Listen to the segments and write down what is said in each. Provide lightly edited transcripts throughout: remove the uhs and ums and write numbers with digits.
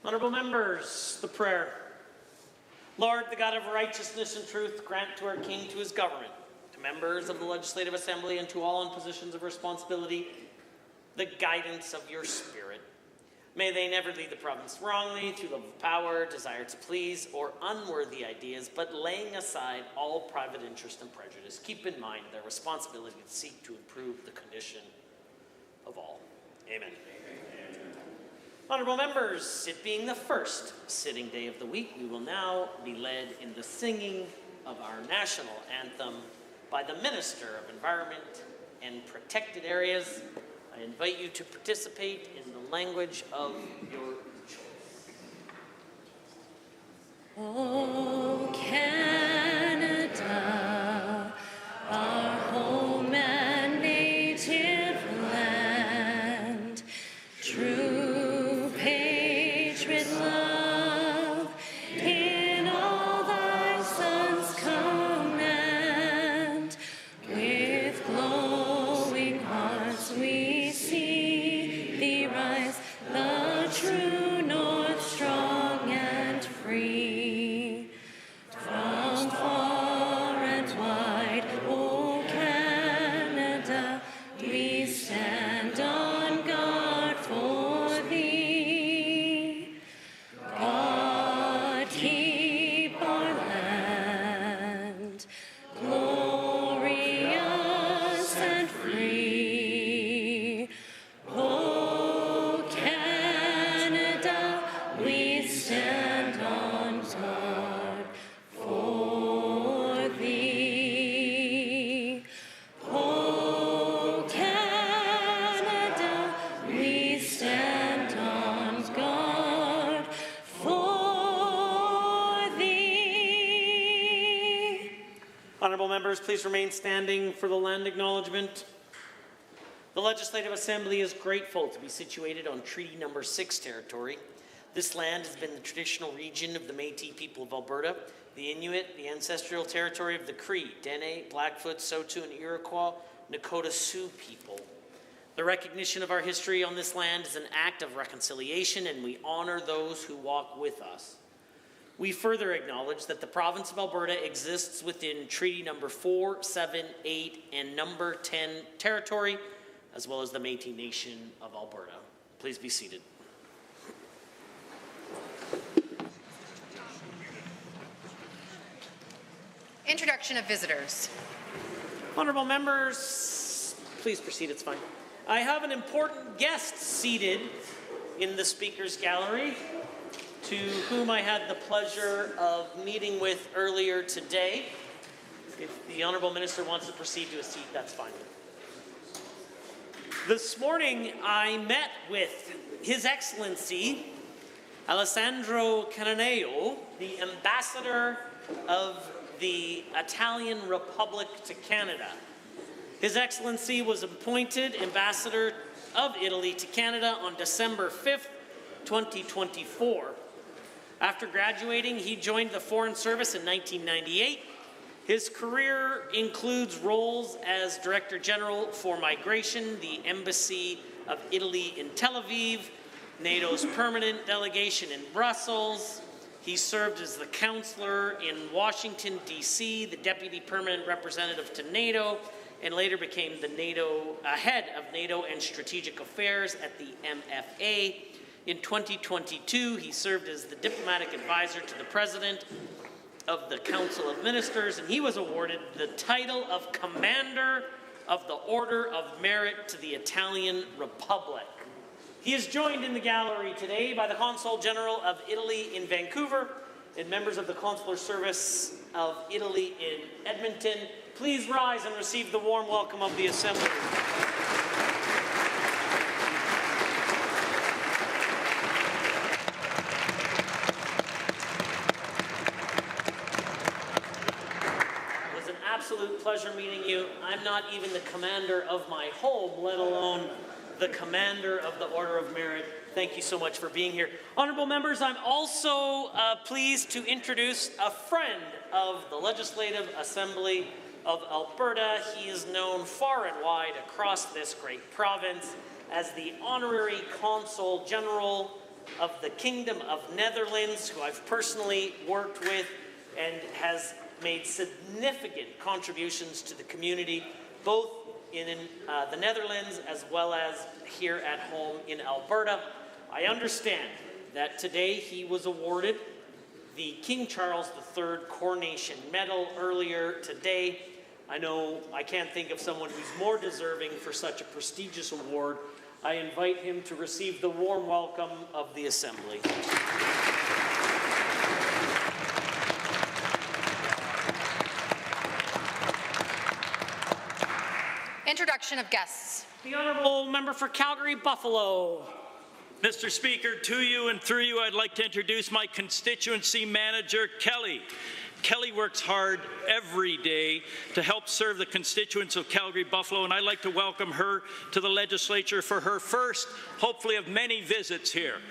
Honourable members, the prayer. Lord, the God of righteousness and truth, grant to our King, to his government, to members of the Legislative Assembly, and to all in positions of responsibility, the guidance of your Spirit. May they never lead the province wrongly through love of power, desire to please, or unworthy ideas, but laying aside all private interest and prejudice, keep in mind their responsibility to seek to improve the condition of all. Amen. Honourable members, it being the first sitting day of the week, we will now be led in the singing of our national anthem by the Minister of Environment and Protected Areas. I invite you to participate in the language of your choice. Oh, Canada, our home and native land, true patriot love in all thy sons command. With glowing hearts we see thee rise, the true north, strong and free. From far and wide, O Canada, we stand on guard for thee. God keep our land glorious and free. O Canada, we stand on guard for thee. O Canada, we stand on guard for thee. Honourable members, please remain standing for the land acknowledgement. The Legislative Assembly is grateful to be situated on Treaty Number 6 territory. This land has been the traditional region of the Métis people of Alberta, the Inuit, the ancestral territory of the Cree, Dene, Blackfoot, Saulteaux, and Iroquois, Nakota Sioux people. The recognition of our history on this land is an act of reconciliation, and we honor those who walk with us. We further acknowledge that the province of Alberta exists within Treaty Number 4, 7, 8, and Number 10 territory, as well as the Métis Nation of Alberta. Please be seated. Introduction of visitors. Honourable members, please proceed, it's fine. I have an important guest seated in the Speaker's Gallery, to whom I had the pleasure of meeting with earlier today. If the Honourable Minister wants to proceed to a seat, that's fine. This morning, I met with His Excellency Alessandro Cananeo, the Ambassador of the Italian Republic to Canada. His Excellency was appointed Ambassador of Italy to Canada on December 5th, 2024. After graduating, he joined the Foreign Service in 1998. His career includes roles as Director General for Migration, the Embassy of Italy in Tel Aviv, NATO's permanent delegation in Brussels. He served as the counselor in Washington, D.C., the Deputy Permanent Representative to NATO, and later became the head of NATO and Strategic Affairs at the MFA. In 2022, he served as the diplomatic advisor to the President of the Council of Ministers, and he was awarded the title of Commander of the Order of Merit to the Italian Republic. He is joined in the gallery today by the Consul General of Italy in Vancouver and members of the Consular Service of Italy in Edmonton. Please rise and receive the warm welcome of the Assembly. It was an absolute pleasure meeting you. I'm not even the commander of my home, let alone the Commander of the Order of Merit. Thank you so much for being here. Honourable members, I'm also pleased to introduce a friend of the Legislative Assembly of Alberta. He is known far and wide across this great province as the Honorary Consul General of the Kingdom of Netherlands, who I've personally worked with and has made significant contributions to the community, both in the Netherlands as well as here at home in Alberta. I understand that today he was awarded the King Charles III Coronation Medal earlier today. I know I can't think of someone who's more deserving for such a prestigious award. I invite him to receive the warm welcome of the Assembly. Introduction of guests. The Honourable Member for Calgary-Buffalo. Mr. Speaker, to you and through you, I'd like to introduce my constituency manager, Kelly. Kelly works hard every day to help serve the constituents of Calgary-Buffalo, and I'd like to welcome her to the legislature for her first, hopefully of many visits here.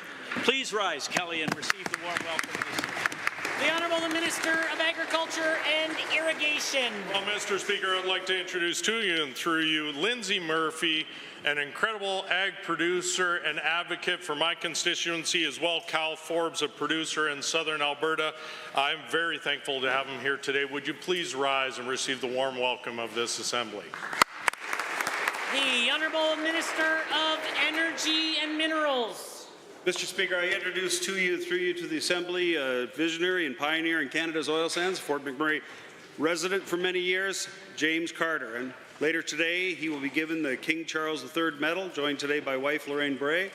Please rise, Kelly, and receive the warm welcome. The Honourable Minister of Agriculture and Irrigation. Well, Mr. Speaker, I'd like to introduce to you and through you Lindsay Murphy, an incredible ag producer and advocate for my constituency, as well Cal Forbes, a producer in southern Alberta. I'm very thankful to have him here today. Would you please rise and receive the warm welcome of this Assembly? The Honourable Minister of Energy and Minerals. Mr. Speaker, I introduce to you, through you to the Assembly, a visionary and pioneer in Canada's oil sands, Fort McMurray resident for many years, James Carter. And later today, he will be given the King Charles III Medal, joined today by wife Lorraine Bray,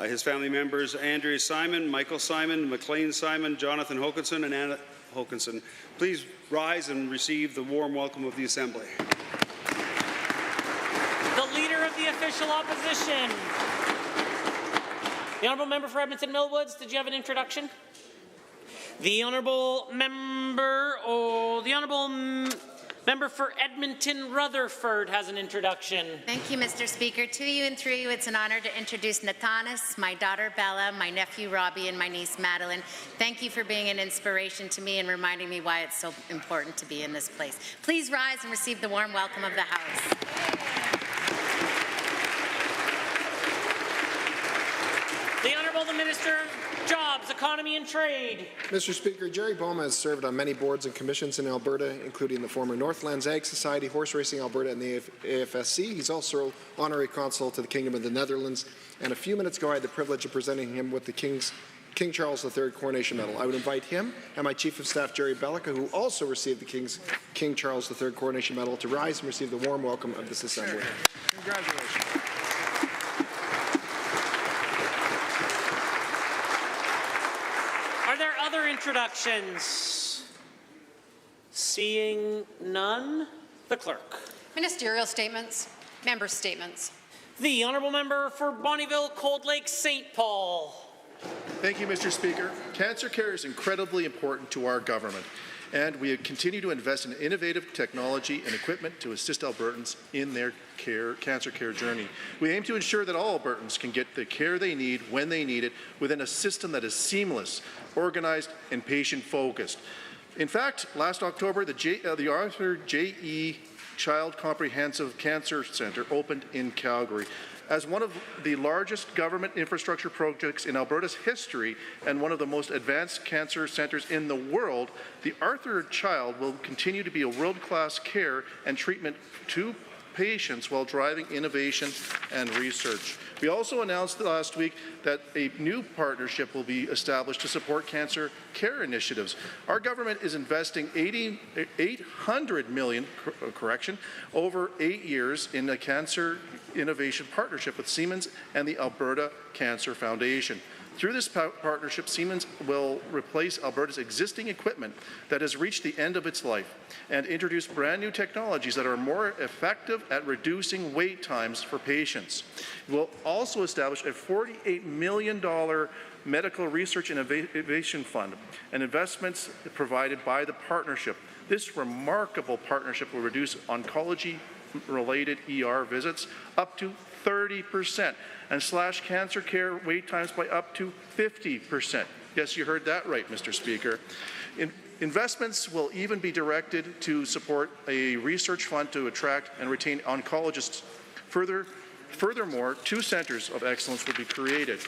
his family members Andrea Simon, Michael Simon, McLean Simon, Jonathan Hokinson, and Anna Hokinson. Please rise and receive the warm welcome of the Assembly. The Leader of the Official Opposition. The Honourable Member for Edmonton Millwoods, did you have an introduction? The Honourable Member for Edmonton Rutherford has an introduction. Thank you, Mr. Speaker. To you and through you, it's an honour to introduce Natanis, my daughter Bella, my nephew Robbie, and my niece Madeline. Thank you for being an inspiration to me and reminding me why it's so important to be in this place. Please rise and receive the warm welcome of the House. The Honourable the Minister of Jobs, Economy and Trade. Mr. Speaker, Jerry Boma has served on many boards and commissions in Alberta, including the former Northlands Ag Society, Horse Racing Alberta, and the AFSC. He's also Honorary Consul to the Kingdom of the Netherlands, and a few minutes ago I had the privilege of presenting him with the King Charles III Coronation Medal. I would invite him and my Chief of Staff, Jerry Bellica, who also received the King Charles III Coronation Medal, to rise and receive the warm welcome of this Assembly. Congratulations. Are there other introductions? Seeing none, the clerk. Ministerial statements. Member statements. The Honourable Member for Bonnyville, Cold Lake, St. Paul. Thank you, Mr. Speaker. Cancer care is incredibly important to our government, and we continue to invest in innovative technology and equipment to assist Albertans in their cancer care journey. We aim to ensure that all Albertans can get the care they need when they need it within a system that is seamless, organized, and patient-focused. In fact, last October, the Arthur J.E. Child Comprehensive Cancer Centre opened in Calgary. As one of the largest government infrastructure projects in Alberta's history and one of the most advanced cancer centres in the world, the Arthur Child will continue to be a world-class care and treatment to patients while driving innovation and research. We also announced last week that a new partnership will be established to support cancer care initiatives. Our government is investing $800 million, over 8 years in a cancer innovation partnership with Siemens and the Alberta Cancer Foundation. Through this partnership, Siemens will replace Alberta's existing equipment that has reached the end of its life and introduce brand new technologies that are more effective at reducing wait times for patients. It will also establish a $48 million medical research and innovation fund and investments provided by the partnership. This remarkable partnership will reduce oncology-related ER visits up to 30% and slash cancer care wait times by up to 50%. Yes, you heard that right, Mr. Speaker. Investments will even be directed to support a research fund to attract and retain oncologists. Furthermore, 2 centers of excellence will be created.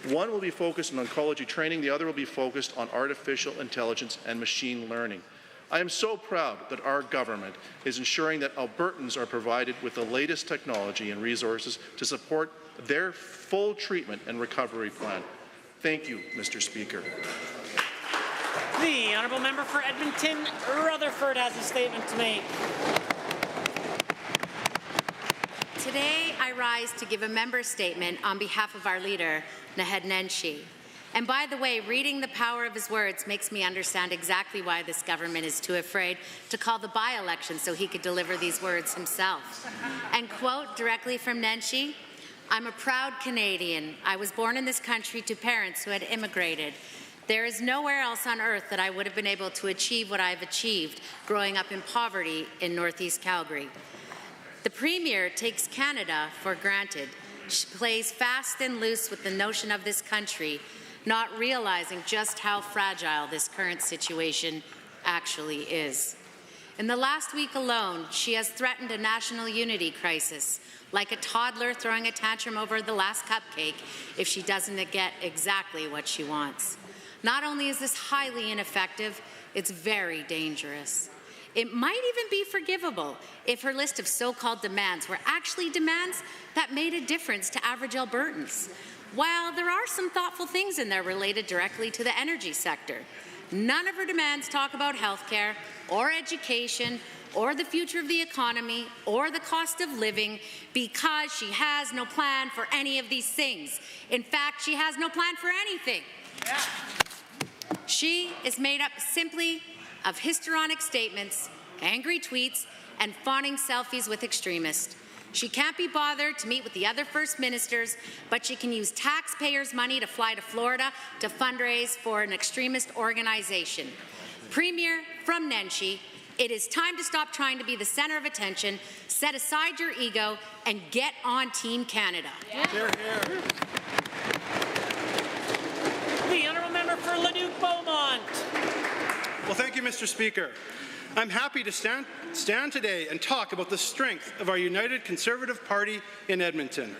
One will be focused on oncology training, the other will be focused on artificial intelligence and machine learning. I am so proud that our government is ensuring that Albertans are provided with the latest technology and resources to support their full treatment and recovery plan. Thank you, Mr. Speaker. The honourable member for Edmonton Rutherford has a statement to make. Today, I rise to give a member statement on behalf of our leader, Naheed Nenshi. And by the way, reading the power of his words makes me understand exactly why this government is too afraid to call the by-election so he could deliver these words himself. And quote directly from Nenshi, "I'm a proud Canadian. I was born in this country to parents who had immigrated. There is nowhere else on earth that I would have been able to achieve what I've achieved growing up in poverty in Northeast Calgary." The Premier takes Canada for granted. She plays fast and loose with the notion of this country, not realizing just how fragile this current situation actually is. In the last week alone, she has threatened a national unity crisis, like a toddler throwing a tantrum over the last cupcake if she doesn't get exactly what she wants. Not only is this highly ineffective, it's very dangerous. It might even be forgivable if her list of so-called demands were actually demands that made a difference to average Albertans. While there are some thoughtful things in there related directly to the energy sector, none of her demands talk about healthcare or education or the future of the economy or the cost of living because she has no plan for any of these things. In fact, she has no plan for anything. Yeah. She is made up simply of histrionic statements, angry tweets, and fawning selfies with extremists. She can't be bothered to meet with the other First Ministers, but she can use taxpayers' money to fly to Florida to fundraise for an extremist organization. Premier, from Nenshi, it is time to stop trying to be the centre of attention, set aside your ego, and get on Team Canada. Yeah. Hear, hear. The honourable member for Leduc-Beaumont. Well, thank you, Mr. Speaker. I'm happy to stand today and talk about the strength of our United Conservative Party in Edmonton.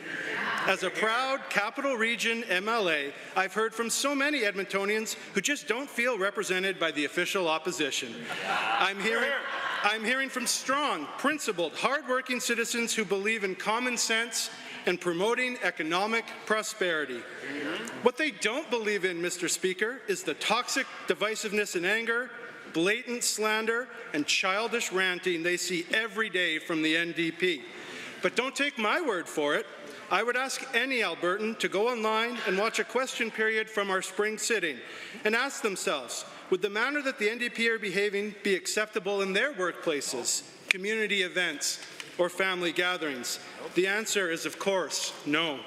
As a proud Capital Region MLA, I've heard from so many Edmontonians who just don't feel represented by the official opposition. I'm hearing from strong, principled, hardworking citizens who believe in common sense and promoting economic prosperity. What they don't believe in, Mr. Speaker, is the toxic divisiveness and anger, blatant slander, and childish ranting they see every day from the NDP. But don't take my word for it. I would ask any Albertan to go online and watch a question period from our spring sitting and ask themselves, would the manner that the NDP are behaving be acceptable in their workplaces, community events, or family gatherings? The answer is, of course, no.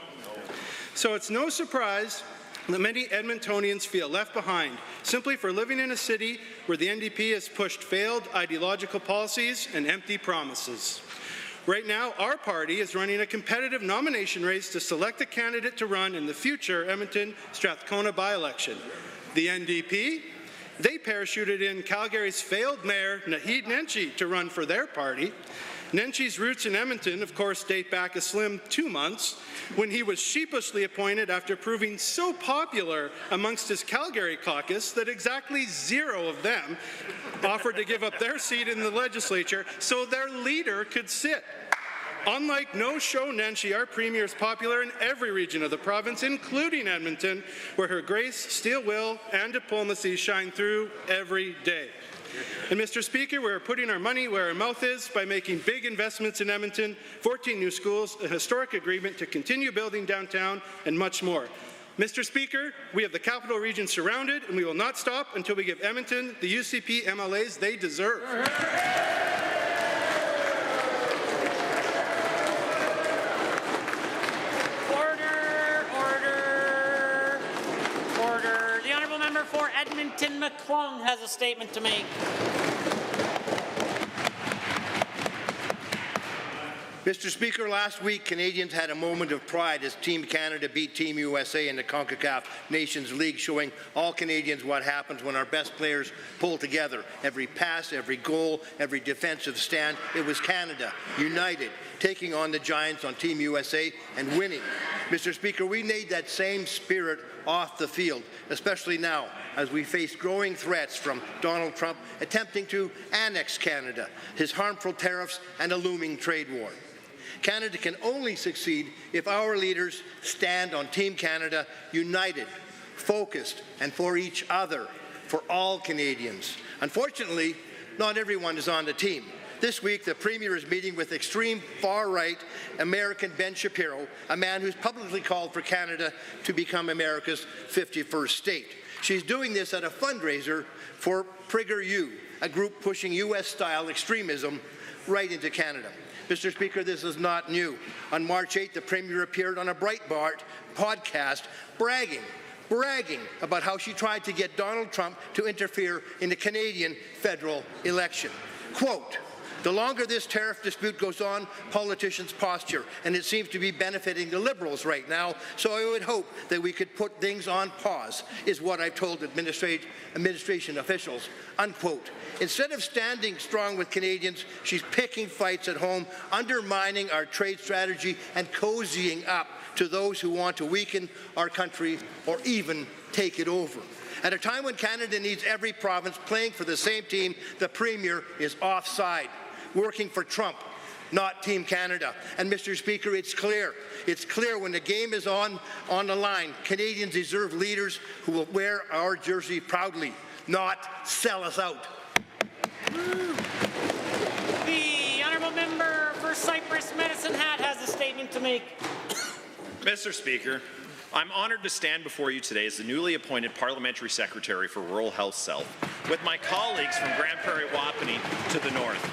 So it's no surprise that many Edmontonians feel left behind simply for living in a city where the NDP has pushed failed ideological policies and empty promises. Right now, our party is running a competitive nomination race to select a candidate to run in the future Edmonton-Strathcona by-election. The NDP, they parachuted in Calgary's failed mayor, Naheed Nenshi, to run for their party. Nenshi's roots in Edmonton, of course, date back a slim 2 months, when he was sheepishly appointed after proving so popular amongst his Calgary caucus that exactly 0 of them offered to give up their seat in the legislature so their leader could sit. Unlike no-show Nenshi, our Premier is popular in every region of the province, including Edmonton, where her grace, steel will, and diplomacy shine through every day. And Mr. Speaker, we're putting our money where our mouth is by making big investments in Edmonton, 14 new schools, a historic agreement to continue building downtown, and much more. Mr. Speaker, we have the Capital Region surrounded, and we will not stop until we give Edmonton the UCP MLAs they deserve. Order. The honourable member for Edmonton McClung has a statement to make. Mr. Speaker, last week Canadians had a moment of pride as Team Canada beat Team USA in the CONCACAF Nations League, showing all Canadians what happens when our best players pull together. Every pass, every goal, every defensive stand, it was Canada, united, taking on the Giants on Team USA and winning. Mr. Speaker, we need that same spirit off the field, especially now as we face growing threats from Donald Trump attempting to annex Canada, his harmful tariffs, and a looming trade war. Canada can only succeed if our leaders stand on Team Canada, united, focused, and for each other, for all Canadians. Unfortunately, not everyone is on the team. This week, the Premier is meeting with extreme far-right American Ben Shapiro, a man who's publicly called for Canada to become America's 51st state. She's doing this at a fundraiser for PragerU, a group pushing U.S.-style extremism right into Canada. Mr. Speaker, this is not new. On March 8th, the Premier appeared on a Breitbart podcast bragging about how she tried to get Donald Trump to interfere in the Canadian federal election. Quote, "The longer this tariff dispute goes on, politicians posture, and it seems to be benefiting the Liberals right now, so I would hope that we could put things on pause," is what I've told administration officials, unquote. Instead of standing strong with Canadians, she's picking fights at home, undermining our trade strategy, and cozying up to those who want to weaken our country or even take it over. At a time when Canada needs every province playing for the same team, the Premier is offside, working for Trump, not Team Canada. And Mr. Speaker, it's clear when the game is on the line, Canadians deserve leaders who will wear our jersey proudly, not sell us out. The honourable member for Cypress Medicine Hat has a statement to make. Mr. Speaker, I'm honoured to stand before you today as the newly appointed Parliamentary Secretary for Rural Health South, with my colleagues from Grand Prairie Wapiti to the north.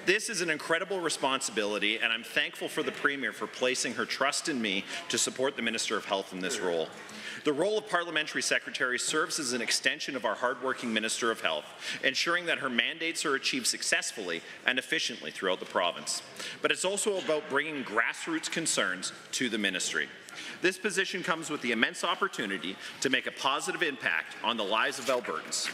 This is an incredible responsibility, and I'm thankful for the Premier for placing her trust in me to support the Minister of Health in this role. The role of Parliamentary Secretary serves as an extension of our hardworking Minister of Health, ensuring that her mandates are achieved successfully and efficiently throughout the province. But it's also about bringing grassroots concerns to the ministry. This position comes with the immense opportunity to make a positive impact on the lives of Albertans.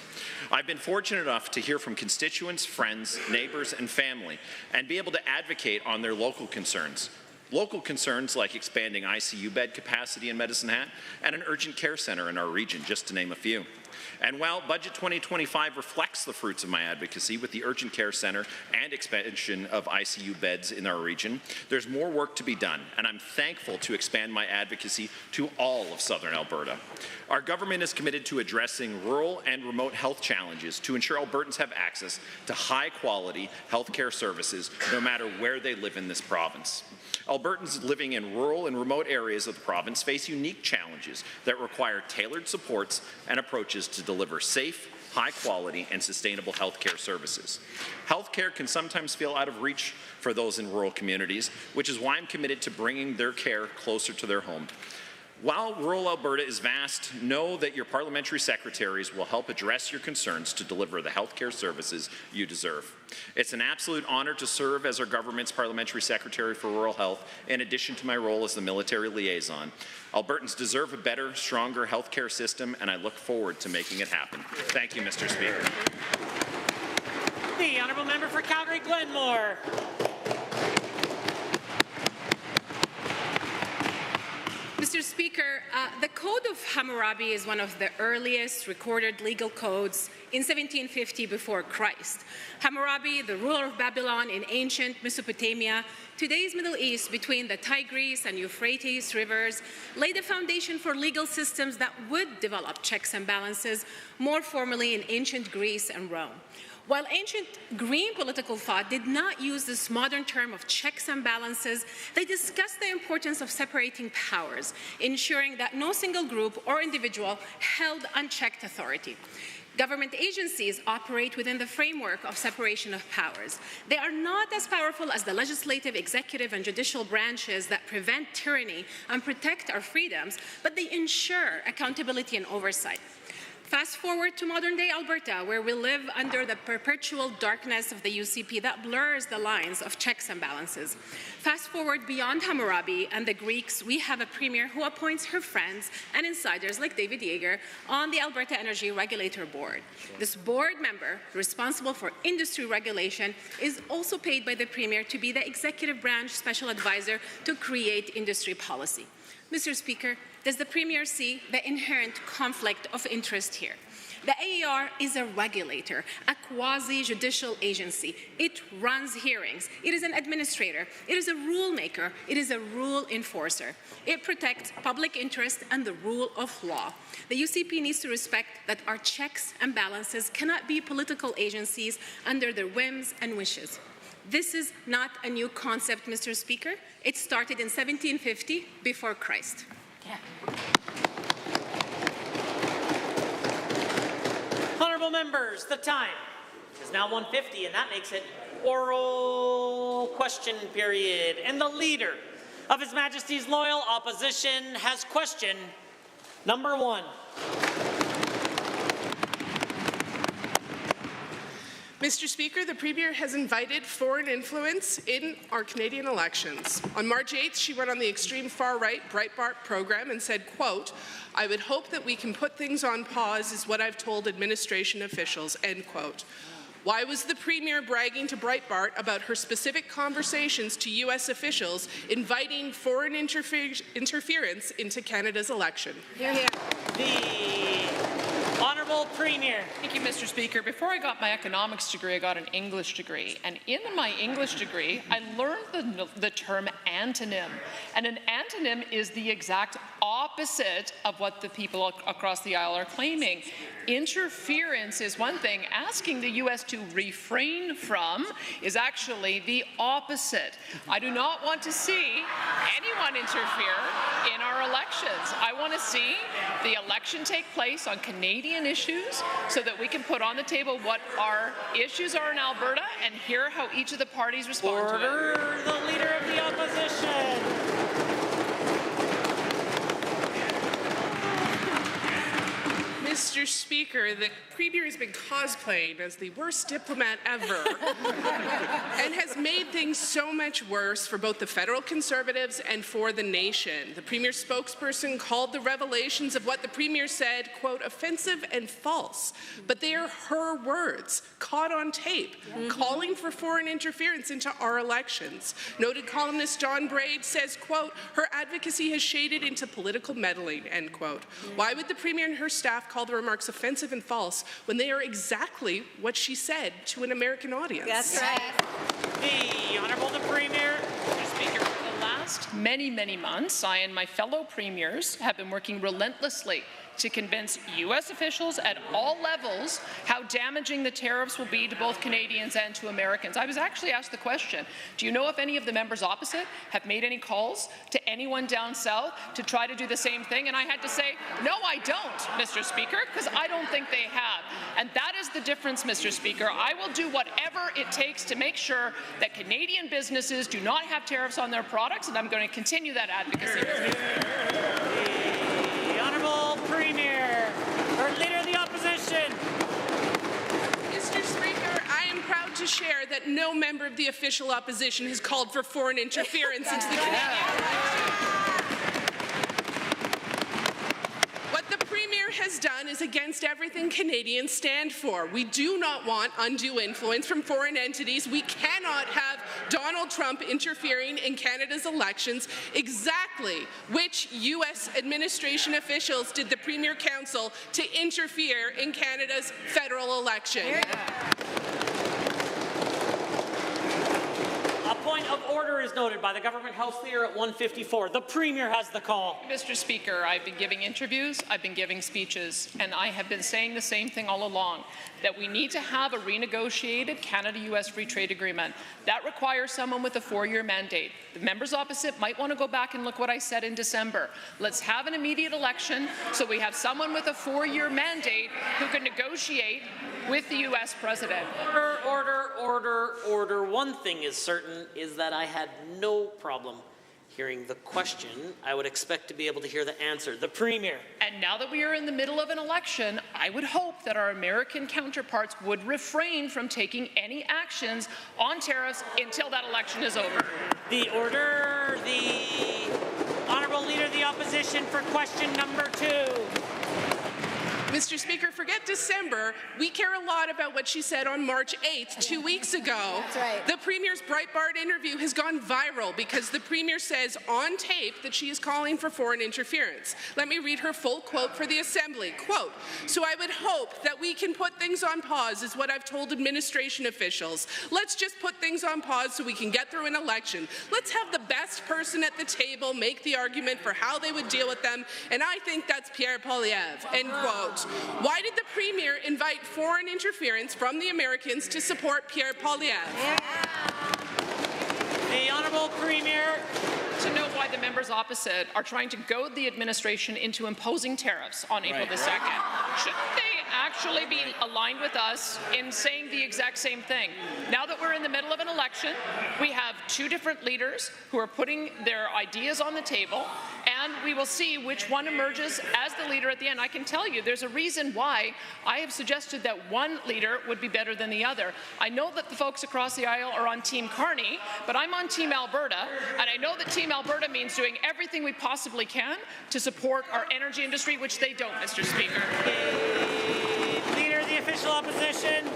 I've been fortunate enough to hear from constituents, friends, neighbours, and family, and be able to advocate on their local concerns. Local concerns like expanding ICU bed capacity in Medicine Hat and an urgent care centre in our region, just to name a few. And while Budget 2025 reflects the fruits of my advocacy with the urgent care centre and expansion of ICU beds in our region, there's more work to be done, and I'm thankful to expand my advocacy to all of Southern Alberta. Our government is committed to addressing rural and remote health challenges to ensure Albertans have access to high-quality healthcare services no matter where they live in this province. Albertans living in rural and remote areas of the province face unique challenges that require tailored supports and approaches to deliver safe, high-quality, and sustainable healthcare services. Healthcare can sometimes feel out of reach for those in rural communities, which is why I'm committed to bringing their care closer to their home. While rural Alberta is vast, know that your parliamentary secretaries will help address your concerns to deliver the healthcare services you deserve. It's an absolute honour to serve as our government's parliamentary secretary for rural health, in addition to my role as the military liaison. Albertans deserve a better, stronger healthcare system, and I look forward to making it happen. Thank you, Mr. Speaker. The honourable member for Calgary-Glenmore. Mr. Speaker, the Code of Hammurabi is one of the earliest recorded legal codes in 1750 before Christ. Hammurabi, the ruler of Babylon in ancient Mesopotamia, today's Middle East between the Tigris and Euphrates rivers, laid a foundation for legal systems that would develop checks and balances more formally in ancient Greece and Rome. While ancient Greek political thought did not use this modern term of checks and balances, they discussed the importance of separating powers, ensuring that no single group or individual held unchecked authority. Government agencies operate within the framework of separation of powers. They are not as powerful as the legislative, executive, and judicial branches that prevent tyranny and protect our freedoms, but they ensure accountability and oversight. Fast forward to modern-day Alberta, where we live under the perpetual darkness of the UCP that blurs the lines of checks and balances. Fast forward beyond Hammurabi and the Greeks, we have a premier who appoints her friends and insiders like David Yeager on the Alberta Energy Regulator Board. This board member, responsible for industry regulation, is also paid by the premier to be the executive branch special advisor to create industry policy. Mr. Speaker, does the Premier see the inherent conflict of interest here? The AER is a regulator, a quasi-judicial agency. It runs hearings. It is an administrator. It is a rule maker. It is a rule enforcer. It protects public interest and the rule of law. The UCP needs to respect that our checks and balances cannot be political agencies under their whims and wishes. This is not a new concept, Mr. Speaker. It started in 1750 before Christ. Yeah. Honourable members, the time is now 1:50, and that makes it oral question period. And the Leader of His Majesty's Loyal Opposition has question number 1. Mr. Speaker, the Premier has invited foreign influence in our Canadian elections. On March 8th, she went on the extreme far-right Breitbart program and said, quote, "I would hope that we can put things on pause is what I've told administration officials," end quote. Why was the Premier bragging to Breitbart about her specific conversations to U.S. officials inviting foreign interference into Canada's election? Yeah. The Honourable Premier. Thank you, Mr. Speaker. Before I got my economics degree, I got an English degree. And in my English degree, I learned the term antonym. And an antonym is the exact opposite of what the people across the aisle are claiming. Interference is one thing. Asking the U.S. to refrain from is actually the opposite. I do not want to see anyone interfere in our elections. I want to see the election take place on Canadian issues so that we can put on the table what our issues are in Alberta and hear how each of the parties respond to it. Order, the Leader of the Opposition. Mr. Speaker, the Premier has been cosplaying as the worst diplomat ever and has made things so much worse for both the federal Conservatives and for the nation. The Premier's spokesperson called the revelations of what the Premier said, quote, offensive and false. But they are her words, caught on tape, calling for foreign interference into our elections. Noted columnist John Braid says, quote, her advocacy has shaded into political meddling, end quote. Why would the Premier and her staff call the remarks offensive and false when they are exactly what she said to an American audience? That's right. The Honourable the Premier. Mr. Speaker, for the last many months, I and my fellow premiers have been working relentlessly to convince U.S. officials at all levels how damaging the tariffs will be to both Canadians and to Americans. I was actually asked the question, do you know if any of the members opposite have made any calls to anyone down south to try to do the same thing? And I had to say, no, I don't, Mr. Speaker, because I don't think they have. And that is the difference, Mr. Speaker. I will do whatever it takes to make sure that Canadian businesses do not have tariffs on their products, and I'm going to continue that advocacy, Mr. Speaker. Premier, or Leader of the Opposition. Mr. Speaker, I am proud to share that no member of the official opposition has called for foreign interference into the Canadian election. What the Premier has done is is against everything Canadians stand for. We do not want undue influence from foreign entities. We cannot have Donald Trump interfering in Canada's elections. Exactly which U.S. administration officials did the Premier counsel to interfere in Canada's federal election? A point of order is noted by the Government House Leader at 1:54. The Premier has the call. Mr. Speaker, I've been giving interviews, I've been giving speeches, and I have been saying the same thing all along, that we need to have a renegotiated Canada-U.S. free trade agreement. That requires someone with a 4-year mandate. The members opposite might want to go back and look what I said in December. Let's have an immediate election so we have someone with a 4-year mandate who can negotiate with the U.S. president. Order. One thing is certain, is that I had no problem hearing the question. I would expect to be able to hear the answer. The Premier. And now that we are in the middle of an election, I would hope that our American counterparts would refrain from taking any actions on tariffs until that election is over. The order. The Honourable Leader of the Opposition for question number 2. Mr. Speaker, forget December. We care a lot about what she said on March 8th, 2 weeks ago. That's right. The Premier's Breitbart interview has gone viral because the Premier says on tape that she is calling for foreign interference. Let me read her full quote for the Assembly. Quote, "So I would hope that we can put things on pause is what I've told administration officials. Let's just put things on pause so we can get through an election. Let's have the best person at the table make the argument for how they would deal with them, and I think that's Pierre Poilievre." End quote. Why did the Premier invite foreign interference from the Americans to support Pierre Poilievre? The Honourable Premier. To know why the members opposite are trying to goad the administration into imposing tariffs on April the 2nd. Shouldn't they actually be aligned with us in saying the exact same thing? Now that we're in the middle of an election, we have 2 different leaders who are putting their ideas on the table, and we will see which one emerges as the leader at the end. I can tell you there's a reason why I have suggested that one leader would be better than the other. I know that the folks across the aisle are on Team Carney, but I'm on Team Alberta, and I know that Team Alberta means doing everything we possibly can to support our energy industry, which they don't, Mr. Speaker. Leader of the Official Opposition.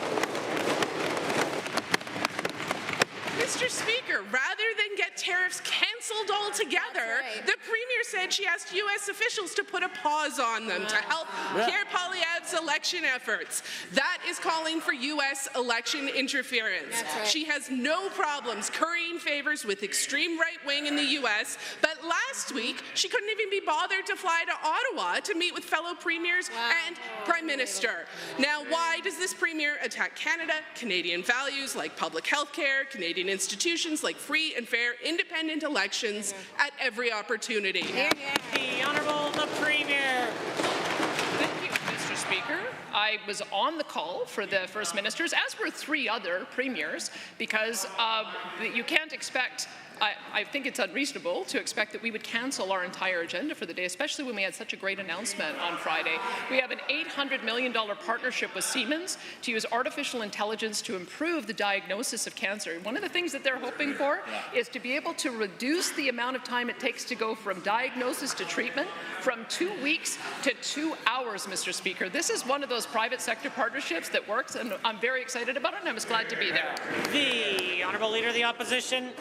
Mr. Speaker, rather than get tariffs cancelled altogether, the Premier said she asked U.S. officials to put a pause on them to help Pierre Poilievre's election efforts. That is calling for U.S. election interference. She has no problems currying favors with extreme right-wing in the U.S., but last week she couldn't even be bothered to fly to Ottawa to meet with fellow premiers and Prime Minister. Now, why does this Premier attack Canada, Canadian values like public health care, Canadian institutions like free and fair independent elections at every opportunity? The Honourable the Premier. Thank you, Mr. Speaker. I was on the call for the First Ministers, as were 3 other premiers, because you can't expect I think it's unreasonable to expect that we would cancel our entire agenda for the day, especially when we had such a great announcement on Friday. We have an $800 million partnership with Siemens to use artificial intelligence to improve the diagnosis of cancer. One of the things that they're hoping for is to be able to reduce the amount of time it takes to go from diagnosis to treatment from 2 weeks to 2 hours, Mr. Speaker. This is one of those private sector partnerships that works, and I'm very excited about it, and I was glad to be there. The Honourable Leader of the Opposition.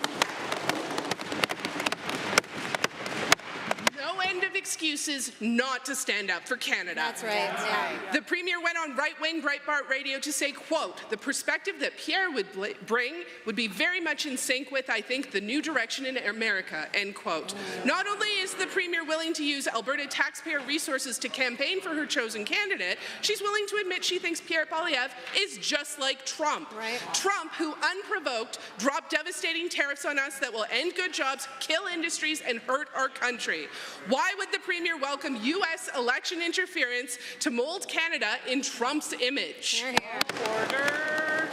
No end of excuses not to stand up for Canada. That's right. Yeah. The Premier went on right-wing Breitbart radio to say, quote, "The perspective that Pierre would bring would be very much in sync with, I think, the new direction in America," end quote. Not only is the Premier willing to use Alberta taxpayer resources to campaign for her chosen candidate, she's willing to admit she thinks Pierre Poilievre is just like Trump. Trump, who unprovoked dropped devastating tariffs on us that will end good jobs, kill industries, and hurt our country. Why would the Premier welcome U.S. election interference to mold Canada in Trump's image? Order.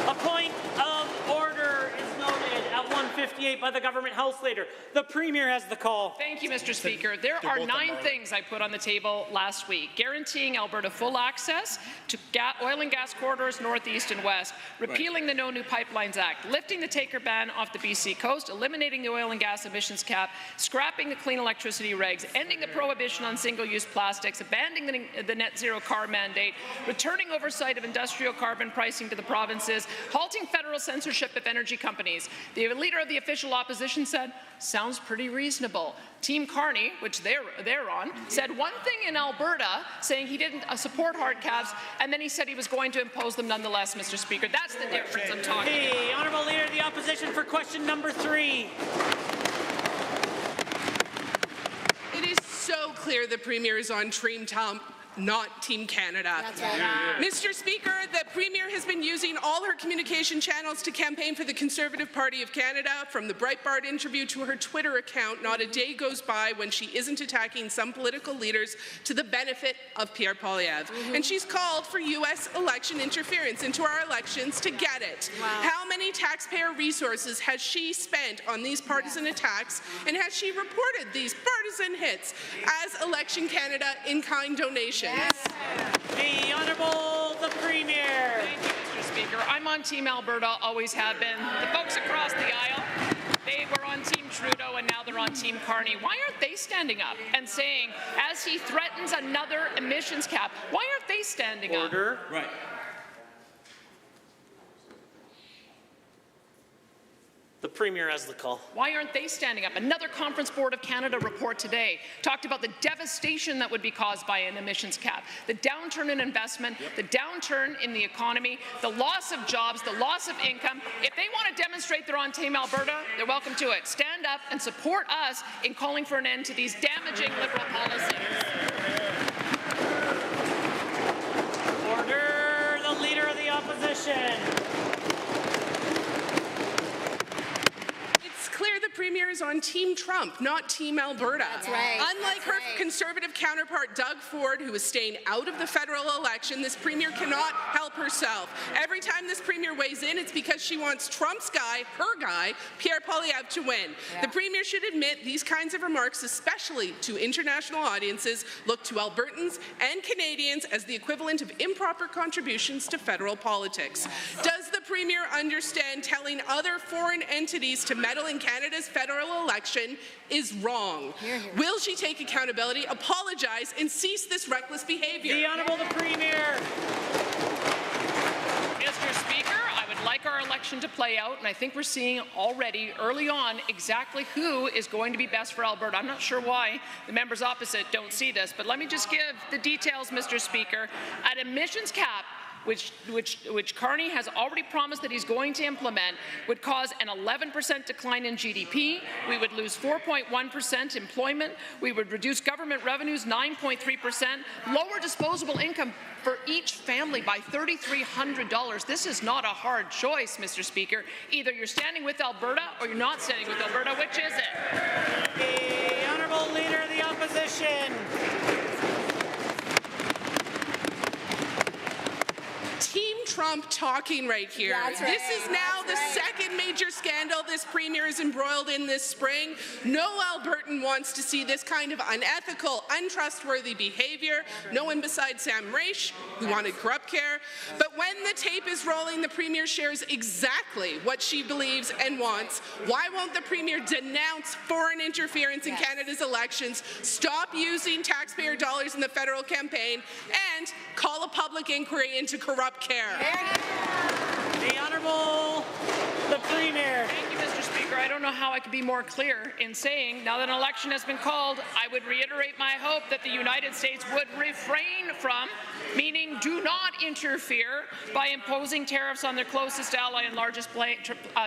A point of order is noted at 1:58. 58 by the Government House Leader. The Premier has the call. Thank you, Mr. Speaker. There are 9 things I put on the table last week. Guaranteeing Alberta full access to oil and gas corridors northeast and west, repealing the No New Pipelines Act, lifting the taker ban off the BC coast, eliminating the oil and gas emissions cap, scrapping the clean electricity regs, ending the prohibition on single-use plastics, abandoning the net zero car mandate, returning oversight of industrial carbon pricing to the provinces, halting federal censorship of energy companies. The leader of the official opposition said, sounds pretty reasonable. Team Carney, which they're on, said one thing in Alberta, saying he didn't support hard caps, and then he said he was going to impose them nonetheless, Mr. Speaker. That's the difference I'm talking about. The Honourable Leader of the Opposition for question number 3. It is so clear the Premier is on Team Trump, not Team Canada. That's right. Mr. Speaker, the Premier has been using all her communication channels to campaign for the Conservative Party of Canada, from the Breitbart interview to her Twitter account. Not a day goes by when she isn't attacking some political leaders to the benefit of Pierre Poilievre. And she's called for U.S. election interference into our elections to get it. Wow. How many taxpayer resources has she spent on these partisan attacks, and has she reported these partisan hits as Election Canada in-kind donations? The Honourable the Premier. Thank you, Mr. Speaker. I'm on Team Alberta, always have been. The folks across the aisle, they were on Team Trudeau and now they're on Team Carney. Why aren't they standing up and saying, as he threatens another emissions cap, why aren't they standing up? Order. Right. The Premier has the call. Why aren't they standing up? Another Conference Board of Canada report today talked about the devastation that would be caused by an emissions cap, the downturn in investment, the downturn in the economy, the loss of jobs, the loss of income. If they want to demonstrate they're on Team Alberta, they're welcome to it. Stand up and support us in calling for an end to these damaging Liberal policies. Order. The Leader of the Opposition. Clear the Premier is on Team Trump, not Team Alberta. That's right. Unlike her Conservative counterpart, Doug Ford, who is staying out of the federal election, this Premier cannot help herself. Every time this Premier weighs in, it's because she wants Trump's guy, her guy, Pierre Poilievre, to win. Yeah. The Premier should admit these kinds of remarks, especially to international audiences, look to Albertans and Canadians as the equivalent of improper contributions to federal politics. Does the Premier understand telling other foreign entities to meddle in Canada's federal election is wrong? Will she take accountability, apologize, and cease this reckless behaviour? The Honourable the Premier. Mr. Speaker, I would like our election to play out, and I think we're seeing already early on exactly who is going to be best for Alberta. I'm not sure why the members opposite don't see this, but let me just give the details, Mr. Speaker. At emissions cap, which Carney has already promised that he's going to implement, would cause an 11% decline in GDP. We would lose 4.1% employment. We would reduce government revenues 9.3%, lower disposable income for each family by $3,300. This is not a hard choice, Mr. Speaker. Either you're standing with Alberta or you're not standing with Alberta. Which is it? The Honourable Leader of the Opposition. Team Trump talking right here. That's right. This is now the second major scandal this Premier is embroiled in this spring. No Albertan wants to see this kind of unethical, untrustworthy behaviour. No one besides Sam Raich, who wanted corrupt care. But when the tape is rolling, the Premier shares exactly what she believes and wants. Why won't the Premier denounce foreign interference in Canada's elections, stop using taxpayer dollars in the federal campaign, and call a public inquiry into corrupt care? The Honourable the Premier. Thank you, Mr. Speaker. I don't know how I could be more clear in saying, now that an election has been called, I would reiterate my hope that the United States would refrain from, meaning do not interfere, by imposing tariffs on their closest ally and largest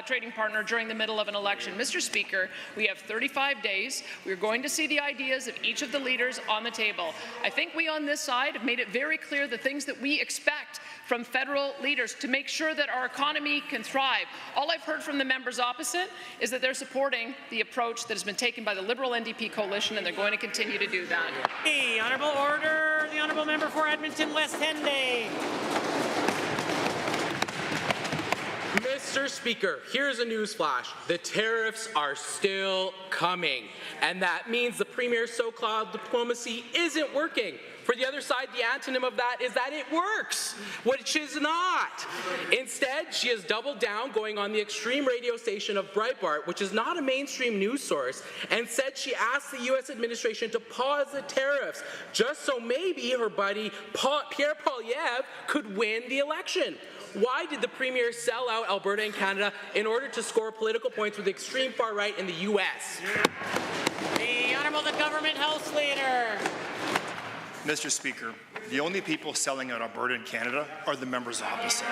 trading partner during the middle of an election. Mr. Speaker, we have 35 days. We're going to see the ideas of each of the leaders on the table. I think we on this side have made it very clear the things that we expect from federal leaders to make sure that our economy can thrive. All I've heard from the members opposite is that they're supporting the approach that has been taken by the Liberal NDP coalition, and they're going to continue to do that. The Honourable Order. The Honourable Member for Edmonton West Henday. Mr. Speaker, here's a newsflash. The tariffs are still coming, and that means the Premier's so-called diplomacy isn't working. For the other side, the antonym of that is that it works, which is not. Instead, she has doubled down, going on the extreme radio station of Breitbart, which is not a mainstream news source, and said she asked the U.S. administration to pause the tariffs, just so maybe her buddy Pierre Poilievre could win the election. Why did the Premier sell out Alberta and Canada in order to score political points with the extreme far right in the U.S.? The Honourable the Government House Leader. Mr. Speaker, the only people selling out Alberta and Canada are the members opposite.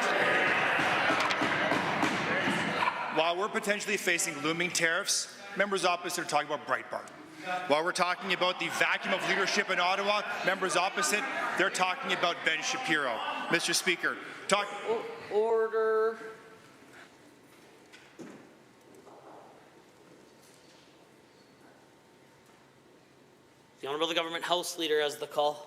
While we're potentially facing looming tariffs, members opposite are talking about Breitbart. While we're talking about the vacuum of leadership in Ottawa, members opposite, they're talking about Ben Shapiro. Mr. Speaker, Order. The Honourable the Government House Leader has the call.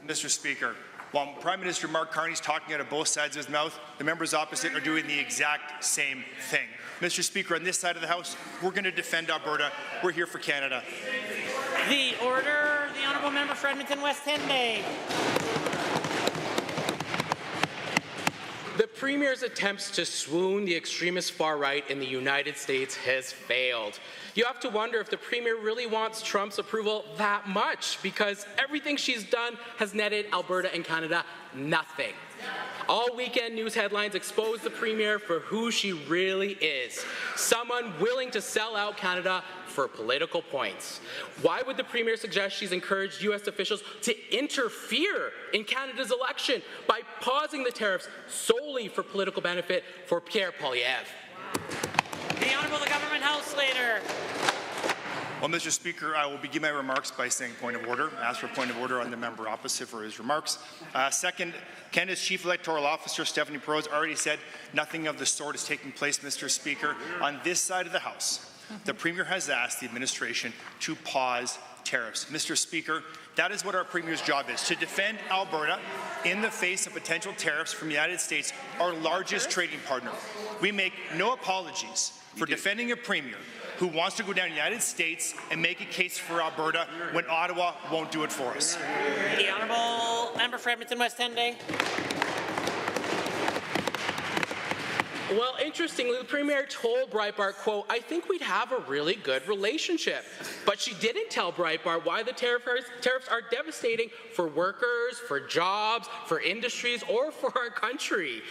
Mr. Speaker, while Prime Minister Mark Carney's talking out of both sides of his mouth, the members opposite are doing the exact same thing. Mr. Speaker, on this side of the House, we're going to defend Alberta. We're here for Canada. The Order. The Honourable Member for Edmonton West Henday. The Premier's attempts to swoon the extremist far right in the United States has failed. You have to wonder if the Premier really wants Trump's approval that much, because everything she's done has netted Alberta and Canada nothing. All weekend news headlines expose the Premier for who she really is, someone willing to sell out Canada for political points. Why would the Premier suggest she's encouraged U.S. officials to interfere in Canada's election by pausing the tariffs solely for political benefit for Pierre Poilievre? The Honourable the Government House Leader. Well, Mr. Speaker, I will begin my remarks by saying point of order. Ask for point of order on the member opposite for his remarks. Second, Canada's Chief Electoral Officer, Stephanie Perot, already said nothing of the sort is taking place, Mr. Speaker. On this side of the House, the Premier has asked the administration to pause tariffs. Mr. Speaker, that is what our Premier's job is, to defend Alberta in the face of potential tariffs from the United States, our largest trading partner. We make no apologies for defending a Premier who wants to go down to the United States and make a case for Alberta when Ottawa won't do it for us. The Honourable Member for Edmonton West Henday. Well, interestingly, the Premier told Breitbart, quote, "I think we'd have a really good relationship." But she didn't tell Breitbart why the tariffs are devastating for workers, for jobs, for industries, or for our country.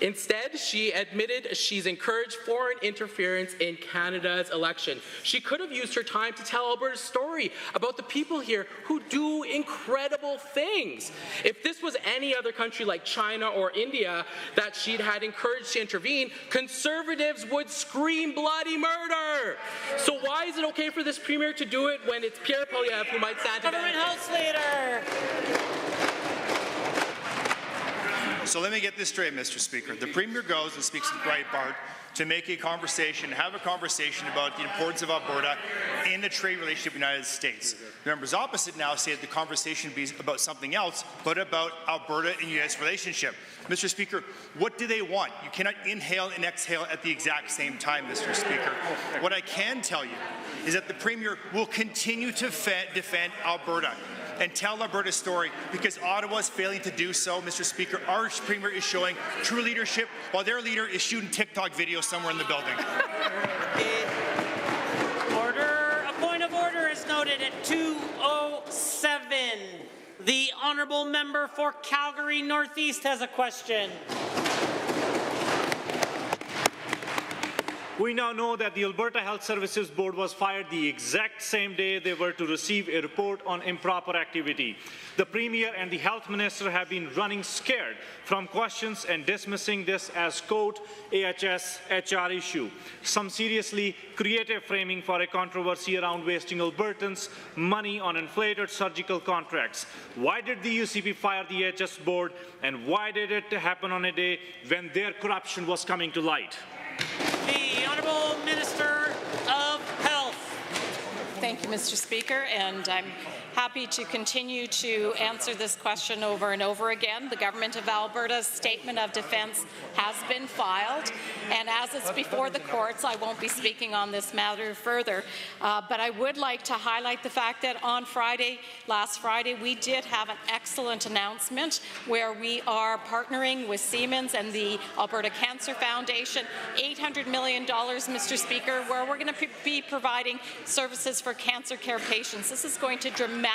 Instead, she admitted she's encouraged foreign interference in Canada's election. She could have used her time to tell Alberta's story about the people here who do incredible things. If this was any other country like China or India that she'd had encouraged to intervene, Conservatives would scream bloody murder. So why is it okay for this Premier to do it when it's Pierre Poilievre who might stand to benefit? Government House Leader. So let me get this straight, Mr. Speaker. The Premier goes and speaks to Breitbart to make a conversation, have a conversation about the importance of Alberta in the trade relationship with the United States. The members opposite now say that the conversation be about something else, but about Alberta and U.S. relationship. Mr. Speaker, what do they want? You cannot inhale and exhale at the exact same time, Mr. Speaker. What I can tell you is that the Premier will continue to defend Alberta and tell Alberta's story, because Ottawa is failing to do so. Mr. Speaker, our Premier is showing true leadership while their leader is shooting TikTok videos somewhere in the building. Order. A point of order is noted at 2:07. The Honourable Member for Calgary Northeast has a question. We now know that the Alberta Health Services Board was fired the exact same day they were to receive a report on improper activity. The Premier and the Health Minister have been running scared from questions and dismissing this as, quote, AHS HR issue. Some seriously creative framing for a controversy around wasting Albertans' money on inflated surgical contracts. Why did the UCP fire the AHS Board, and why did it happen on a day when their corruption was coming to light? The Honourable Minister of Health. Thank you, Mr. Speaker, and I'm happy to continue to answer this question over and over again. The Government of Alberta's Statement of Defence has been filed, and as it's before the courts, I won't be speaking on this matter further. But I would like to highlight the fact that on Friday, last Friday, we did have an excellent announcement where we are partnering with Siemens and the Alberta Cancer Foundation, $800 million, Mr. Speaker, where we're going to be providing services for cancer care patients. This is going to dramatically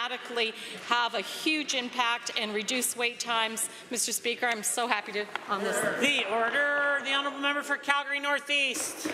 have a huge impact and reduce wait times. Mr. Speaker, I'm so happy to on this. The order, the honourable member for Calgary Northeast.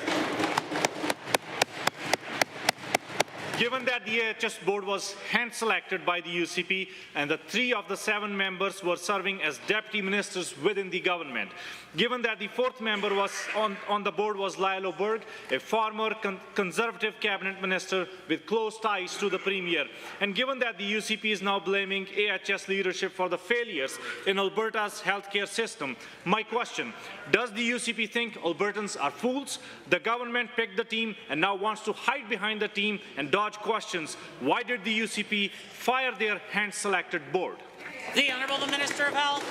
Given that the AHS board was hand-selected by the UCP and the 3 of the 7 members were serving as deputy ministers within the government, given that the 4th member was on the board was Lyle O'Berg, a former conservative cabinet minister with close ties to the premier, and given that the UCP is now blaming AHS leadership for the failures in Alberta's healthcare system, my question, does the UCP think Albertans are fools? The government picked the team and now wants to hide behind the team and dodge questions. Why did the UCP fire their hand-selected board? The Honourable the Minister of Health.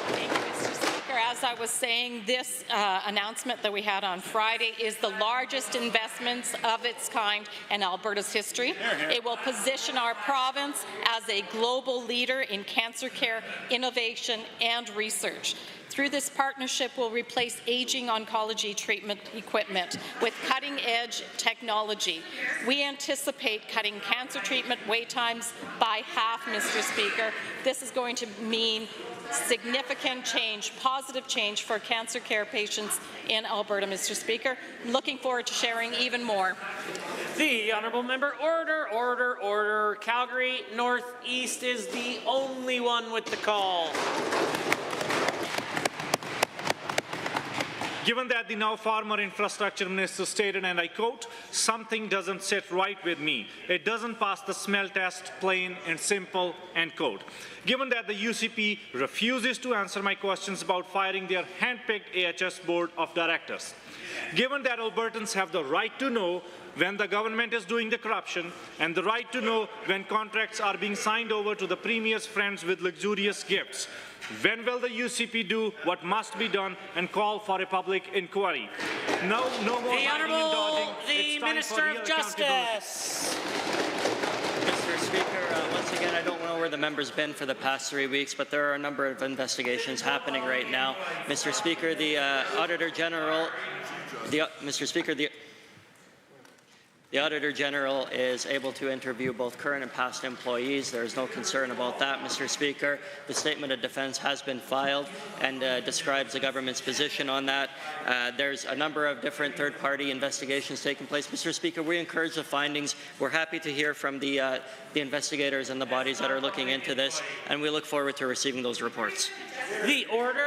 Thank you, Mr. Speaker. As I was saying, this announcement that we had on Friday is the largest investments of its kind in Alberta's history. It will position our province as a global leader in cancer care, innovation, and research. Through this partnership, we'll replace aging oncology treatment equipment with cutting-edge technology. We anticipate cutting cancer treatment wait times by half, Mr. Speaker. This is going to mean significant change, positive change for cancer care patients in Alberta, Mr. Speaker. Looking forward to sharing even more. The honourable member, order. Calgary Northeast is the only one with the call. Given that the now former infrastructure minister stated, and I quote, "Something doesn't sit right with me. It doesn't pass the smell test, plain and simple," end quote. Given that the UCP refuses to answer my questions about firing their hand-picked AHS board of directors, given that Albertans have the right to know when the government is doing the corruption and the right to know when contracts are being signed over to the Premier's friends with luxurious gifts, when will the UCP do what must be done and call for a public inquiry? No more the hiding and dodging. The Minister of Justice. Mr. Speaker, once again, I don't know where the member's been for the past 3 weeks, but there are a number of investigations happening right now. Mr. Speaker, the Auditor General, the Auditor General is able to interview both current and past employees. There is no concern about that, Mr. Speaker. The Statement of Defence has been filed and describes the government's position on that. There's a number of different third-party investigations taking place. Mr. Speaker, we encourage the findings. We're happy to hear from the investigators and the bodies that are looking into this, and we look forward to receiving those reports. The order.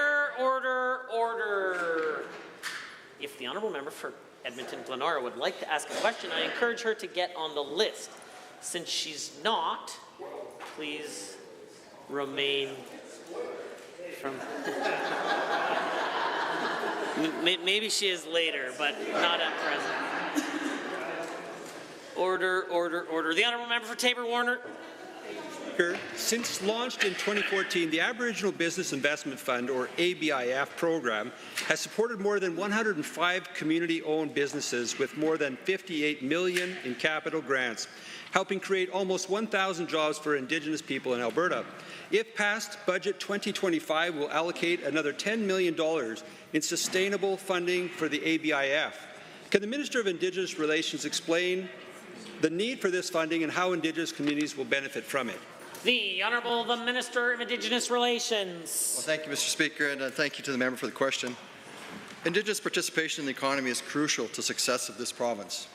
If the honourable member for Edmonton-Glenora would like to ask a question, I encourage her to get on the list. Since she's not, please remain from... Maybe she is later, but not at present. Order. The honourable member for Taber-Warner. Since launched in 2014, the Aboriginal Business Investment Fund, or ABIF program, has supported more than 105 community-owned businesses with more than $58 million in capital grants, helping create almost 1,000 jobs for Indigenous people in Alberta. If passed, Budget 2025 will allocate another $10 million in sustainable funding for the ABIF. Can the Minister of Indigenous Relations explain the need for this funding and how Indigenous communities will benefit from it? The Honourable the Minister of Indigenous Relations. Well, thank you, Mr. Speaker, and thank you to the member for the question. Indigenous participation in the economy is crucial to success of this province,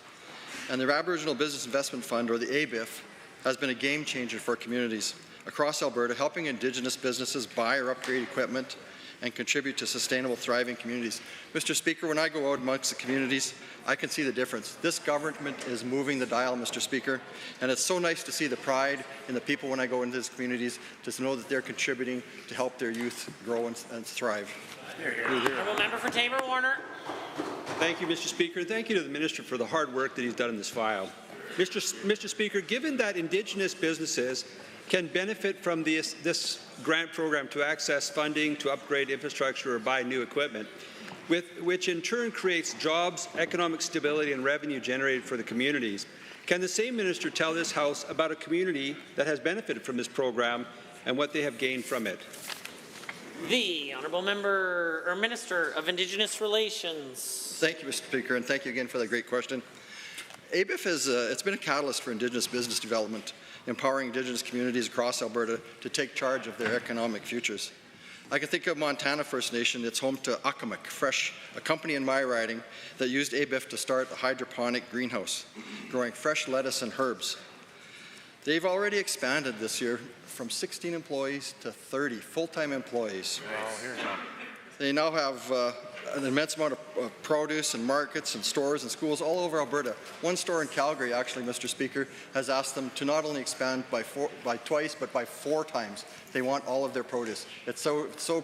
and the Aboriginal Business Investment Fund, or the ABIF, has been a game changer for communities across Alberta, helping Indigenous businesses buy or upgrade equipment and contribute to sustainable, thriving communities. Mr. Speaker, when I go out amongst the communities, I can see the difference. This government is moving the dial, Mr. Speaker, and it's so nice to see the pride in the people when I go into these communities, to know that they're contributing to help their youth grow and thrive. Honourable member for Taber-Warner. Thank you, Mr. Speaker. Thank you to the Minister for the hard work that he's done in this file. Mr. Speaker, given that Indigenous businesses can benefit from this grant program to access funding to upgrade infrastructure or buy new equipment, which in turn creates jobs, economic stability and revenue generated for the communities, can the same minister tell this House about a community that has benefited from this program and what they have gained from it? The Honourable Member or Minister of Indigenous Relations. Thank you, Mr. Speaker, and thank you again for that great question. ABIF it's been a catalyst for Indigenous business development, empowering Indigenous communities across Alberta to take charge of their economic futures. I can think of Montana First Nation. It's home to Akamak Fresh, a company in my riding that used ABIF to start a hydroponic greenhouse, growing fresh lettuce and herbs. They've already expanded this year from 16 employees to 30 full-time employees. They now have an immense amount of produce and markets and stores and schools all over Alberta. One store in Calgary, actually, Mr. Speaker, has asked them to not only expand by twice, but by 4 times. They want all of their produce. It's so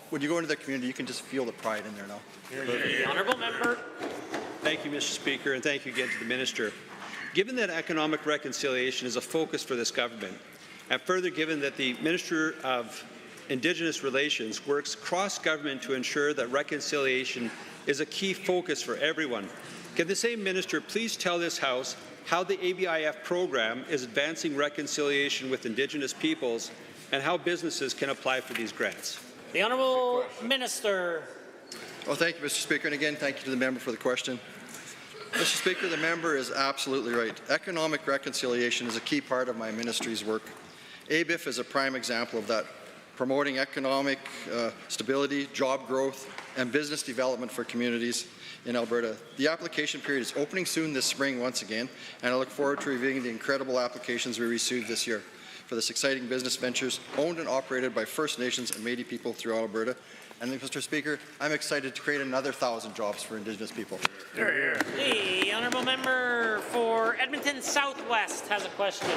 when you go into the community, you can just feel the pride in there now. The Honourable Member. Thank you, Mr. Speaker, and thank you again to the Minister. Given that economic reconciliation is a focus for this government, and further given that the Minister of Indigenous Relations works cross-government to ensure that reconciliation is a key focus for everyone, can the same minister please tell this House how the ABIF program is advancing reconciliation with Indigenous peoples and how businesses can apply for these grants? The Honourable Minister. Well, thank you, Mr. Speaker, and again, thank you to the member for the question. Mr. Speaker, the member is absolutely right. Economic reconciliation is a key part of my ministry's work. ABIF is a prime example of that, promoting economic stability, job growth, and business development for communities in Alberta. The application period is opening soon this spring once again, and I look forward to reviewing the incredible applications we received this year for this exciting business ventures owned and operated by First Nations and Métis people throughout Alberta. And Mr. Speaker, I'm excited to create another 1,000 jobs for Indigenous people. The Honourable Member for Edmonton Southwest has a question.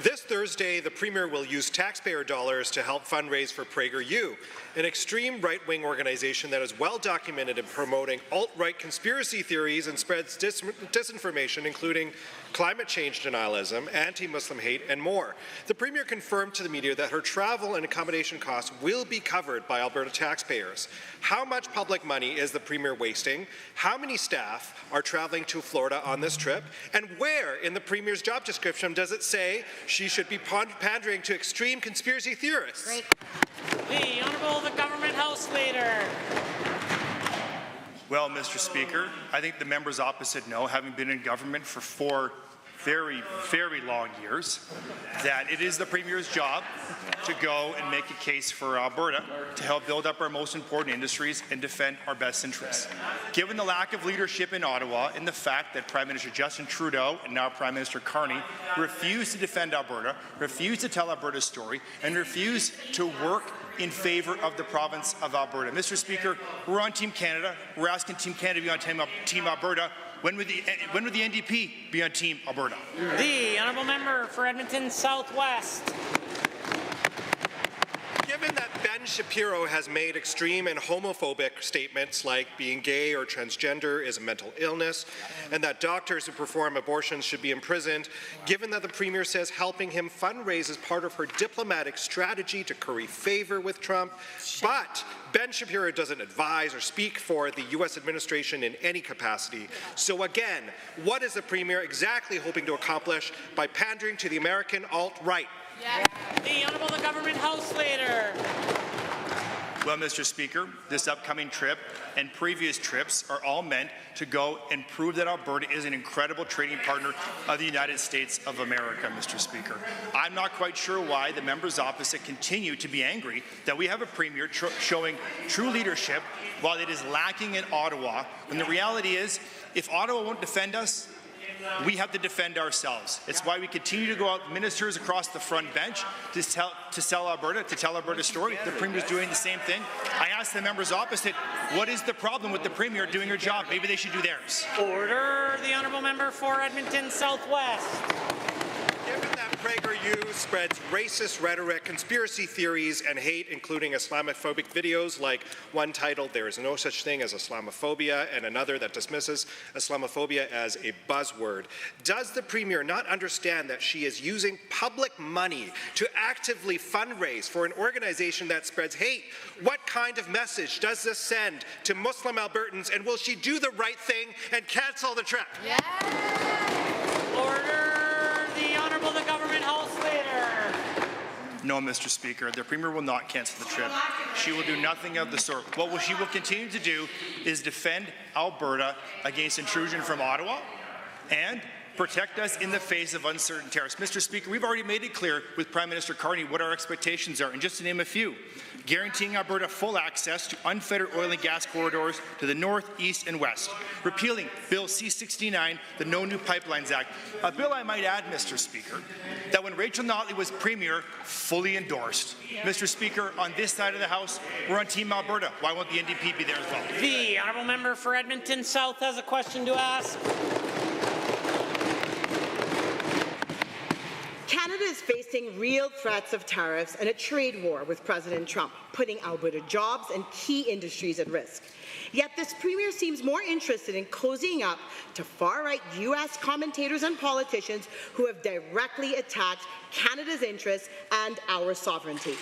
This Thursday, the Premier will use taxpayer dollars to help fundraise for PragerU, an extreme right-wing organization that is well documented in promoting alt-right conspiracy theories and spreads disinformation, including climate change denialism, anti-Muslim hate, and more. The Premier confirmed to the media that her travel and accommodation costs will be covered by Alberta taxpayers. How much public money is the Premier wasting? How many staff are traveling to Florida on this trip? And where in the Premier's job description does it say she should be pandering to extreme conspiracy theorists? Great. The Honourable the Government House Leader. Well, Mr. Speaker, I think the members opposite know, having been in government for 4 very, very long years, that it is the Premier's job to go and make a case for Alberta to help build up our most important industries and defend our best interests. Given the lack of leadership in Ottawa and the fact that Prime Minister Justin Trudeau and now Prime Minister Carney refuse to defend Alberta, refuse to tell Alberta's story, and refuse to work in favor of the province of Alberta. Mr. Speaker, we're on Team Canada. We're asking Team Canada to be on Team Alberta. When would the NDP be on Team Alberta? The Honourable Member for Edmonton Southwest. Given that Ben Shapiro has made extreme and homophobic statements like being gay or transgender is a mental illness, and that doctors who perform abortions should be imprisoned, given that the Premier says helping him fundraise is part of her diplomatic strategy to curry favor with Trump, but Ben Shapiro doesn't advise or speak for the U.S. administration in any capacity. So again, what is the Premier exactly hoping to accomplish by pandering to the American alt-right? Yes. The Honourable the Government House Leader. Well, Mr. Speaker, this upcoming trip and previous trips are all meant to go and prove that Alberta is an incredible trading partner of the United States of America, Mr. Speaker. I'm not quite sure why the members opposite continue to be angry that we have a Premier showing true leadership while it is lacking in Ottawa, when the reality is, if Ottawa won't defend us, we have to defend ourselves. It's why we continue to go out, ministers across the front bench, to tell Alberta's story. The Premier's doing the same thing. I asked the members opposite, what is the problem with the Premier doing her job? Maybe they should do theirs. Order. The Honourable Member for Edmonton Southwest. Given that PragerU spreads racist rhetoric, conspiracy theories, and hate, including Islamophobic videos like one titled "There is no such thing as Islamophobia" and another that dismisses Islamophobia as a buzzword. Does the Premier not understand that she is using public money to actively fundraise for an organization that spreads hate? What kind of message does this send to Muslim Albertans, and will she do the right thing and cancel the trip? Yeah. Order. The Honourable the Government House Leader. No, Mr. Speaker, the Premier will not cancel the trip. She will do nothing of the sort. What she will continue to do is defend Alberta against intrusion from Ottawa and protect us in the face of uncertain tariffs. Mr. Speaker, we've already made it clear with Prime Minister Carney what our expectations are, and just to name a few: guaranteeing Alberta full access to unfettered oil and gas corridors to the north, east, and west; repealing Bill C-69, the No New Pipelines Act, a bill, I might add, Mr. Speaker, that when Rachel Notley was Premier, fully endorsed. Mr. Speaker, on this side of the House, we're on Team Alberta. Why won't the NDP be there as well? The Honourable Member for Edmonton South has a question to ask. Canada is facing real threats of tariffs and a trade war with President Trump, putting Alberta jobs and key industries at risk. Yet this Premier seems more interested in cozying up to far-right U.S. commentators and politicians who have directly attacked Canada's interests and our sovereignty.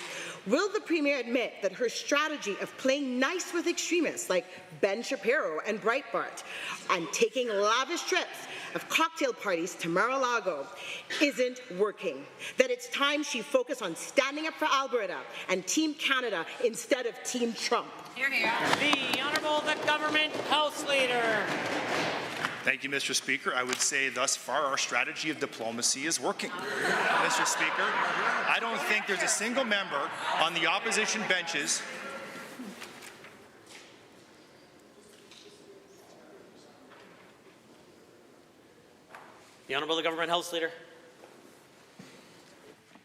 Will the Premier admit that her strategy of playing nice with extremists like Ben Shapiro and Breitbart and taking lavish trips of cocktail parties to Mar-a-Lago isn't working? That it's time she focus on standing up for Alberta and Team Canada instead of Team Trump? Here, here. The Honourable the Government House Leader. Thank you, Mr. Speaker. I would say thus far our strategy of diplomacy is working. Mr. Speaker, I don't think there's a single member on the opposition benches The Honourable the Government House Leader.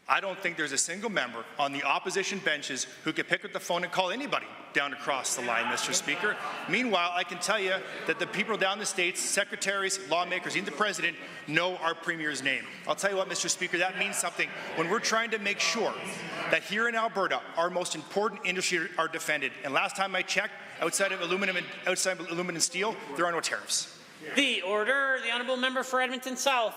I don't think there's a single member on the opposition benches who could pick up the phone and call anybody down across the line, Mr. Speaker. Meanwhile, I can tell you that the people down the states, secretaries, lawmakers, even the President, know our Premier's name. I'll tell you what, Mr. Speaker, that means something. When we're trying to make sure that here in Alberta, our most important industries are defended. And last time I checked, outside of aluminum and steel, there are no tariffs. The Order. The Honourable Member for Edmonton South.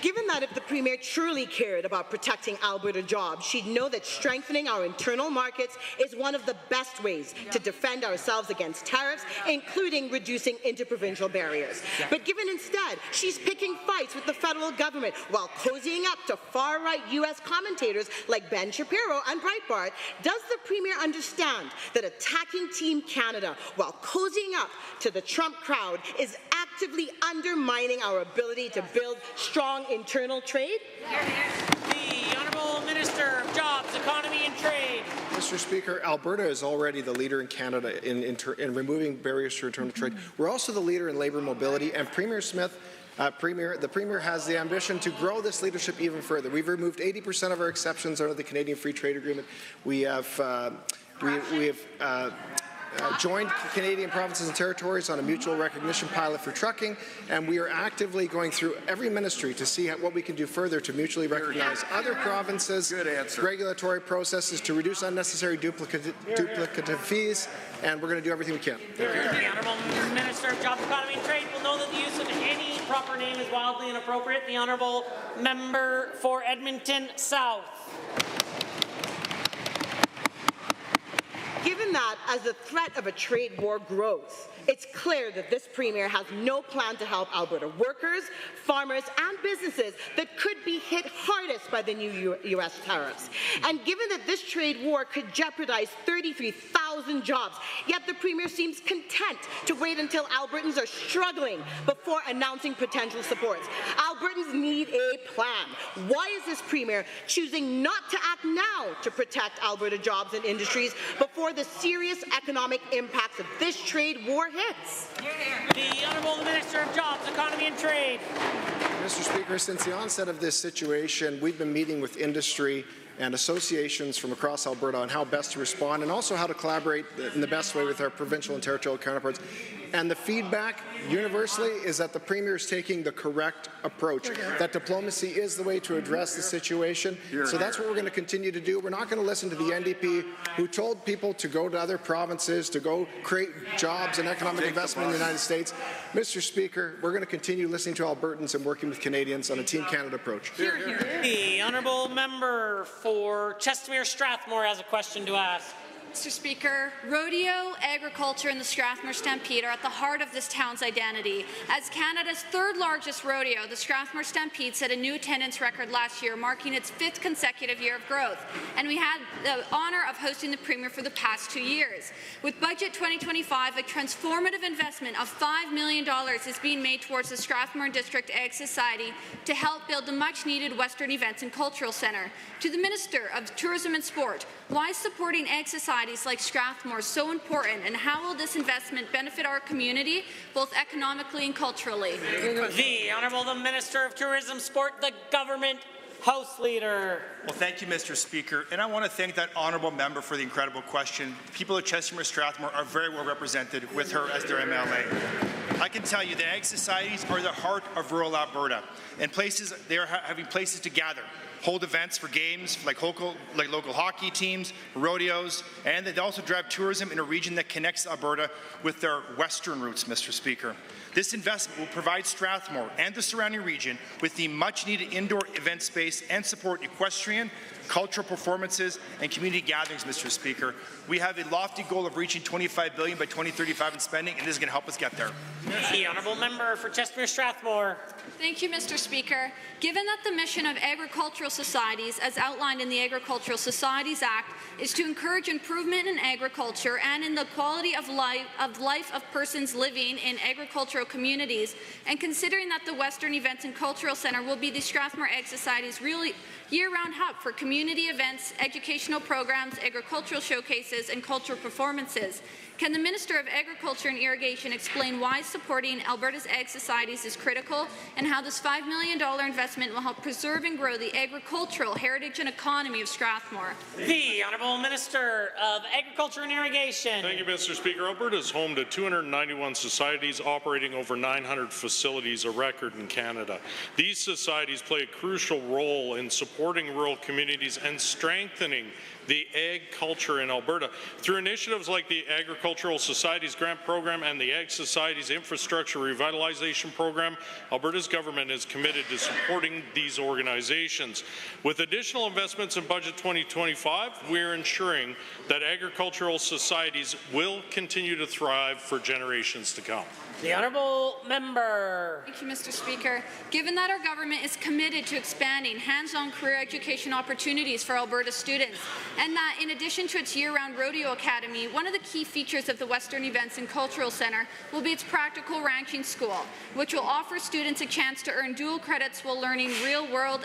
Given that if the Premier truly cared about protecting Alberta jobs, she'd know that strengthening our internal markets is one of the best ways to defend ourselves against tariffs, including reducing interprovincial barriers. But given instead she's picking fights with the federal government while cozying up to far-right U.S. commentators like Ben Shapiro and Breitbart, does the Premier understand that attacking Team Canada while cozying up to the Trump crowd is actively undermining our ability to build strong internal trade? The Honourable Minister of Jobs, Economy and Trade. Mr. Speaker, Alberta is already the leader in Canada in removing barriers to internal trade. We're also the leader in labour mobility, and Premier Smith, the Premier has the ambition to grow this leadership even further. We've removed 80% of our exceptions under the Canadian Free Trade Agreement. We have joined Canadian provinces and territories on a mutual recognition pilot for trucking, and we are actively going through every ministry to see what we can do further to mutually recognize other provinces' regulatory processes to reduce unnecessary duplicative fees, and we're going to do everything we can. The Honourable Minister of Jobs, Economy and Trade will know that the use of any proper name is wildly inappropriate. The Honourable Member for Edmonton South. Given that, as the threat of a trade war grows, it's clear that this Premier has no plan to help Alberta workers, farmers, and businesses that could be hit hardest by the new U.S. tariffs. And given that this trade war could jeopardize 33,000 jobs, yet the Premier seems content to wait until Albertans are struggling before announcing potential supports. Albertans need a plan. Why is this Premier choosing not to act now to protect Alberta jobs and industries before the serious economic impacts of this trade war hits? The Honourable Minister of Jobs, Economy and Trade. Mr. Speaker, since the onset of this situation, we've been meeting with industry and associations from across Alberta on how best to respond and also how to collaborate in the best way with our provincial and territorial counterparts. And the feedback universally is that the Premier is taking the correct approach, that diplomacy is the way to address the situation. So that's what we're going to continue to do. We're not going to listen to the NDP who told people to go to other provinces, to go create jobs and economic investment in the United States. Mr. Speaker, we're going to continue listening to Albertans and working with Canadians on a Team Canada approach. The honourable member for Chestermere Strathmore has a question to ask. Mr. Speaker, rodeo, agriculture, and the Strathmore Stampede are at the heart of this town's identity. As Canada's third largest rodeo, the Strathmore Stampede set a new attendance record last year, marking its 5th consecutive year of growth. And we had the honour of hosting the Premier for the past 2 years. With Budget 2025, a transformative investment of $5 million is being made towards the Strathmore District Ag Society to help build the much-needed Western Events and Cultural Centre. To the Minister of Tourism and Sport, why is supporting ag societies like Strathmore so important, and how will this investment benefit our community, both economically and culturally? The Honourable the Minister of Tourism, Sport, the Government House Leader. Well, thank you, Mr. Speaker, and I want to thank that honourable member for the incredible question. The people of Chestermere Strathmore are very well represented with her as their MLA. I can tell you the ag societies are the heart of rural Alberta, and they are having places to gather, hold events for games like local hockey teams, rodeos, and they also drive tourism in a region that connects Alberta with their western roots, Mr. Speaker. This investment will provide Strathmore and the surrounding region with the much-needed indoor event space and support equestrian, cultural performances, and community gatherings, Mr. Speaker. We have a lofty goal of reaching $25 billion by 2035 in spending, and this is going to help us get there. The honourable member for Chestermere Strathmore. Thank you, Mr. Speaker. Given that the mission of agricultural societies, as outlined in the Agricultural Societies Act, is to encourage improvement in agriculture and in the quality of life of persons living in agricultural communities, and considering that the Western Events and Cultural Centre will be the Strathmore Ag Society's really year-round hub for community events, educational programs, agricultural showcases, and cultural performances, can the Minister of Agriculture and Irrigation explain why supporting Alberta's ag societies is critical, and how this $5 million investment will help preserve and grow the agricultural heritage and economy of Strathmore? The Honourable Minister of Agriculture and Irrigation. Thank you, Mr. Speaker. Alberta is home to 291 societies operating over 900 facilities, a record in Canada. These societies play a crucial role in supporting rural communities and strengthening the ag culture in Alberta. Through initiatives like the Agricultural Societies Grant Program and the Ag Societies Infrastructure Revitalization Program, Alberta's government is committed to supporting these organizations. With additional investments in Budget 2025, we are ensuring that agricultural societies will continue to thrive for generations to come. The honourable member. Thank you, Mr. Speaker. Given that our government is committed to expanding hands-on career education opportunities for Alberta students, and that in addition to its year-round rodeo academy, one of the key features of the Western Events and Cultural Centre will be its practical ranching school, which will offer students a chance to earn dual credits while learning real-world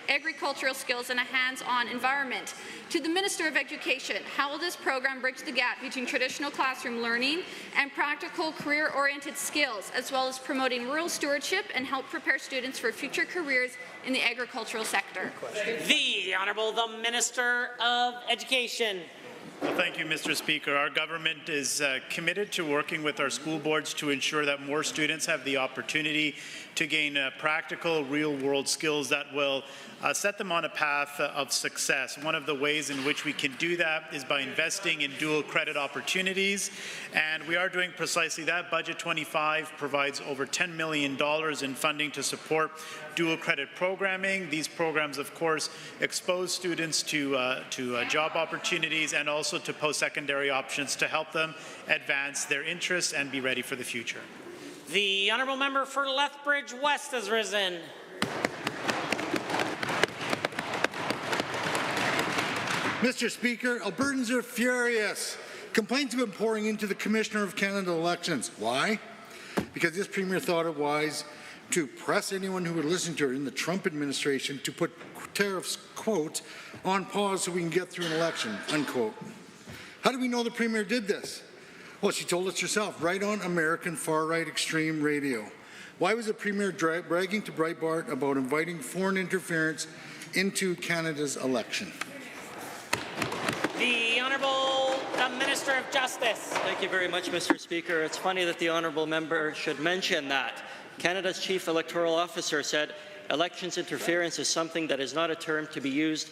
agricultural skills in a hands-on environment. To the Minister of Education, how will this program bridge the gap between traditional classroom learning and practical career-oriented skills, as well as promoting rural stewardship and help prepare students for future careers in the agricultural sector? The Honourable the Minister of Education. Well, thank you, Mr. Speaker. Our government is committed to working with our school boards to ensure that more students have the opportunity to gain practical, real-world skills that will set them on a path of success. One of the ways in which we can do that is by investing in dual credit opportunities, and we are doing precisely that. Budget 25 provides over $10 million in funding to support dual credit programming. These programs, of course, expose students to job opportunities and also to post-secondary options to help them advance their interests and be ready for the future. The honourable member for Lethbridge West has risen. Mr. Speaker, Albertans are furious. Complaints have been pouring into the Commissioner of Canada elections. Why? Because this Premier thought it wise to press anyone who would listen to her in the Trump administration to put tariffs, quote, on pause so we can get through an election, unquote. How do we know the Premier did this? Well, she told us herself, right on American far-right extreme radio. Why was the Premier bragging to Breitbart about inviting foreign interference into Canada's election? The Honourable the Minister of Justice. Thank you very much, Mr. Speaker. It's funny that the honourable member should mention that. Canada's Chief Electoral Officer said elections interference is something that is not a term to be used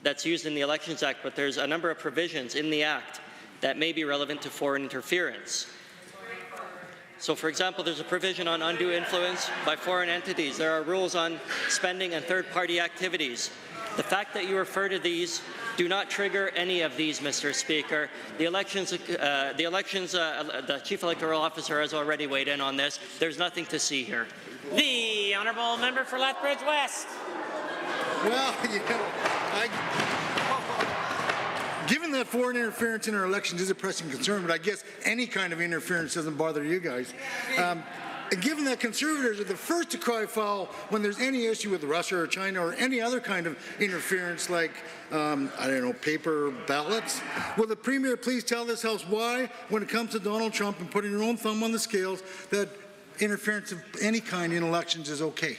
that's used in the Elections Act, but there's a number of provisions in the Act that may be relevant to foreign interference. So, for example, there's a provision on undue influence by foreign entities. There are rules on spending and third-party activities. The fact that you refer to these do not trigger any of these, Mr. Speaker. The Chief Electoral Officer has already weighed in on this. There's nothing to see here. The honourable member for Lethbridge West. Well, given that foreign interference in our elections is a pressing concern, but I guess any kind of interference doesn't bother you guys. Given that Conservatives are the first to cry foul when there's any issue with Russia or China or any other kind of interference like, I don't know, paper ballots, will the Premier please tell this House why, when it comes to Donald Trump and putting her own thumb on the scales, that interference of any kind in elections is okay?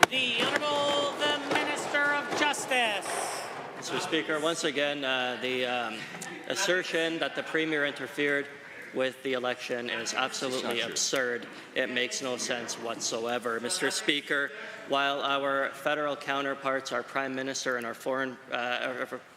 The Honourable the Minister of Justice. Mr. Speaker, once again, the assertion that the Premier interfered with the election is absolutely absurd. It makes no sense whatsoever. Mr. Speaker, while our federal counterparts, our Prime Minister and our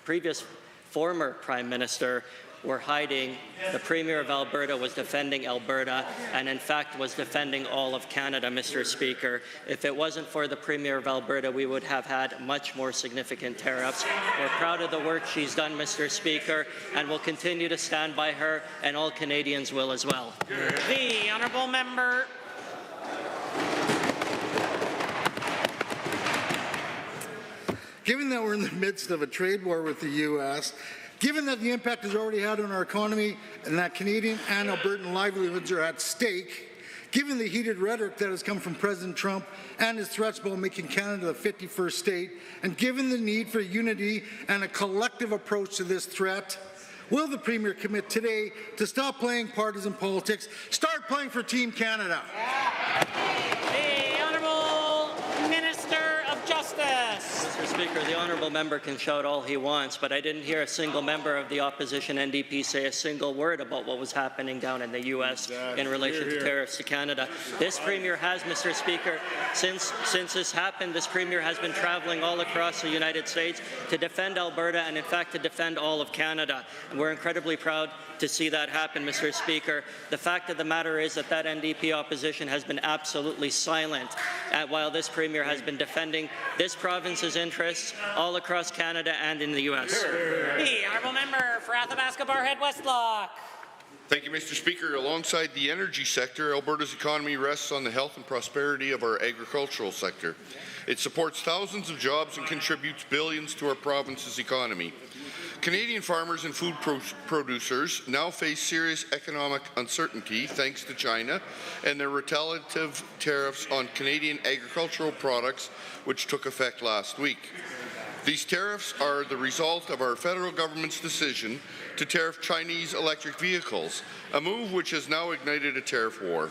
previous former Prime Minister were hiding, the Premier of Alberta was defending Alberta and in fact was defending all of Canada, Mr. Speaker. If it wasn't for the Premier of Alberta, we would have had much more significant tariffs. We're proud of the work she's done, Mr. Speaker, and we'll continue to stand by her, and all Canadians will as well. The honourable member. Given that we're in the midst of a trade war with the U.S., given that the impact has already had on our economy and that Canadian and Albertan livelihoods are at stake, given the heated rhetoric that has come from President Trump and his threats about making Canada the 51st state, and given the need for unity and a collective approach to this threat, will the Premier commit today to stop playing partisan politics, start playing for Team Canada? The Honourable Minister of Justice. Mr. Speaker, the honourable member can shout all he wants, but I didn't hear a single member of the opposition NDP say a single word about what was happening down in the U.S. in relation to tariffs to Canada. This Premier has, Mr. Speaker, since this happened, this Premier has been travelling all across the United States to defend Alberta and, in fact, to defend all of Canada. And we're incredibly proud to see that happen, Mr. Speaker. The fact of the matter is that NDP opposition has been absolutely silent while this Premier has been defending this province's interests all across Canada and in the U.S. The honourable member for Athabasca Barhead Westlock. Thank you, Mr. Speaker. Alongside the energy sector, Alberta's economy rests on the health and prosperity of our agricultural sector. It supports thousands of jobs and contributes billions to our province's economy. Canadian farmers and food producers now face serious economic uncertainty thanks to China and their retaliative tariffs on Canadian agricultural products, which took effect last week. These tariffs are the result of our federal government's decision to tariff Chinese electric vehicles, a move which has now ignited a tariff war.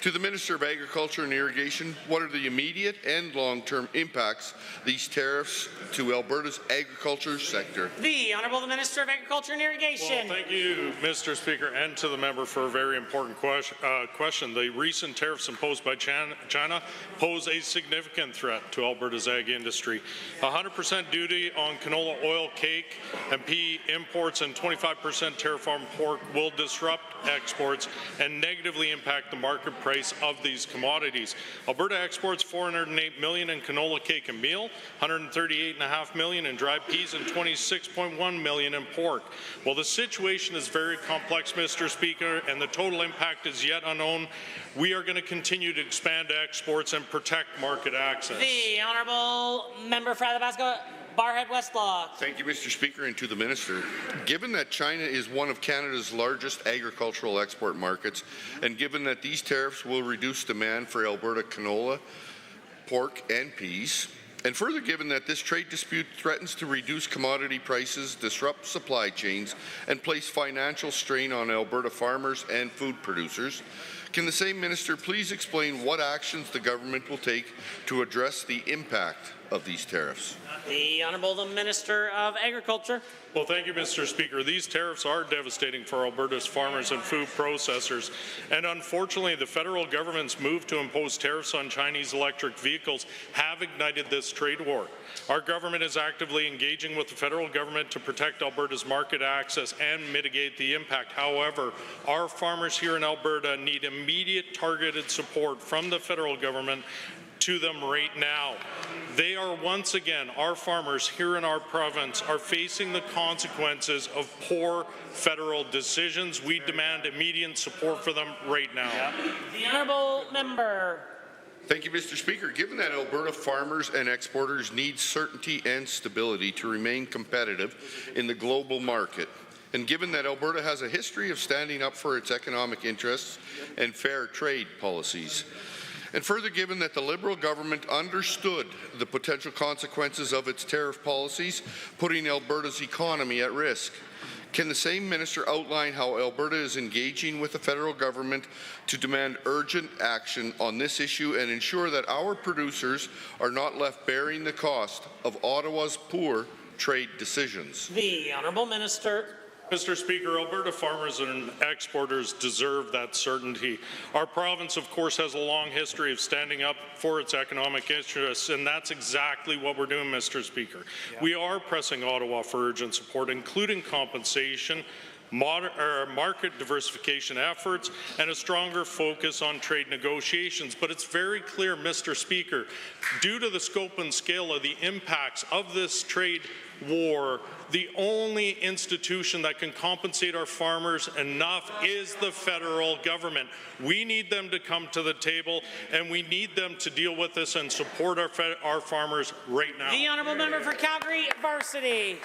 To the Minister of Agriculture and Irrigation, what are the immediate and long-term impacts these tariffs to Alberta's agriculture sector? The Honourable Minister of Agriculture and Irrigation. Well, thank you, Mr. Speaker, and to the member for a very important question. The recent tariffs imposed by China pose a significant threat to Alberta's ag industry. 100% duty on canola oil, cake, and pea imports and 25% tariff on pork will disrupt exports and negatively impact the market price of these commodities. Alberta exports $408 million in canola, cake, and meal, $138.5 million in dried peas, and $26.1 million in pork. Well, the situation is very complex, Mr. Speaker, and the total impact is yet unknown. We are going to continue to expand exports and protect market access. The Honourable Member for Athabasca Barhead Westlock. Thank you, Mr. Speaker, and to the Minister. Given that China is one of Canada's largest agricultural export markets, and given that these tariffs will reduce demand for Alberta canola, pork, and peas, and further given that this trade dispute threatens to reduce commodity prices, disrupt supply chains, and place financial strain on Alberta farmers and food producers, can the same minister please explain what actions the government will take to address the impact of these tariffs? The Honourable Minister of Agriculture. Well, thank you, Mr. Speaker. These tariffs are devastating for Alberta's farmers and food processors, and unfortunately, the federal government's move to impose tariffs on Chinese electric vehicles have ignited this trade war. Our government is actively engaging with the federal government to protect Alberta's market access and mitigate the impact. However, our farmers here in Alberta need immediate targeted support from the federal government to them right now. They are once again, our farmers here in our province are facing the consequences of poor federal decisions. We demand immediate support for them right now. The Honourable Member. Thank you, Mr. Speaker. Given that Alberta farmers and exporters need certainty and stability to remain competitive in the global market, and given that Alberta has a history of standing up for its economic interests and fair trade policies, and further given that the Liberal government understood the potential consequences of its tariff policies, putting Alberta's economy at risk, can the same minister outline how Alberta is engaging with the federal government to demand urgent action on this issue and ensure that our producers are not left bearing the cost of Ottawa's poor trade decisions? The Honourable Minister. Mr. Speaker, Alberta farmers and exporters deserve that certainty. Our province, of course, has a long history of standing up for its economic interests, and that's exactly what we're doing, Mr. Speaker. Yeah. We are pressing Ottawa for urgent support, including compensation, market diversification efforts, and a stronger focus on trade negotiations. But it's very clear, Mr. Speaker, due to the scope and scale of the impacts of this trade war, the only institution that can compensate our farmers enough is the federal government. We need them to come to the table, and we need them to deal with this and support our farmers right now. The Honourable Member for Calgary Varsity.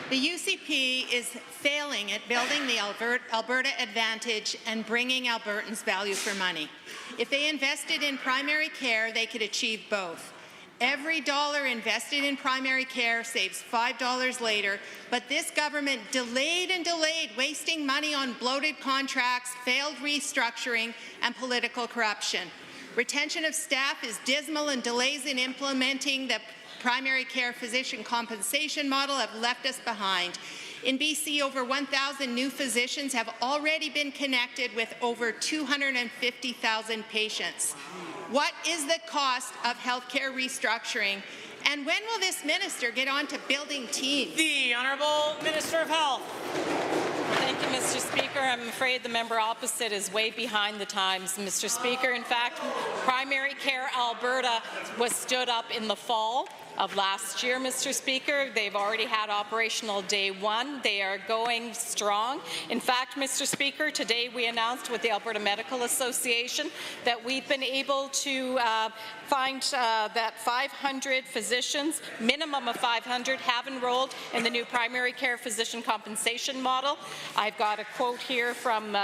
The UCP is failing at building the Alberta advantage and bringing Albertans value for money. If they invested in primary care, they could achieve both. Every dollar invested in primary care saves $5 later, but this government delayed and delayed, wasting money on bloated contracts, failed restructuring, and political corruption. Retention of staff is dismal, and delays in implementing the primary care physician compensation model have left us behind. In BC, over 1,000 new physicians have already been connected with over 250,000 patients. What is the cost of healthcare restructuring, and when will this minister get on to building teams? The Honourable Minister of Health. Thank you, Mr. Speaker. I'm afraid the member opposite is way behind the times, Mr. Speaker. In fact, Primary Care Alberta was stood up in the fall of last year, Mr. Speaker. They've already had operational day one. They are going strong. In fact, Mr. Speaker, today we announced with the Alberta Medical Association that we've been able to find that 500 physicians, minimum of 500, have enrolled in the new primary care physician compensation model. I've got a quote here from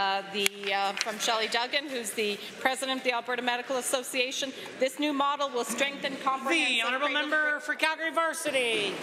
Shelley Duggan, who's the president of the Alberta Medical Association. This new model will strengthen comprehensive. The Honourable Member for Calgary Varsity.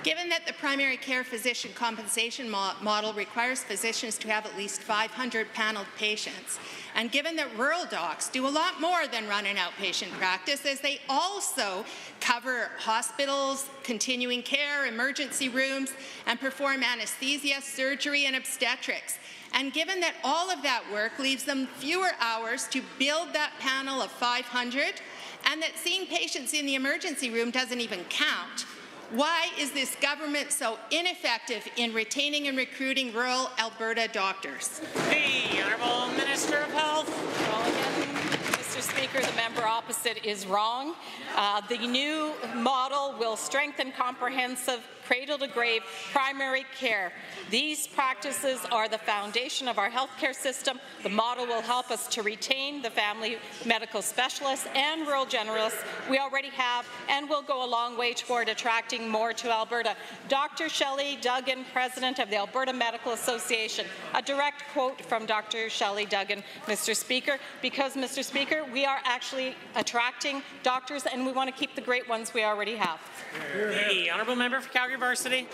Given that the primary care physician compensation model requires physicians to have at least 500 paneled patients, and given that rural docs do a lot more than run an outpatient practice, as they also cover hospitals, continuing care, emergency rooms, and perform anesthesia, surgery, and obstetrics, and given that all of that work leaves them fewer hours to build that panel of 500, and that seeing patients in the emergency room doesn't even count, why is this government so ineffective in retaining and recruiting rural Alberta doctors? The Honourable Minister of Health. Well, again, Mr. Speaker, the member opposite is wrong. The new model will strengthen comprehensive cradle-to-grave primary care. These practices are the foundation of our healthcare system. The model will help us to retain the family medical specialists and rural generalists we already have, and will go a long way toward attracting more to Alberta. Dr. Shelley Duggan, president of the Alberta Medical Association. A direct quote from Dr. Shelley Duggan, Mr. Speaker, because, Mr. Speaker, we are actually attracting doctors, and we want to keep the great ones we already have. The Honourable Member for Calgary Varsity.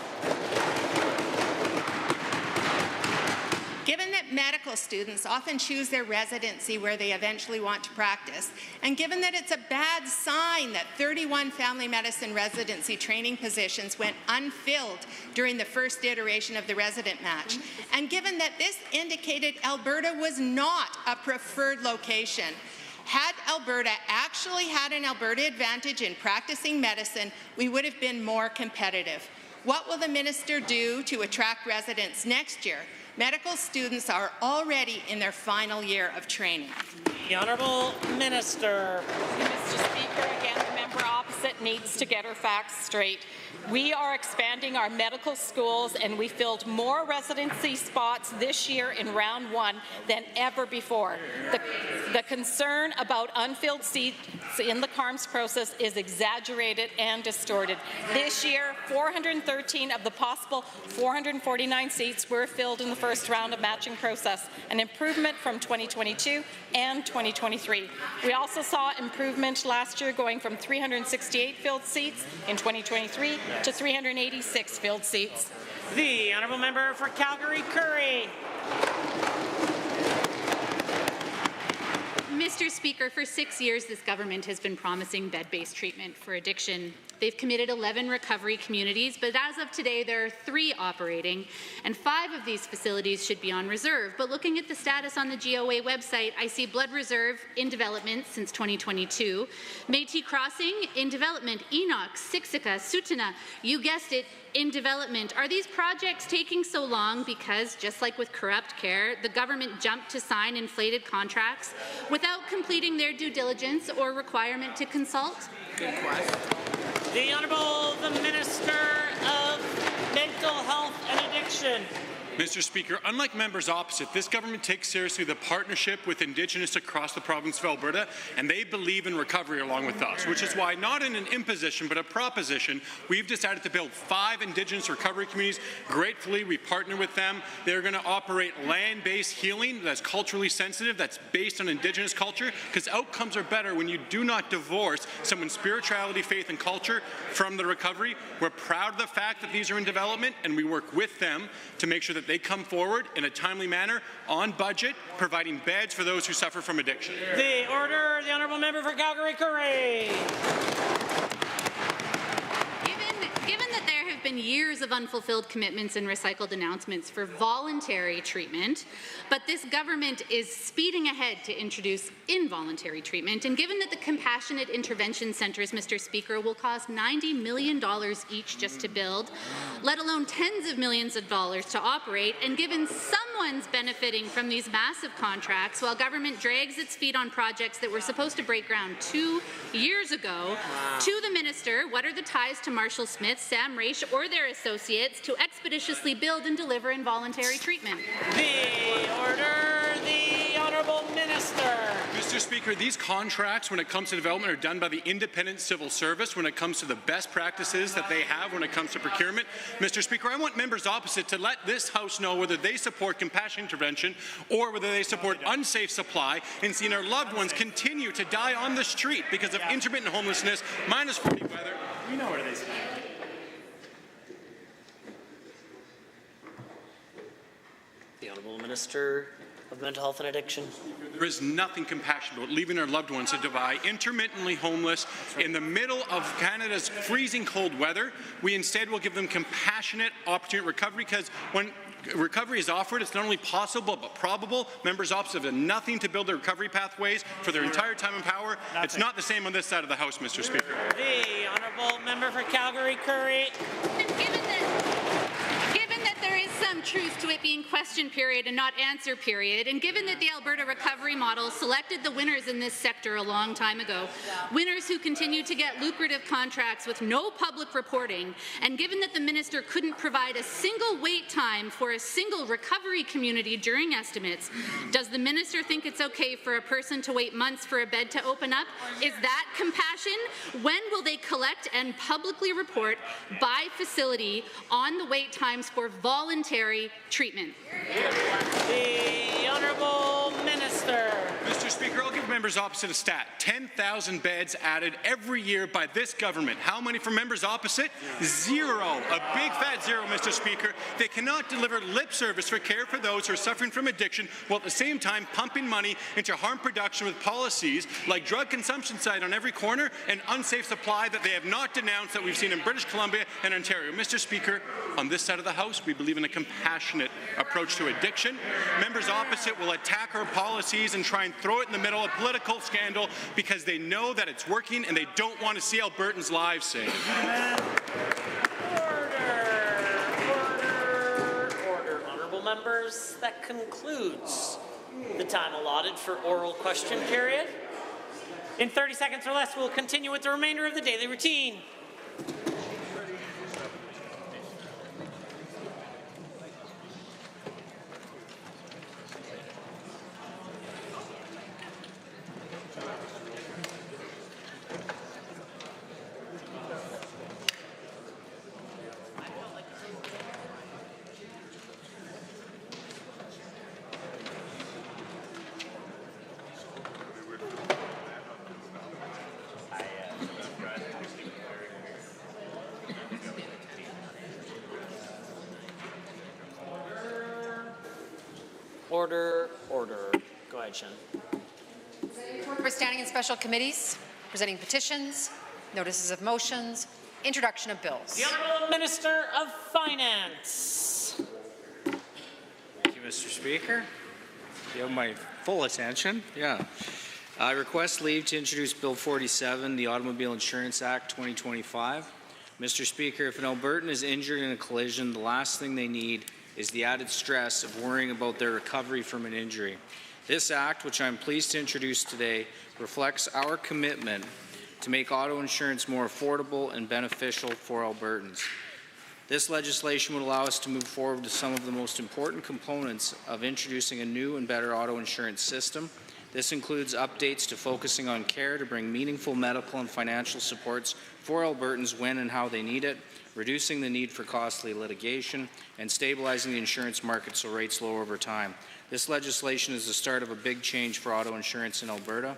Given that medical students often choose their residency where they eventually want to practice, and given that it's a bad sign that 31 family medicine residency training positions went unfilled during the first iteration of the resident match, and given that this indicated Alberta was not a preferred location, had Alberta actually had an Alberta advantage in practicing medicine, we would have been more competitive. What will the minister do to attract residents next year? Medical students are already in their final year of training. The Honourable Minister. Mr. Speaker, again, the member opposite needs to get her facts straight. We are expanding our medical schools, and we filled more residency spots this year in round 1 than ever before. The concern about unfilled seats in the CARMS process is exaggerated and distorted. This year, 413 of the possible 449 seats were filled in the first round of matching process, an improvement from 2022 and 2023. We also saw improvement last year, going from 368 filled seats in 2023 to 386 filled seats. The Honourable Member for Calgary-Currie. Mr. Speaker, for 6 years this government has been promising bed-based treatment for addiction. They've committed 11 recovery communities, but as of today there are 3 operating, and 5 of these facilities should be on reserve. But looking at the status on the GOA website, I see Blood Reserve in development since 2022, Métis Crossing in development, Enoch, Siksika, Sutuna, you guessed it, in development. Are these projects taking so long because, just like with corrupt care, the government jumped to sign inflated contracts without completing their due diligence or requirement to consult? Good question. The Honourable the Minister of Mental Health and Addiction. Mr. Speaker, unlike members opposite, this government takes seriously the partnership with Indigenous across the province of Alberta, and they believe in recovery along with us, which is why, not in an imposition but a proposition, we've decided to build 5 Indigenous recovery communities. Gratefully, we partner with them. They're going to operate land-based healing that's culturally sensitive, that's based on Indigenous culture, because outcomes are better when you do not divorce someone's spirituality, faith, and culture from the recovery. We're proud of the fact that these are in development, and we work with them to make sure that they come forward in a timely manner, on budget, providing beds for those who suffer from addiction. The Order, the Honourable Member for Calgary-Currie. Given that there have been years of unfulfilled commitments and recycled announcements for voluntary treatment, but this government is speeding ahead to introduce involuntary treatment, and given that the compassionate intervention centres, Mr. Speaker, will cost $90 million each just to build, let alone tens of millions of dollars to operate, and given someone's benefiting from these massive contracts while government drags its feet on projects that were supposed to break ground 2 years ago, to the minister, what are the ties to Marshall Smith, Sam Raish, or their associates to expeditiously build and deliver involuntary treatment? The Order, the Honourable Minister. Mr. Speaker, these contracts, when it comes to development, are done by the independent civil service when it comes to the best practices that they have when it comes to procurement. Mr. Speaker, I want members opposite to let this House know whether they support compassionate intervention or whether they support unsafe supply and seeing our loved ones continue to die on the street because of intermittent homelessness, minus 40 weather. We know where they stand. The Honourable Minister of Mental Health and Addiction. There is nothing compassionate about leaving our loved ones to die intermittently homeless in the middle of Canada's freezing cold weather. We instead will give them compassionate opportunity recovery, because when recovery is offered, it's not only possible but probable. Members opposite have done nothing to build their recovery pathways for their entire time in power. It's not the same on this side of the House, Mr. Speaker. The Honourable Member for Calgary-Currie. Given that there is some truth to it being question period and not answer period, and given that the Alberta recovery model selected the winners in this sector a long time ago, winners who continue to get lucrative contracts with no public reporting, and given that the minister couldn't provide a single wait time for a single recovery community during estimates, does the minister think it's okay for a person to wait months for a bed to open up? Is that compassion? When will they collect and publicly report by facility on the wait times for voluntary treatment? The Honourable Minister. Mr. Speaker, I'll give members opposite a stat. 10,000 beds added every year by this government. How many for members opposite? Zero. A big fat zero, Mr. Speaker. They cannot deliver lip service for care for those who are suffering from addiction while at the same time pumping money into harm production with policies like drug consumption site on every corner and unsafe supply that they have not denounced that we've seen in British Columbia and Ontario. Mr. Speaker, on this side of the House, we believe in a compassionate approach to addiction. Members opposite will attack our policies and try and throw it in the middle of political scandal because they know that it's working and they don't want to see Albertans' lives saved. Order. Honourable members, that concludes the time allotted for oral question period. In 30 seconds or less, we'll continue with the remainder of the daily routine. Order. Go ahead, Shen. For standing in special committees, presenting petitions, notices of motions, introduction of bills. The Honourable Minister of Finance. Thank you, Mr. Speaker. You have my full attention. Yeah. I request leave to introduce Bill 47, the Automobile Insurance Act 2025. Mr. Speaker, if an Albertan is injured in a collision, the last thing they need is the added stress of worrying about their recovery from an injury. This act, which I'm pleased to introduce today, reflects our commitment to make auto insurance more affordable and beneficial for Albertans. This legislation would allow us to move forward to some of the most important components of introducing a new and better auto insurance system. This includes updates to focusing on care to bring meaningful medical and financial supports for Albertans when and how they need it, reducing the need for costly litigation, and stabilizing the insurance market so rates lower over time. This legislation is the start of a big change for auto insurance in Alberta.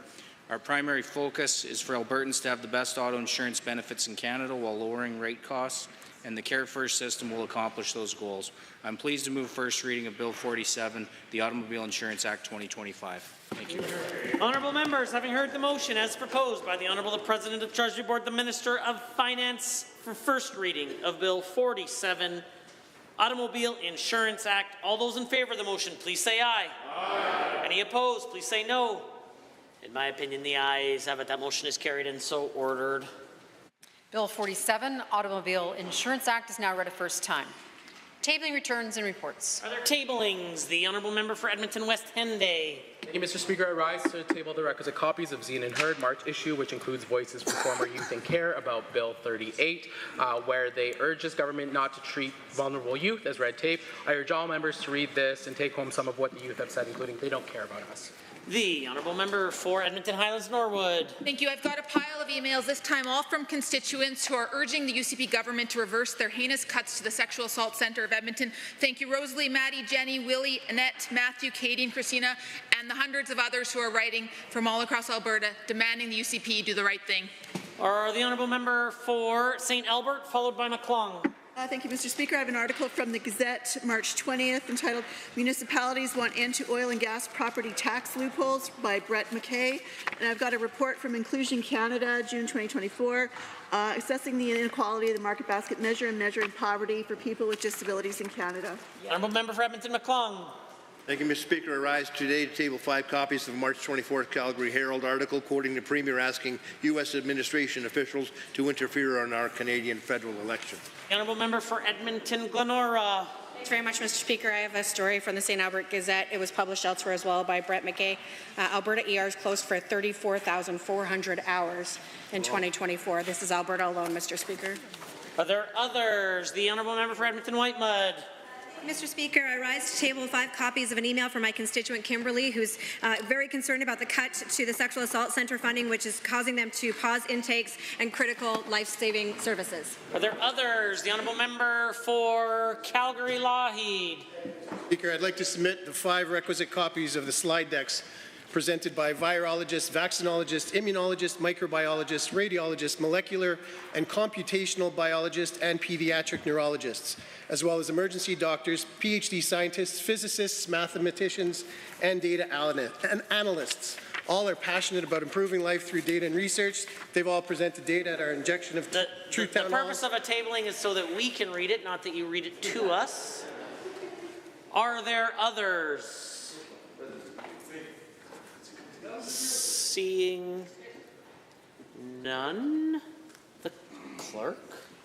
Our primary focus is for Albertans to have the best auto insurance benefits in Canada while lowering rate costs, and the Care First system will accomplish those goals. I'm pleased to move first reading of Bill 47, the Automobile Insurance Act 2025. Thank you. Honourable members, having heard the motion as proposed by the Honourable the President of Treasury Board, the Minister of Finance, for first reading of Bill 47, Automobile Insurance Act. All those in favour of the motion, please say aye. Aye. Any opposed, please say no. In my opinion, the ayes have it. That motion is carried and so ordered. Bill 47, Automobile Insurance Act, is now read a first time. Tabling returns and reports. Are there tablings? The Honourable Member for Edmonton West Henday. Thank you, Mr. Speaker. I rise to table the requisite copies of Zine and Heard March issue, which includes voices for former youth in care about Bill 38, where they urge this government not to treat vulnerable youth as red tape. I urge all members to read this and take home some of what the youth have said, including they don't care about us. The Honourable Member for Edmonton Highlands Norwood. Thank you. I've got a pile of emails, this time all from constituents who are urging the UCP government to reverse their heinous cuts to the Sexual Assault Centre of Edmonton. Thank you, Rosalie, Maddie, Jenny, Willie, Annette, Matthew, Katie, and Christina, and the hundreds of others who are writing from all across Alberta demanding the UCP do the right thing. Or the Honourable Member for St. Albert, followed by McClung. Thank you, Mr. Speaker. I have an article from the Gazette, March 20th, entitled Municipalities Want End to Oil and Gas Property Tax Loopholes by Brett McKay. And I've got a report from Inclusion Canada, June 2024, assessing the inequality of the market basket measure and measuring poverty for people with disabilities in Canada. Honourable Member for Edmonton McClung. Thank you, Mr. Speaker. I rise today to table 5 copies of the March 24th Calgary Herald article quoting the Premier asking U.S. administration officials to interfere on our Canadian federal election. Honourable Member for Edmonton Glenora. Thanks very much, Mr. Speaker. I have a story from the St. Albert Gazette. It was published elsewhere as well by Brett McKay. Alberta ERs closed for 34,400 hours in 2024. This is Alberta alone, Mr. Speaker. Are there others? The Honourable Member for Edmonton Whitemud. Mr. Speaker, I rise to table 5 copies of an email from my constituent Kimberly, who's very concerned about the cut to the Sexual Assault Centre funding, which is causing them to pause intakes and critical life-saving services. Are there others? The Honourable Member for Calgary Lougheed. Speaker, I'd like to submit the 5 requisite copies of the slide decks presented by virologist, vaccinologist, immunologist, microbiologist, radiologist, molecular and computational biologist, and pediatric neurologists, as well as emergency doctors, PhD scientists, physicists, mathematicians, and data analysts. All are passionate about improving life through data and research. They've all presented data at our injection of Truth Town Hall. The purpose of a tabling is so that we can read it, not that you read it to us. Are there others? Seeing none. The clerk?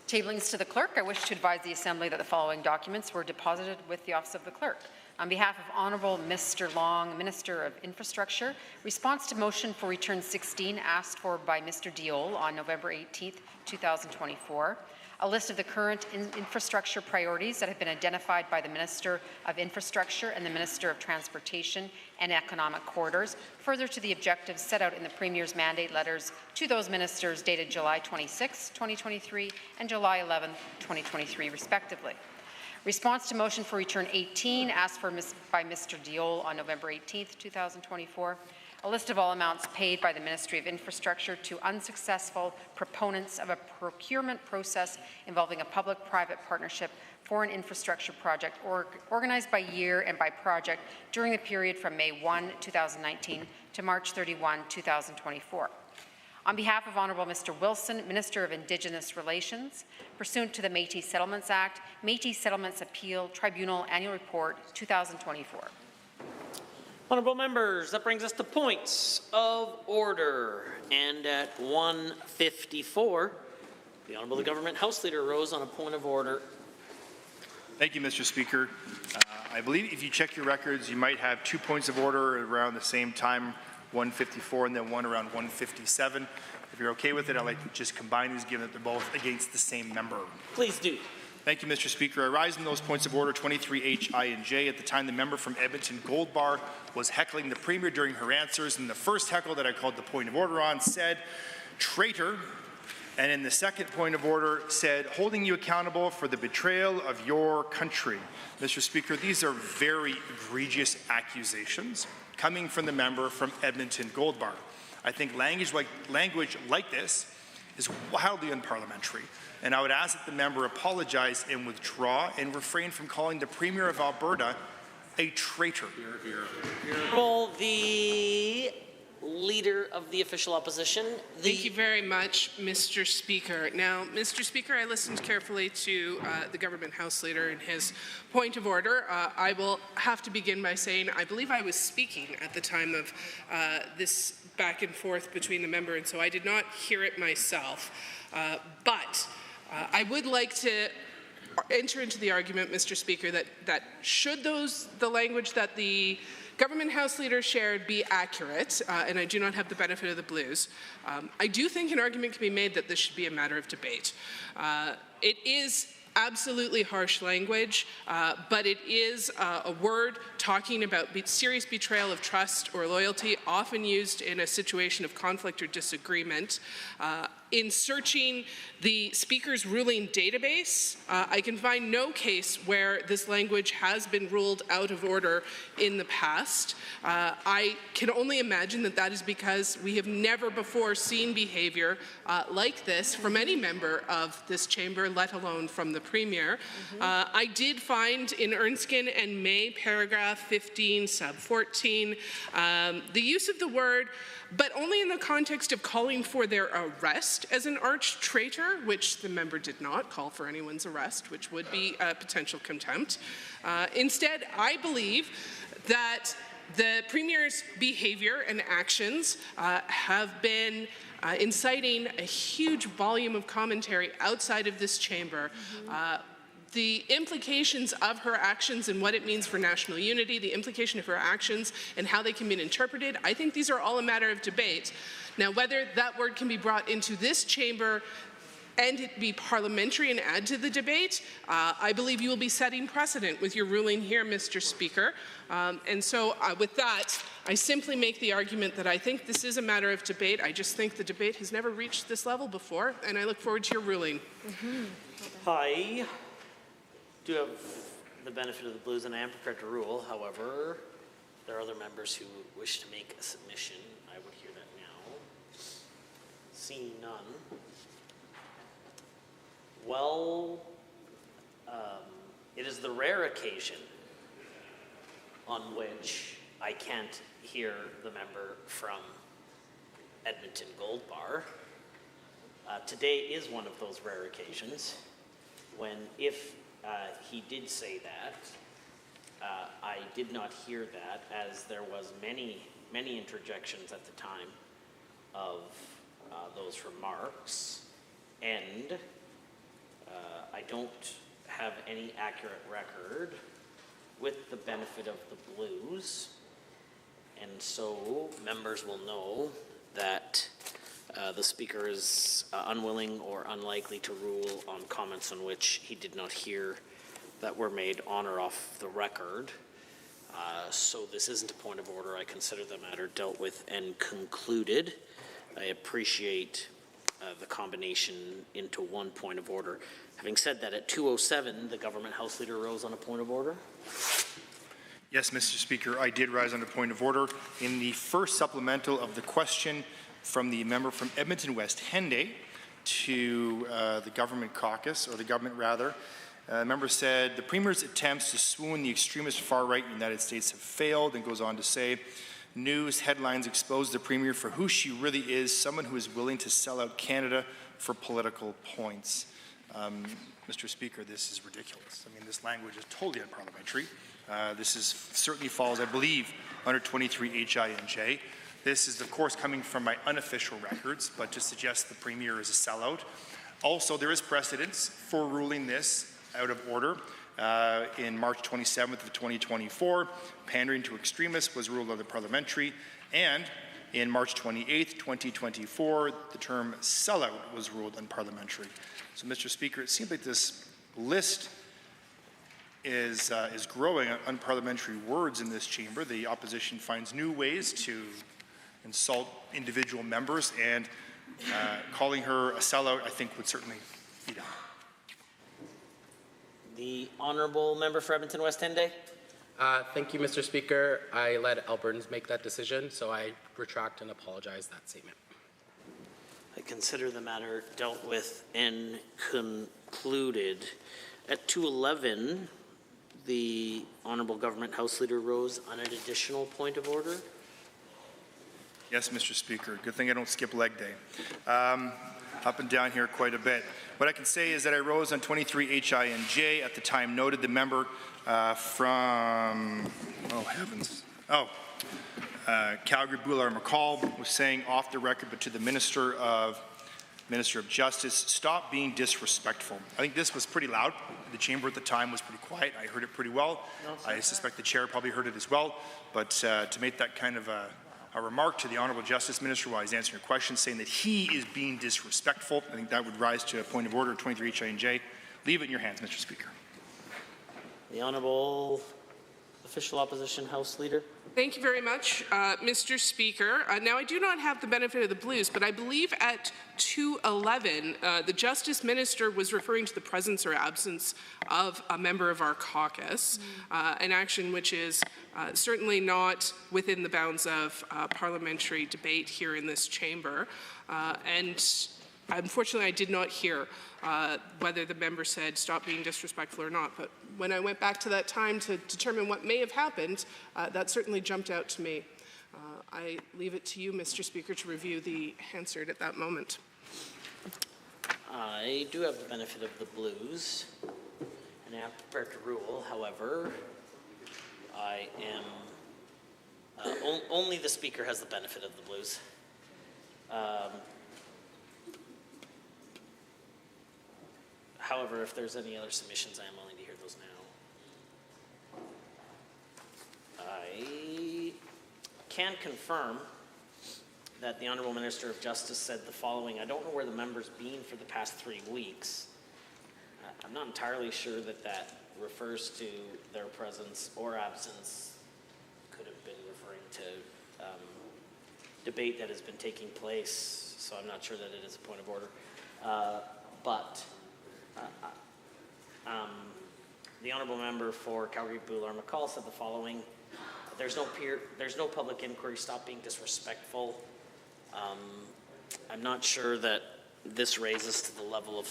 Tablings to the clerk, I wish to advise the Assembly that the following documents were deposited with the Office of the Clerk. On behalf of Honourable Mr. Long, Minister of Infrastructure, response to motion for return 16 asked for by Mr. Diol on November 18, 2024. A list of the current infrastructure priorities that have been identified by the Minister of Infrastructure and the Minister of Transportation and Economic Corridors, further to the objectives set out in the Premier's mandate letters to those ministers dated July 26, 2023 and July 11, 2023, respectively. Response to motion for return 18 asked for by Mr. Diol on November 18, 2024. A list of all amounts paid by the Ministry of Infrastructure to unsuccessful proponents of a procurement process involving a public-private partnership for an infrastructure project organized by year and by project during the period from May 1, 2019 to March 31, 2024. On behalf of Honourable Mr. Wilson, Minister of Indigenous Relations, pursuant to the Métis Settlements Act, Métis Settlements Appeal Tribunal Annual Report 2024. Honourable members, that brings us to points of order. And at 1:54, the Honourable Government House Leader rose on a point of order. Thank you, Mr. Speaker. I believe if you check your records, you might have 2 points of order around the same time, 1:54 and then one around 1:57. If you're okay with it, I'd like to just combine these, given that they're both against the same member. Please do. Thank you, Mr. Speaker. I rise in those points of order 23H, I, and J. At the time, the member from Edmonton Gold Bar was heckling the Premier during her answers, and the first heckle that I called the point of order on said, "Traitor," and in the second point of order said, "Holding you accountable for the betrayal of your country." Mr. Speaker, these are very egregious accusations coming from the member from Edmonton Gold Bar. I think language like this is wildly unparliamentary, and I would ask that the member apologize and withdraw and refrain from calling the Premier of Alberta a traitor. Well, the Leader of the Official Opposition. Thank you very much, Mr. Speaker. Now, Mr. Speaker, I listened carefully to the Government House Leader and his point of order. I will have to begin by saying I believe I was speaking at the time of this back and forth between the member, and so I did not hear it myself. But I would like to enter into the argument, Mr. Speaker, that should the language that the Government House Leader shared be accurate, and I do not have the benefit of the blues, I do think an argument can be made that this should be a matter of debate. It is absolutely harsh language, but it is a word talking about serious betrayal of trust or loyalty, often used in a situation of conflict or disagreement. In searching the Speaker's ruling database, I can find no case where this language has been ruled out of order in the past. I can only imagine that that is because we have never before seen behavior like this from any member of this chamber, let alone from the Premier. I did find in Erskine and May, paragraph 15, sub 14, the use of the word, but only in the context of calling for their arrest as an arch traitor, which the member did not call for anyone's arrest, which would be potential contempt. Instead, I believe that the Premier's behavior and actions have been inciting a huge volume of commentary outside of this chamber. The implications of her actions and what it means for national unity, the implication of her actions and how they can be interpreted, I think these are all a matter of debate. Now, whether that word can be brought into this chamber and it be parliamentary and add to the debate, I believe you will be setting precedent with your ruling here, Mr. Speaker. And so with that, I simply make the argument that I think this is a matter of debate. I just think the debate has never reached this level before, and I look forward to your ruling. I do have the benefit of the blues, and I am prepared to rule. However, there are other members who wish to make a submission, I would hear that now. Seeing none. Well, it is the rare occasion on which I can't hear the member from Edmonton Gold Bar. Today is one of those rare occasions when, if he did say that, I did not hear that, as there was many interjections at the time of those remarks, and I don't have any accurate record with the benefit of the blues, and so members will know that the speaker is unwilling or unlikely to rule on comments on which he did not hear that were made on or off the record. So this isn't a point of order. I consider the matter dealt with and concluded. I appreciate the combination into one point of order. Having said that, at 2:07, the government House Leader rose on a point of order. Yes, Mr. Speaker, I did rise on a point of order. In the first supplemental of the question from the member from Edmonton West Henday to the government caucus, or the government rather, the member said the Premier's attempts to swoon the extremist far right in the United States have failed, and goes on to say, news headlines expose the Premier for who she really is, someone who is willing to sell out Canada for political points. Mr. Speaker, this is ridiculous. I mean, this language is totally unparliamentary. This certainly falls, I believe, under 23 HINJ. This is, of course, coming from my unofficial records, but to suggest the Premier is a sellout. Also, there is precedence for ruling this out of order. In March 27th of 2024, pandering to extremists was ruled unparliamentary, and in March 28th, 2024, the term sellout was ruled unparliamentary. So, Mr. Speaker, it seems like this list is growing unparliamentary words in this chamber. The opposition finds new ways to insult individual members, and calling her a sellout, I think, would certainly be done. The honourable member for Edmonton West Henday. Thank you, Mr. Speaker. I let Albertans make that decision, so I retract and apologize that statement. I consider the matter dealt with and concluded. At 2:11, the honourable government House Leader rose on an additional point of order. Yes, Mr. Speaker. Good thing I don't skip leg day. Up and down here quite a bit. What I can say is that I rose on 23 HINJ at the time noted. The member from, oh heavens, Calgary Boulard McCall was saying off the record, but to the Minister of Justice, stop being disrespectful. I think this was pretty loud. The chamber at the time was pretty quiet. I heard it pretty well. I suspect the chair probably heard it as well. But to make that kind of a remark to the Honourable Justice Minister while he's answering your question, saying that he is being disrespectful, I think that would rise to a point of order, 23 HINJ. Leave it in your hands, Mr. Speaker. The Honourable Official Opposition House Leader. Thank you very much, Mr. Speaker. Now, I do not have the benefit of the blues, but I believe at 2:11, the Justice Minister was referring to the presence or absence of a member of our caucus, an action which is certainly not within the bounds of parliamentary debate here in this chamber. And unfortunately, I did not hear whether the member said stop being disrespectful or not, but when I went back to that time to determine what may have happened, that certainly jumped out to me. I leave it to you, Mr. Speaker, to review the Hansard at that moment. I do have the benefit of the blues, and I am prepared to rule. However, I am only the Speaker has the benefit of the blues. However, if there's any other submissions, I am willing to hear those now. I can confirm that the Honourable Minister of Justice said the following. I don't know where the member's been for the past 3 weeks. I'm not entirely sure that that refers to their presence or absence. Could have been referring to debate that has been taking place, so I'm not sure that it is a point of order. The Honourable Member for Calgary Boulard McCall said the following. There's no public inquiry. Stop being disrespectful. I'm not sure that this raises to the level of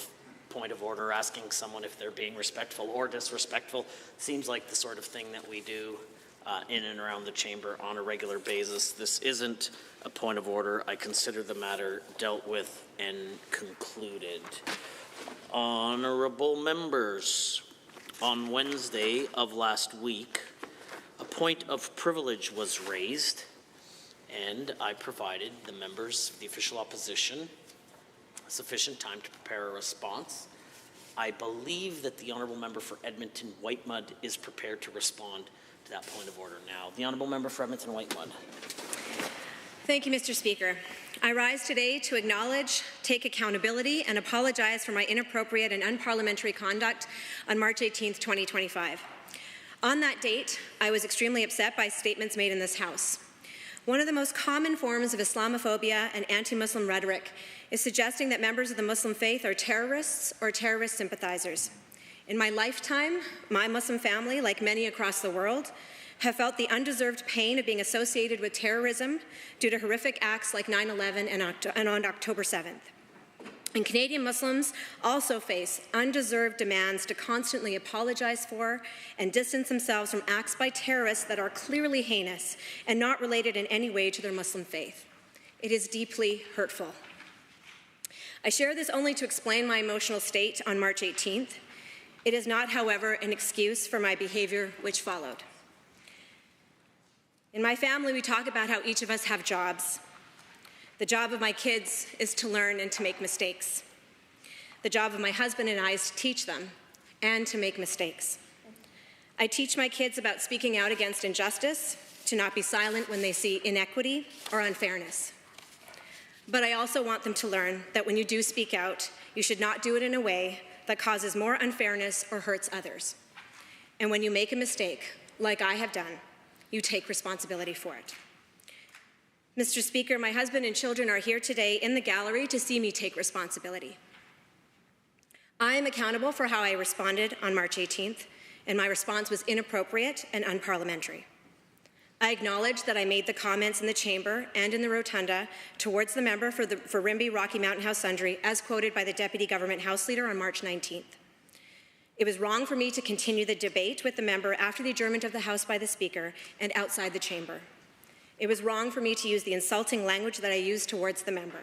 point of order, asking someone if they're being respectful or disrespectful. Seems like the sort of thing that we do in and around the chamber on a regular basis. This isn't a point of order. I consider the matter dealt with and concluded. Honourable members, on Wednesday of last week, a point of privilege was raised, and I provided the members of the official opposition sufficient time to prepare a response. I believe that the Honourable Member for Edmonton Whitemud is prepared to respond to that point of order now. The Honourable Member for Edmonton Whitemud. Thank you, Mr. Speaker. I rise today to acknowledge, take accountability, and apologize for my inappropriate and unparliamentary conduct on March 18, 2025. On that date, I was extremely upset by statements made in this House. One of the most common forms of Islamophobia and anti-Muslim rhetoric is suggesting that members of the Muslim faith are terrorists or terrorist sympathizers. In my lifetime, my Muslim family, like many across the world, have felt the undeserved pain of being associated with terrorism due to horrific acts like 9/11 and on October 7th. And Canadian Muslims also face undeserved demands to constantly apologize for and distance themselves from acts by terrorists that are clearly heinous and not related in any way to their Muslim faith. It is deeply hurtful. I share this only to explain my emotional state on March 18th. It is not, however, an excuse for my behavior which followed. In my family, we talk about how each of us have jobs. The job of my kids is to learn and to make mistakes. The job of my husband and I is to teach them and to make mistakes. I teach my kids about speaking out against injustice, to not be silent when they see inequity or unfairness. But I also want them to learn that when you do speak out, you should not do it in a way that causes more unfairness or hurts others. And when you make a mistake, like I have done, you take responsibility for it. Mr. Speaker, my husband and children are here today in the gallery to see me take responsibility. I am accountable for how I responded on March 18th, and my response was inappropriate and unparliamentary. I acknowledge that I made the comments in the chamber and in the rotunda towards the member for Rimbey Rocky Mountain House Sundry, as quoted by the Deputy Government House Leader on March 19th. It was wrong for me to continue the debate with the member after the adjournment of the House by the Speaker and outside the chamber. It was wrong for me to use the insulting language that I used towards the member.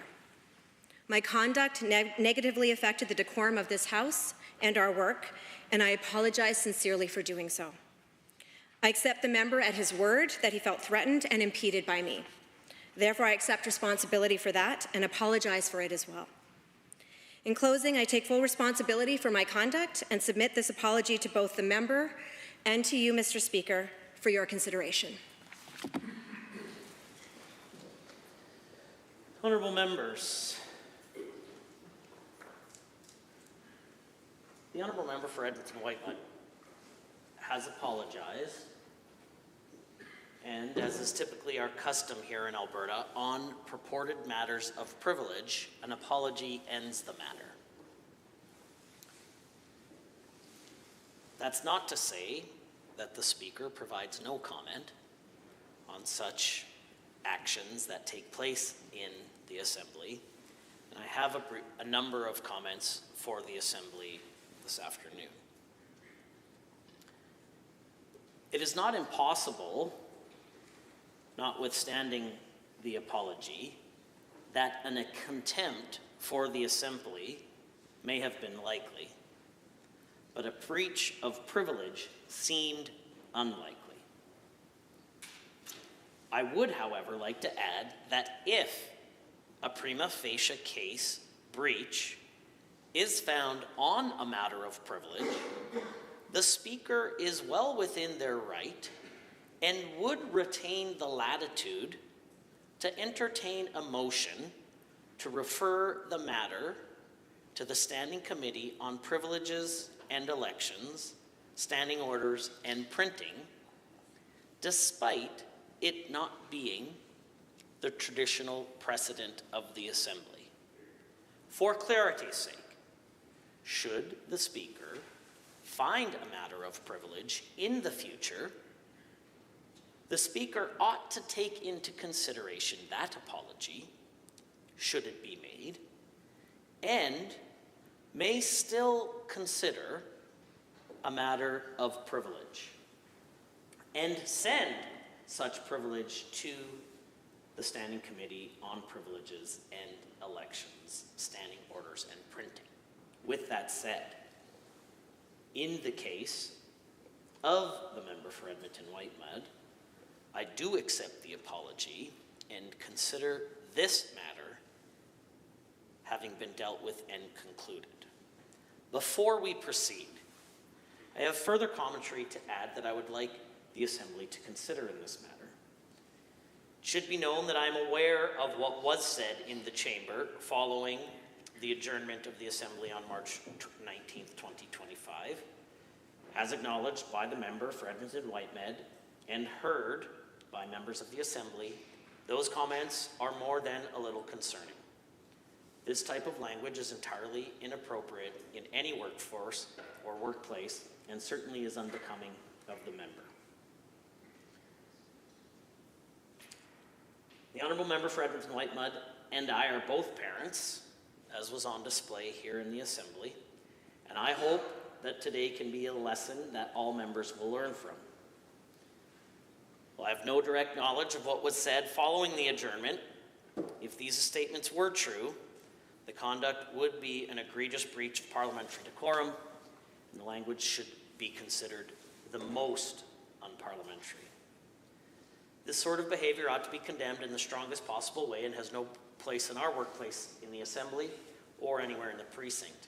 My conduct negatively affected the decorum of this House and our work, and I apologize sincerely for doing so. I accept the member at his word that he felt threatened and impeded by me. Therefore, I accept responsibility for that and apologize for it as well. In closing, I take full responsibility for my conduct and submit this apology to both the member and to you, Mr. Speaker, for your consideration. Honourable members, the Honourable Member for Edmonton Whitemud has apologized, and as is typically our custom here in Alberta, on purported matters of privilege, an apology ends the matter. That's not to say that the Speaker provides no comment on such actions that take place in the Assembly, and I have a number of comments for the Assembly this afternoon. It is not impossible, notwithstanding the apology, that a contempt for the Assembly may have been likely, but a breach of privilege seemed unlikely. I would, however, like to add that if a prima facie case breach is found on a matter of privilege, the Speaker is well within their right and would retain the latitude to entertain a motion to refer the matter to the Standing Committee on Privileges and Elections, Standing Orders and Printing, despite it not being the traditional precedent of the Assembly. For clarity's sake, should the Speaker find a matter of privilege in the future, the Speaker ought to take into consideration that apology, should it be made, and may still consider a matter of privilege and send such privilege to the Standing Committee on Privileges and Elections, Standing Orders and Printing. With that said, in the case of the member for Edmonton-Whitemud, I do accept the apology and consider this matter having been dealt with and concluded. Before we proceed, I have further commentary to add that I would like the Assembly to consider in this matter. It should be known that I am aware of what was said in the Chamber following the adjournment of the Assembly on March 19th, 2025, as acknowledged by the member for Edmonton-Whitemud and heard by members of the Assembly. Those comments are more than a little concerning. This type of language is entirely inappropriate in any workforce or workplace, and certainly is unbecoming of the member. The Honourable Member for Edmonton-Whitemud and I are both parents, as was on display here in the Assembly, and I hope that today can be a lesson that all members will learn from. Well, I have no direct knowledge of what was said following the adjournment. If these statements were true, the conduct would be an egregious breach of parliamentary decorum, and the language should be considered the most unparliamentary. This sort of behavior ought to be condemned in the strongest possible way and has no place in our workplace in the Assembly or anywhere in the precinct.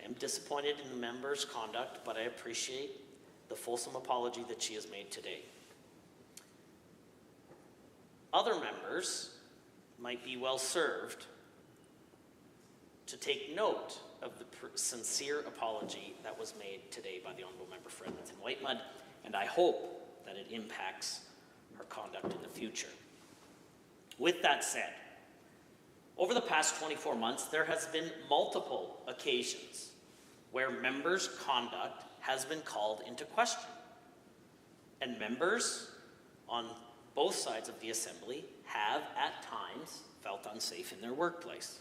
I am disappointed in the member's conduct, but I appreciate the fulsome apology that she has made today. Other members might be well served to take note of the sincere apology that was made today by the Honourable Member for Edmonton-Whitemud, and I hope that it impacts her conduct in the future. With that said, over the past 24 months, there has been multiple occasions where members' conduct has been called into question, and members on both sides of the Assembly have at times felt unsafe in their workplace.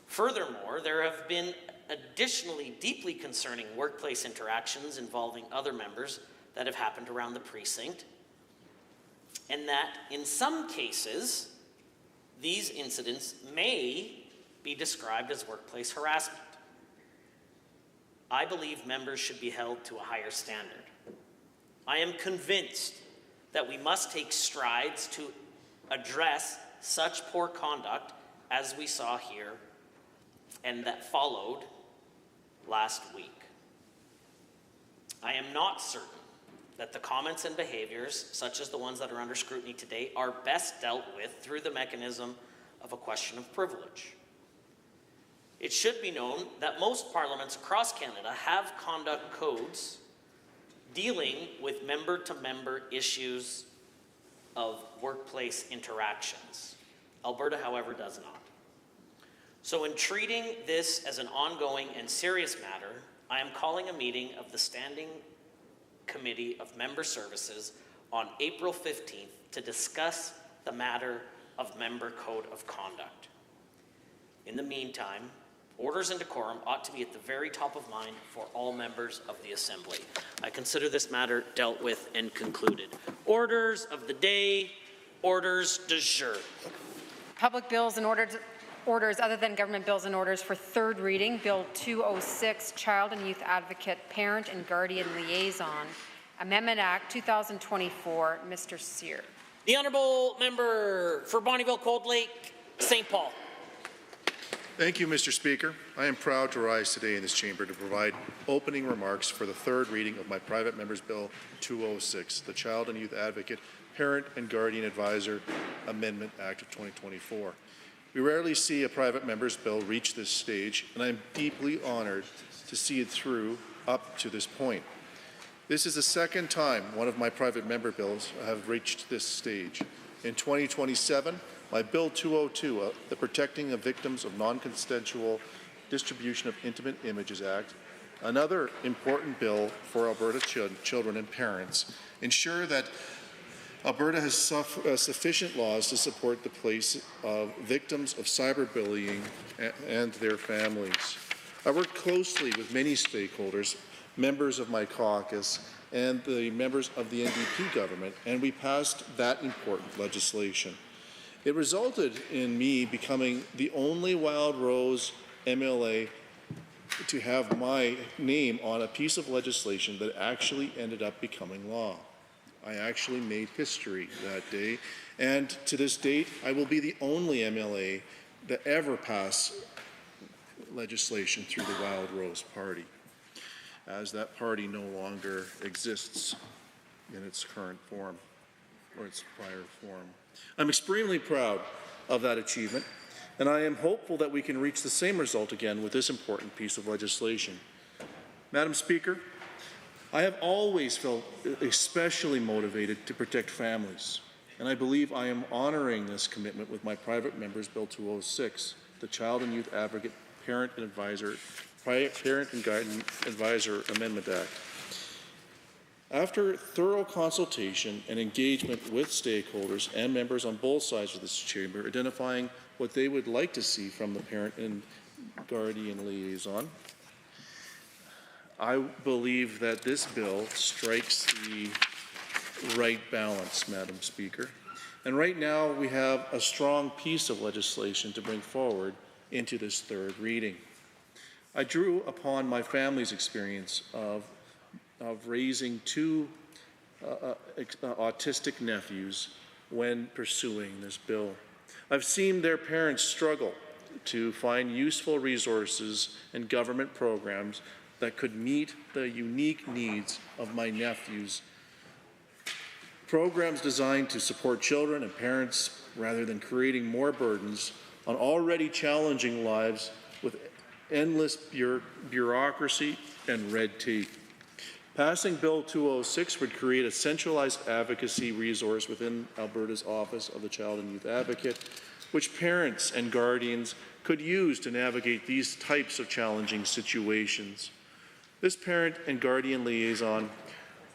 Furthermore, there have been additionally deeply concerning workplace interactions involving other members that have happened around the precinct, and that in some cases, these incidents may be described as workplace harassment. I believe members should be held to a higher standard. I am convinced that we must take strides to address such poor conduct as we saw here and that followed last week. I am not certain that the comments and behaviors, such as the ones that are under scrutiny today, are best dealt with through the mechanism of a question of privilege. It should be known that most parliaments across Canada have conduct codes dealing with member-to-member issues of workplace interactions. Alberta, however, does not. So in treating this as an ongoing and serious matter, I am calling a meeting of the Standing Committee of Member Services on April 15th to discuss the matter of Member Code of Conduct. In the meantime, orders and decorum ought to be at the very top of mind for all members of the Assembly. I consider this matter dealt with and concluded. Orders of the day, orders du jour. Public bills and orders other than government bills and orders for third reading. Bill 206, Child and Youth Advocate, Parent and Guardian Liaison, Amendment Act 2024, Mr. Sear. The Honourable Member for Bonnyville-Cold Lake, St. Paul. Thank you, Mr. Speaker. I am proud to rise today in this chamber to provide opening remarks for the third reading of my private member's Bill 206, the Child and Youth Advocate, Parent and Guardian Advisor Amendment Act of 2024. We rarely see a private member's bill reach this stage, and I am deeply honored to see it through up to this point. This is the second time one of my private member bills have reached this stage. In 2027, my Bill 202, the Protecting the Victims of Non-Consensual Distribution of Intimate Images Act, another important bill for Alberta children and parents, ensure that Alberta has sufficient laws to support the place of victims of cyberbullying and their families. I worked closely with many stakeholders, members of my caucus, and the members of the NDP government, and we passed that important legislation. It resulted in me becoming the only Wild Rose MLA to have my name on a piece of legislation that actually ended up becoming law. I actually made history that day, and to this date, I will be the only MLA that ever pass legislation through the Wild Rose Party, as that party no longer exists in its current form, or its prior form. I'm extremely proud of that achievement, and I am hopeful that we can reach the same result again with this important piece of legislation. Madam Speaker, I have always felt especially motivated to protect families, and I believe I am honoring this commitment with my private member's Bill 206, the Child and Youth Advocate Parent and Guardian Advisor Amendment Act. After thorough consultation and engagement with stakeholders and members on both sides of this chamber, identifying what they would like to see from the parent and guardian liaison, I believe that this bill strikes the right balance, Madam Speaker. And right now we have a strong piece of legislation to bring forward into this third reading. I drew upon my family's experience of raising two autistic nephews when pursuing this bill. I've seen their parents struggle to find useful resources and government programs that could meet the unique needs of my nephews. Programs designed to support children and parents rather than creating more burdens on already challenging lives with endless bureaucracy and red tape. Passing Bill 206 would create a centralized advocacy resource within Alberta's Office of the Child and Youth Advocate, which parents and guardians could use to navigate these types of challenging situations. This parent and guardian liaison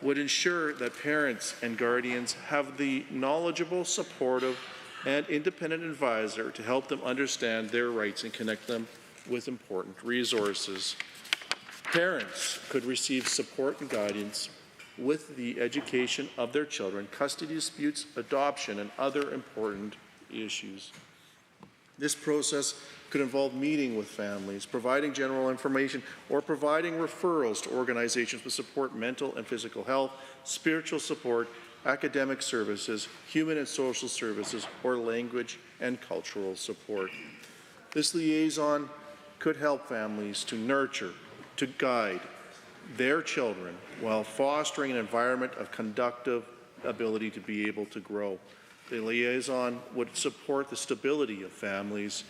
would ensure that parents and guardians have the knowledgeable, supportive, and independent advisor to help them understand their rights and connect them with important resources. Parents could receive support and guidance with the education of their children, custody disputes, adoption, and other important issues. This process could involve meeting with families, providing general information, or providing referrals to organizations that support mental and physical health, spiritual support, academic services, human and social services, or language and cultural support. This liaison could help families to nurture, to guide their children while fostering an environment of conductive ability to be able to grow. The liaison would support the stability of families,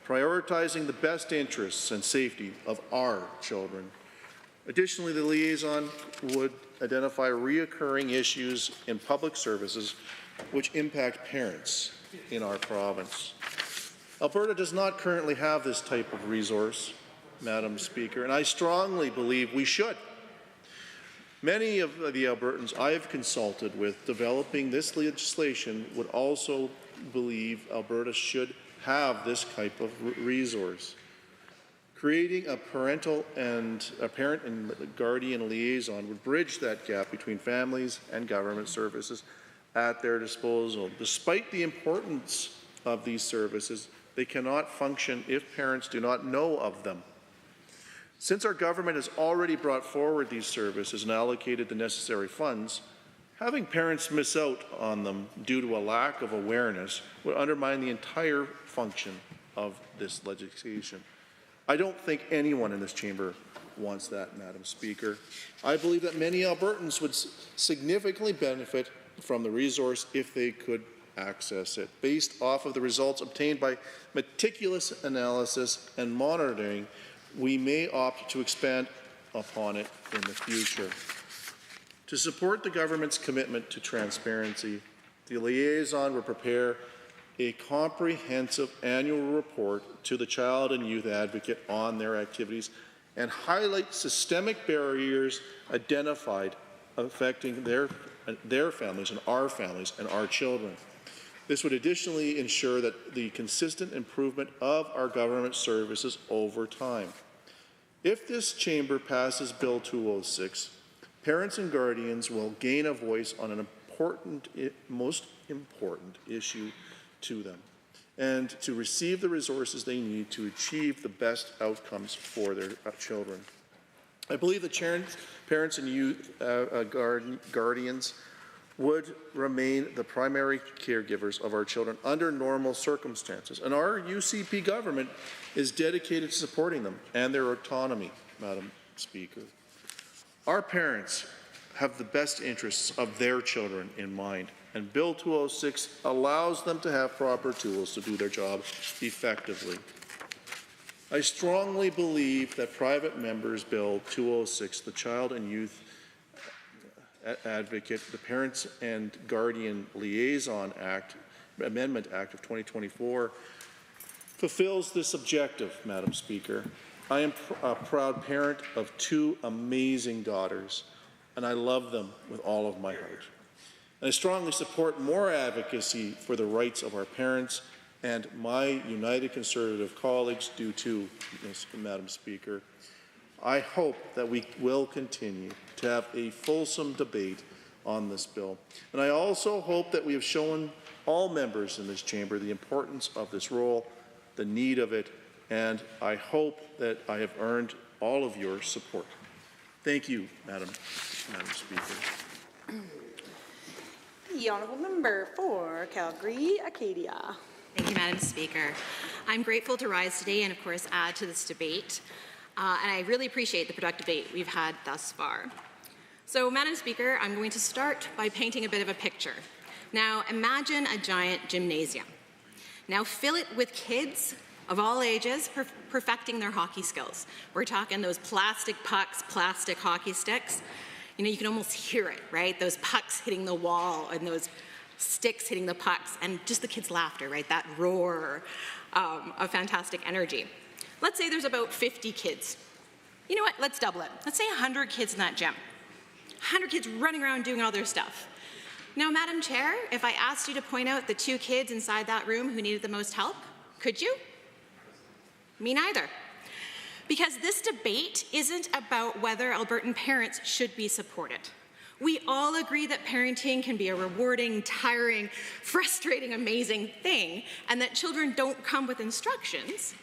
prioritizing the best interests and safety of our children. Additionally, the liaison would identify reoccurring issues in public services which impact parents in our province. Alberta does not currently have this type of resource, Madam Speaker, and I strongly believe we should. Many of the Albertans I have consulted with developing this legislation would also believe Alberta should have this type of resource. Creating a parent and guardian liaison would bridge that gap between families and government services at their disposal. Despite the importance of these services, they cannot function if parents do not know of them. Since our government has already brought forward these services and allocated the necessary funds, having parents miss out on them due to a lack of awareness would undermine the entire function of this legislation. I don't think anyone in this chamber wants that, Madam Speaker. I believe that many Albertans would significantly benefit from the resource if they could access it. Based off of the results obtained by meticulous analysis and monitoring, we may opt to expand upon it in the future. To support the government's commitment to transparency, the liaison will prepare a comprehensive annual report to the Child and Youth Advocate on their activities and highlight systemic barriers identified affecting their families and our children. This would additionally ensure that the consistent improvement of our government services over time. If this chamber passes Bill 206, parents and guardians will gain a voice on an most important issue to them, and to receive the resources they need to achieve the best outcomes for their children. I believe that parents and youth guardians would remain the primary caregivers of our children under normal circumstances, and our UCP government is dedicated to supporting them and their autonomy, Madam Speaker. Our parents have the best interests of their children in mind, and Bill 206 allows them to have proper tools to do their job effectively. I strongly believe that private members' Bill 206, the Child and Youth Advocate, the Parents and Guardian Liaison Act, Amendment Act of 2024, fulfills this objective, Madam Speaker. I am a proud parent of two amazing daughters, and I love them with all of my heart. And I strongly support more advocacy for the rights of our parents, and my United Conservative colleagues do too, Madam Speaker. I hope that we will continue to have a fulsome debate on this bill. And I also hope that we have shown all members in this chamber the importance of this role, the need of it, and I hope that I have earned all of your support. Thank you, Madam Speaker. The Honourable Member for Calgary-Acadia. Thank you, Madam Speaker. I'm grateful to rise today and, of course, add to this debate. And I really appreciate the productive debate we've had thus far. So, Madam Speaker, I'm going to start by painting a bit of a picture. Now, imagine a giant gymnasium. Now, fill it with kids of all ages perfecting their hockey skills. We're talking those plastic pucks, plastic hockey sticks. You know, you can almost hear it, right? Those pucks hitting the wall and those sticks hitting the pucks, and just the kids' laughter, right? That roar of fantastic energy. Let's say there's about 50 kids. You know what? Let's double it. Let's say 100 kids in that gym. 100 kids running around doing all their stuff. Now, Madam Chair, if I asked you to point out the 2 kids inside that room who needed the most help, could you? Me neither. Because this debate isn't about whether Albertan parents should be supported. We all agree that parenting can be a rewarding, tiring, frustrating, amazing thing, and that children don't come with instructions.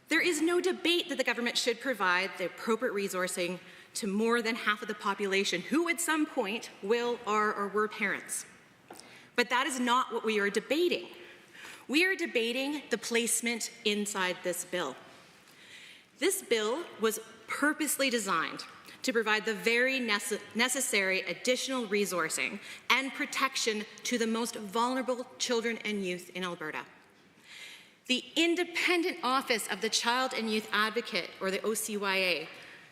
There is no debate that the government should provide the appropriate resourcing to more than half of the population who at some point will, are, or were parents. But that is not what we are debating. We are debating the placement inside this bill. This bill was purposely designed to provide the very necessary additional resourcing and protection to the most vulnerable children and youth in Alberta. The independent office of the Child and Youth Advocate, or the OCYA,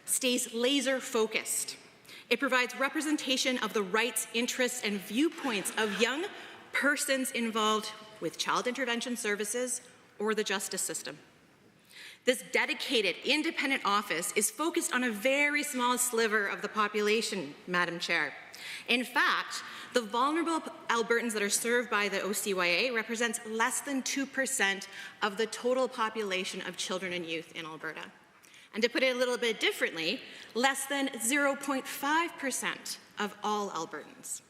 stays laser focused. It provides representation of the rights, interests, and viewpoints of young persons involved with child intervention services or the justice system. This dedicated, independent office is focused on a very small sliver of the population, Madam Chair. In fact, the vulnerable Albertans that are served by the OCYA represents less than 2% of the total population of children and youth in Alberta. And to put it a little bit differently, less than 0.5% of all Albertans.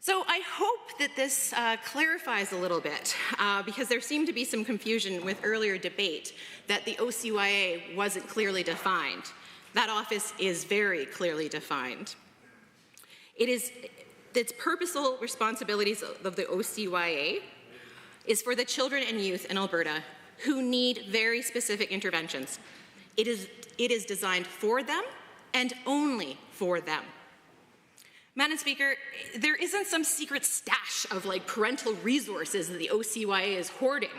So I hope that this clarifies a little bit, because there seemed to be some confusion with earlier debate that the OCYA wasn't clearly defined. That office is very clearly defined. Its purposeful responsibilities of the OCYA is for the children and youth in Alberta who need very specific interventions. It is designed for them and only for them. Madam Speaker, there isn't some secret stash of parental resources that the OCYA is hoarding.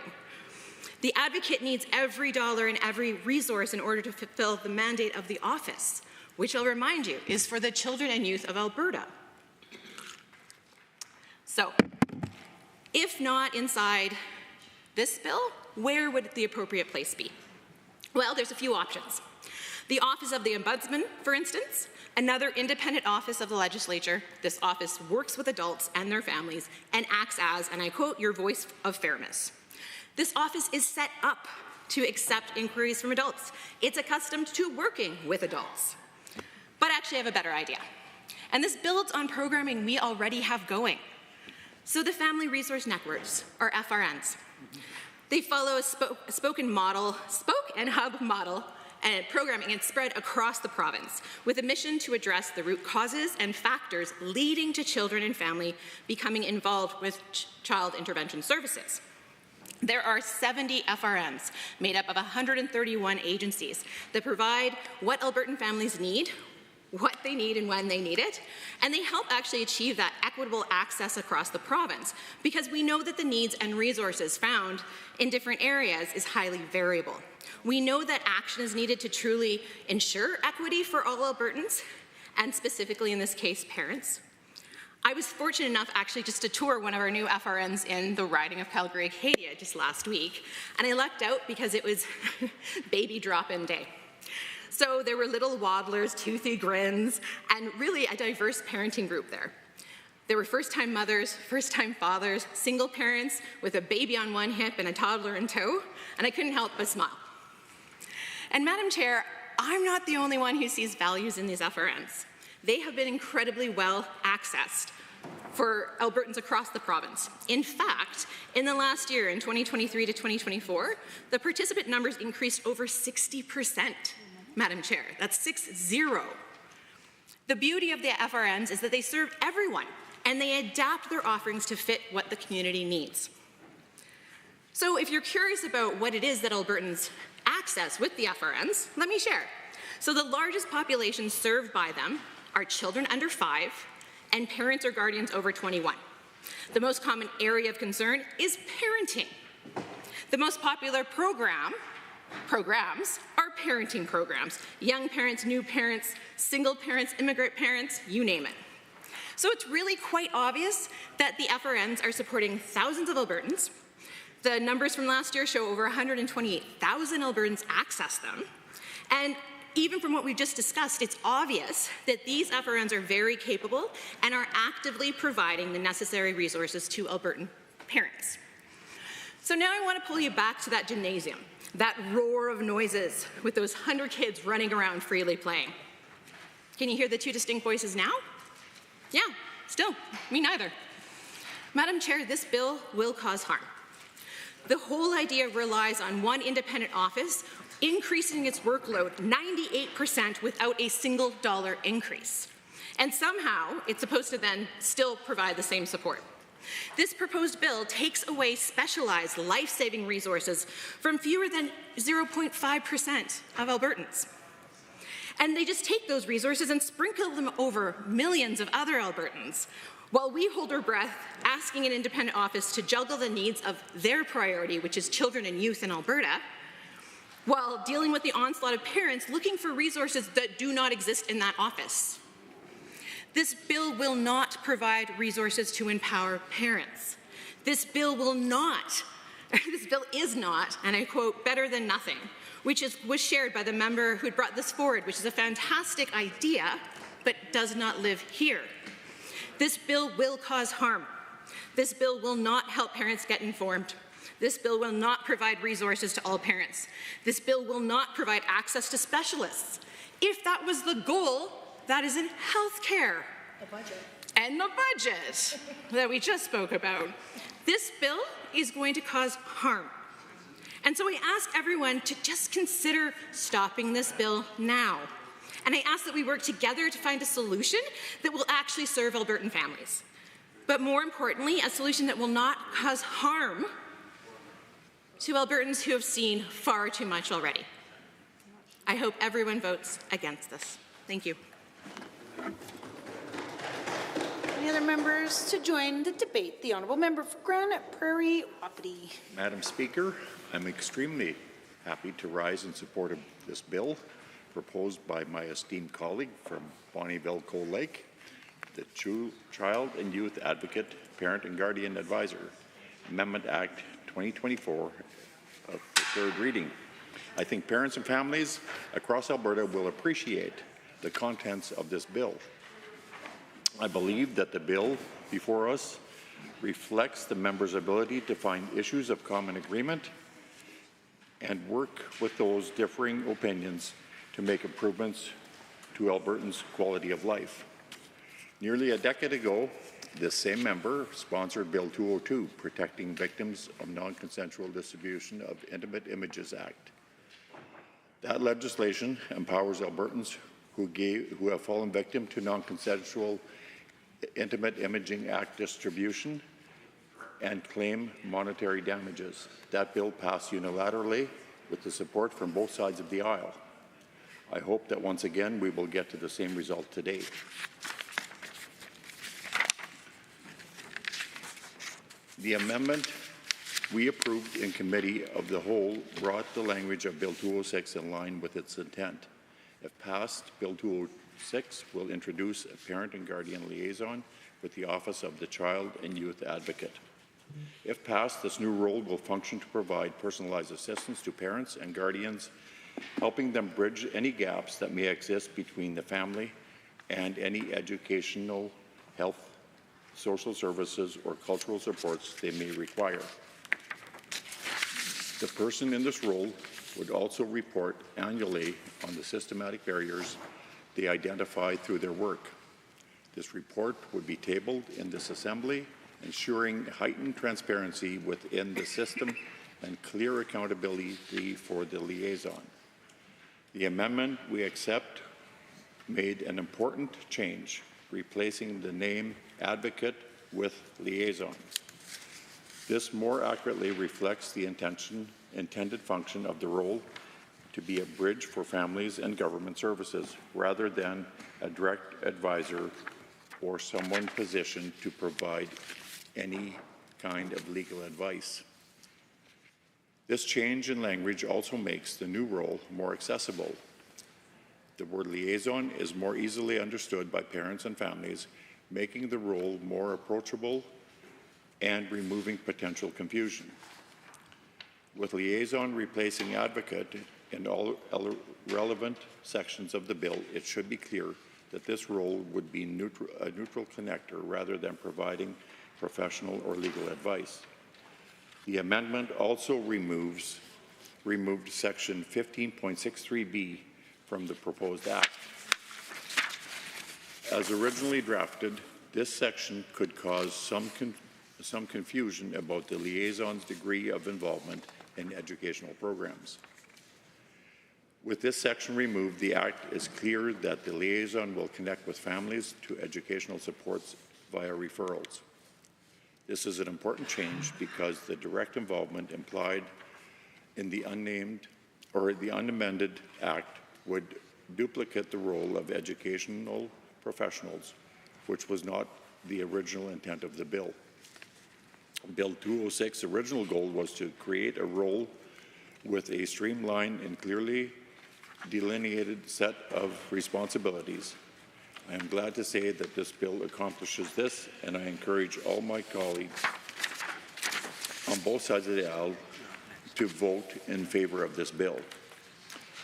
The advocate needs every dollar and every resource in order to fulfill the mandate of the office, which I'll remind you is for the children and youth of Alberta. So, if not inside this bill, where would the appropriate place be? Well, there's a few options. The Office of the Ombudsman, for instance, another independent office of the legislature. This office works with adults and their families and acts as, and I quote, your voice of fairness. This office is set up to accept inquiries from adults. It's accustomed to working with adults. But actually I have a better idea. And this builds on programming we already have going. So the Family Resource Networks, or FRNs, they follow a spoke and hub model and programming and spread across the province with a mission to address the root causes and factors leading to children and family becoming involved with child intervention services. There are 70 FRNs made up of 131 agencies that provide what Albertan families need, what they need and when they need it, and they help actually achieve that equitable access across the province because we know that the needs and resources found in different areas is highly variable. We know that action is needed to truly ensure equity for all Albertans, and specifically in this case, parents. I was fortunate enough actually just to tour one of our new FRNs in the riding of Calgary-Acadia just last week, and I lucked out because it was baby drop-in day. So there were little waddlers, toothy grins, and really a diverse parenting group there. There were first-time mothers, first-time fathers, single parents with a baby on one hip and a toddler in tow, and I couldn't help but smile. And Madam Chair, I'm not the only one who sees values in these FRNs. They have been incredibly well accessed for Albertans across the province. In fact, in the last year, in 2023 to 2024, the participant numbers increased over 60%, Madam Chair. That's 6-0. The beauty of the FRNs is that they serve everyone, and they adapt their offerings to fit what the community needs. So if you're curious about what it is that Albertans access with the FRNs, let me share. So the largest populations served by them are children under 5 and parents or guardians over 21. The most common area of concern is parenting. The most popular programs are parenting programs. Young parents, new parents, single parents, immigrant parents, you name it. So it's really quite obvious that the FRNs are supporting thousands of Albertans. The numbers from last year show over 128,000 Albertans access them. And even from what we've just discussed, it's obvious that these FRNs are very capable and are actively providing the necessary resources to Albertan parents. So now I want to pull you back to that gymnasium, that roar of noises with those 100 kids running around freely playing. Can you hear the two distinct voices now? Yeah, still, me neither. Madam Chair, this bill will cause harm. The whole idea relies on one independent office increasing its workload 98% without a single dollar increase. And somehow, it's supposed to then still provide the same support. This proposed bill takes away specialized life-saving resources from fewer than 0.5% of Albertans. And they just take those resources and sprinkle them over millions of other Albertans, while we hold our breath asking an independent office to juggle the needs of their priority, which is children and youth in Alberta, while dealing with the onslaught of parents looking for resources that do not exist in that office. This bill will not provide resources to empower parents. This bill is not, and I quote, better than nothing, which was shared by the member who brought this forward, which is a fantastic idea, but does not live here. This bill will cause harm. This bill will not help parents get informed. This bill will not provide resources to all parents. This bill will not provide access to specialists. If that was the goal, that is in health care. The budget. And the budget that we just spoke about. This bill is going to cause harm. And so I ask everyone to just consider stopping this bill now. And I ask that we work together to find a solution that will actually serve Albertan families. But more importantly, a solution that will not cause harm to Albertans who have seen far too much already. I hope everyone votes against this. Thank you. Any other members to join the debate? The Honourable Member for Granite Prairie, Wapiti. Madam Speaker, I'm extremely happy to rise in support of this bill proposed by my esteemed colleague from Bonnyville-Cold Lake, the Child and Youth Advocate, Parent and Guardian Advisor, Amendment Act 2024 of the third reading. I think parents and families across Alberta will appreciate the contents of this bill. I believe that the bill before us reflects the members' ability to find issues of common agreement and work with those differing opinions to make improvements to Albertans' quality of life. Nearly a decade ago, this same member sponsored Bill 202, Protecting Victims of Non-Consensual Distribution of Intimate Images Act. That legislation empowers Albertans who have fallen victim to non-consensual Intimate Imaging Act distribution and claim monetary damages. That bill passed unilaterally with the support from both sides of the aisle. I hope that once again we will get to the same result today. The amendment we approved in Committee of the Whole brought the language of Bill 206 in line with its intent. If passed, Bill 206 will introduce a parent and guardian liaison with the Office of the Child and Youth Advocate. If passed, this new role will function to provide personalized assistance to parents and guardians, helping them bridge any gaps that may exist between the family and any educational, health, social services, or cultural supports they may require. The person in this role would also report annually on the systematic barriers they identify through their work. This report would be tabled in this Assembly, ensuring heightened transparency within the system and clear accountability for the liaison. The amendment we accept made an important change, replacing the name advocate with liaison. This more accurately reflects the intended function of the role to be a bridge for families and government services, rather than a direct advisor or someone positioned to provide any kind of legal advice. This change in language also makes the new role more accessible. The word liaison is more easily understood by parents and families, making the role more approachable and removing potential confusion. With liaison replacing advocate in all relevant sections of the bill, it should be clear that this role would be a neutral connector rather than providing professional or legal advice. The amendment also removed section 15.63b from the proposed act. As originally drafted, this section could cause some confusion about the liaison's degree of involvement in educational programs. With this section removed, the Act is clear that the liaison will connect with families to educational supports via referrals. This is an important change because the direct involvement implied in the unamended Act would duplicate the role of educational professionals, which was not the original intent of the bill. Bill 206's original goal was to create a role with a streamlined and clearly delineated set of responsibilities. I am glad to say that this bill accomplishes this, and I encourage all my colleagues on both sides of the aisle to vote in favor of this bill.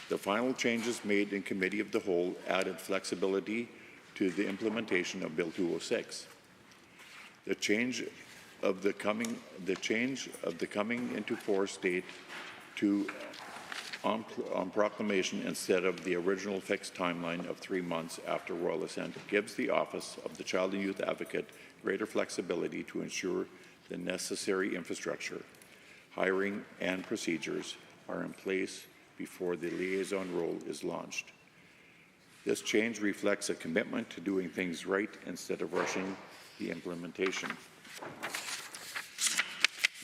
The final changes made in Committee of the Whole added flexibility to the implementation of Bill 206. The change of the coming into force date to on proclamation instead of the original fixed timeline of 3 months after royal assent gives the Office of the Child and Youth Advocate greater flexibility to ensure the necessary infrastructure, hiring, and procedures are in place before the liaison role is launched. This change reflects a commitment to doing things right instead of rushing the implementation.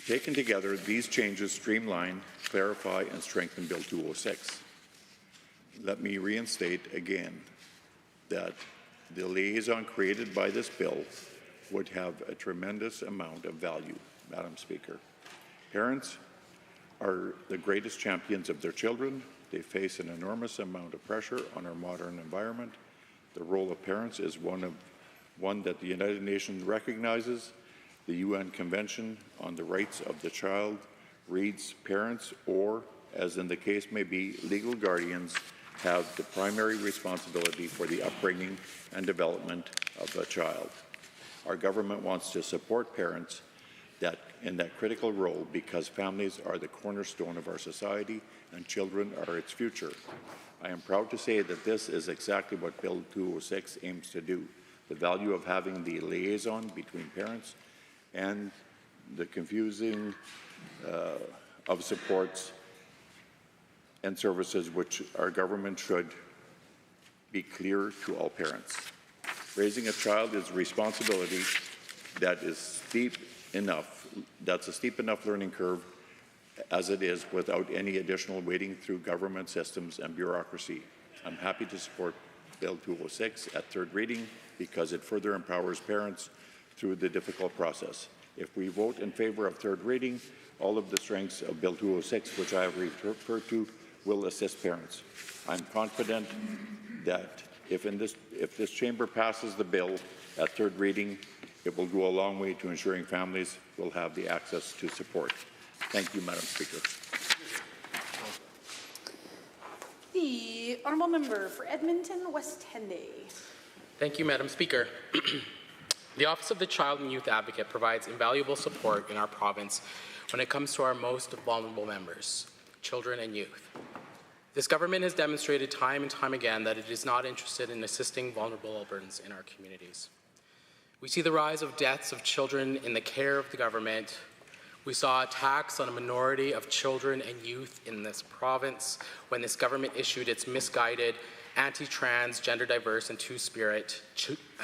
Taken together, these changes streamline, clarify, and strengthen Bill 206. Let me reinstate again that the liaison created by this bill would have a tremendous amount of value, Madam Speaker. Parents are the greatest champions of their children. They face an enormous amount of pressure on our modern environment. The role of parents is one that the United Nations recognizes. The UN Convention on the Rights of the Child reads parents or as in the case may be, legal guardians have the primary responsibility for the upbringing and development of a child. Our government wants to support parents in that critical role because families are the cornerstone of our society and children are its future. I am proud to say that this is exactly what Bill 206 aims to do. The value of having the liaison between parents and the confusing of supports and services which our government should be clear to all parents. Raising a child is a responsibility that is steep enough, that's a steep enough learning curve as it is without any additional wading through government systems and bureaucracy. I'm happy to support Bill 206 at third reading because it further empowers parents through the difficult process. If we vote in favour of third reading, all of the strengths of Bill 206, which I have referred to, will assist parents. I'm confident that if this chamber passes the bill at third reading, it will go a long way to ensuring families will have the access to support. Thank you, Madam Speaker. The honourable member for Edmonton West Henday. Thank you, Madam Speaker. The Office of the Child and Youth Advocate provides invaluable support in our province when it comes to our most vulnerable members, children and youth. This government has demonstrated time and time again that it is not interested in assisting vulnerable Albertans in our communities. We see the rise of deaths of children in the care of the government. We saw attacks on a minority of children and youth in this province when this government issued its misguided anti-trans, gender diverse, and two-spirit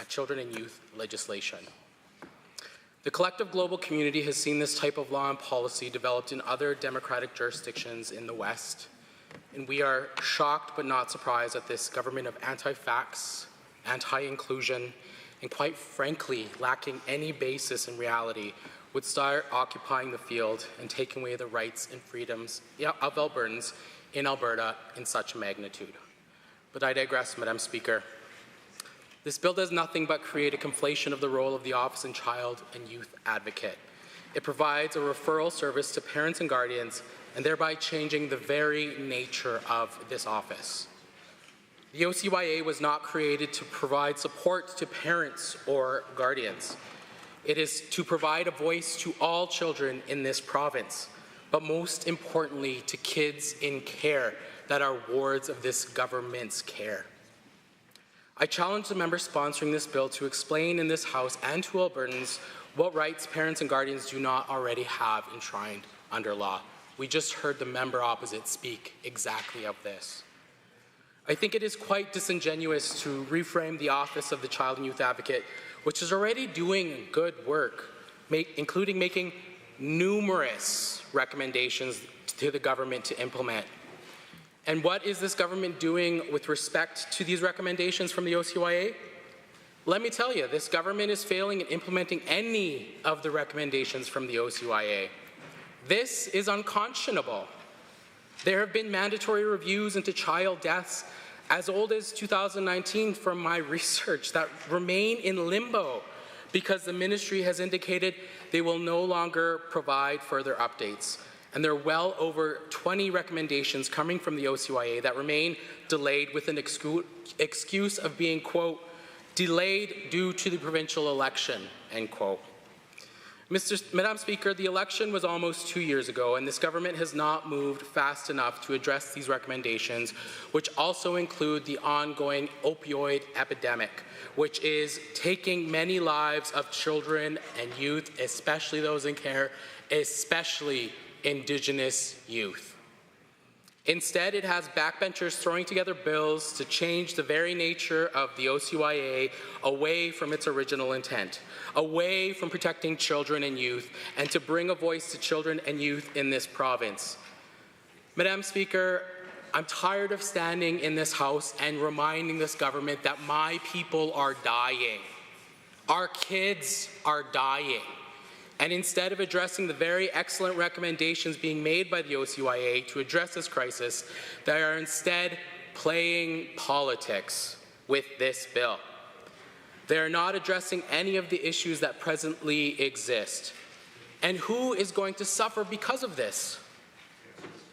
children and youth legislation. The collective global community has seen this type of law and policy developed in other democratic jurisdictions in the West, and we are shocked but not surprised that this government of anti-facts, anti-inclusion, and quite frankly, lacking any basis in reality, would start occupying the field and taking away the rights and freedoms of Albertans in Alberta in such a magnitude. But I digress, Madam Speaker. This bill does nothing but create a conflation of the role of the Office and Child and Youth Advocate. It provides a referral service to parents and guardians, and thereby changing the very nature of this office. The OCYA was not created to provide support to parents or guardians. It is to provide a voice to all children in this province, but most importantly to kids in care that are wards of this government's care. I challenge the members sponsoring this bill to explain in this House and to Albertans what rights parents and guardians do not already have enshrined under law. We just heard the member opposite speak exactly of this. I think it is quite disingenuous to reframe the Office of the Child and Youth Advocate, which is already doing good work, including making numerous recommendations to the government to implement. And what is this government doing with respect to these recommendations from the OCYA? Let me tell you, this government is failing in implementing any of the recommendations from the OCYA. This is unconscionable. There have been mandatory reviews into child deaths as old as 2019 from my research that remain in limbo because the ministry has indicated they will no longer provide further updates. And there are well over 20 recommendations coming from the OCYA that remain delayed with an excuse of being, quote, delayed due to the provincial election, end quote. Madam Speaker, the election was almost 2 years ago, and this government has not moved fast enough to address these recommendations, which also include the ongoing opioid epidemic, which is taking many lives of children and youth, especially those in care, especially Indigenous youth. Instead, it has backbenchers throwing together bills to change the very nature of the OCYA away from its original intent, away from protecting children and youth, and to bring a voice to children and youth in this province. Madam Speaker, I'm tired of standing in this House and reminding this government that my people are dying. Our kids are dying. And instead of addressing the very excellent recommendations being made by the OCYA to address this crisis, they are instead playing politics with this bill. They are not addressing any of the issues that presently exist. And who is going to suffer because of this?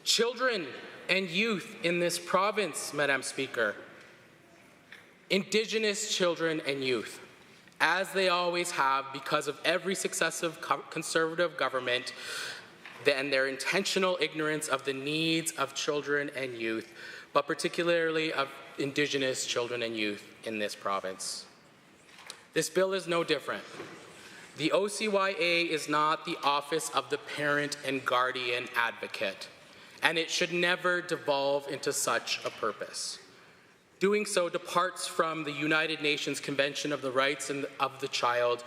Children and youth in this province, Madam Speaker, Indigenous children and youth, as they always have because of every successive Conservative government and their intentional ignorance of the needs of children and youth, but particularly of Indigenous children and youth in this province. This bill is no different. The OCYA is not the office of the parent and guardian advocate, and it should never devolve into such a purpose. Doing so departs from the United Nations Convention of the Rights of the Child,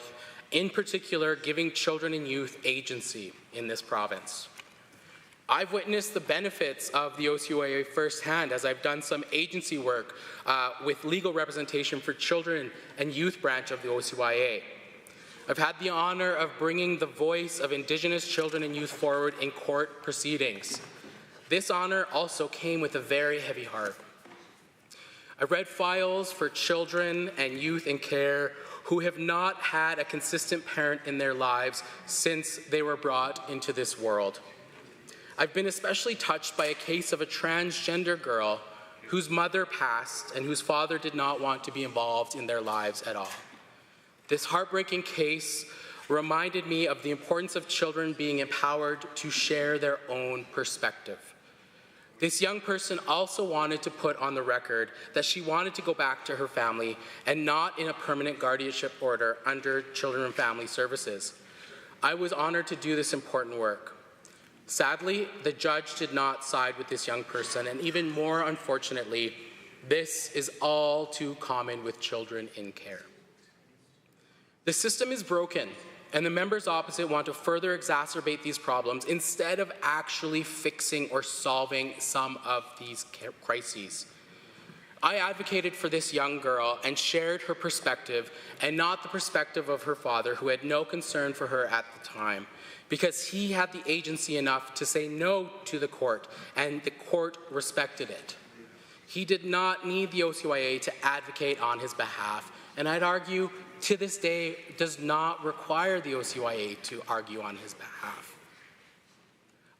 in particular giving children and youth agency in this province. I've witnessed the benefits of the OCYA firsthand as I've done some agency work with legal representation for children and youth branch of the OCYA. I've had the honor of bringing the voice of Indigenous children and youth forward in court proceedings. This honor also came with a very heavy heart. I've read files for children and youth in care who have not had a consistent parent in their lives since they were brought into this world. I've been especially touched by a case of a transgender girl whose mother passed and whose father did not want to be involved in their lives at all. This heartbreaking case reminded me of the importance of children being empowered to share their own perspective. This young person also wanted to put on the record that she wanted to go back to her family and not in a permanent guardianship order under Children and Family Services. I was honored to do this important work. Sadly, the judge did not side with this young person, and even more unfortunately, this is all too common with children in care. The system is broken, and the members opposite want to further exacerbate these problems instead of actually fixing or solving some of these crises. I advocated for this young girl and shared her perspective and not the perspective of her father, who had no concern for her at the time, because he had the agency enough to say no to the court, and the court respected it. He did not need the OCYA to advocate on his behalf, and I'd argue to this day does not require the OCYA to argue on his behalf.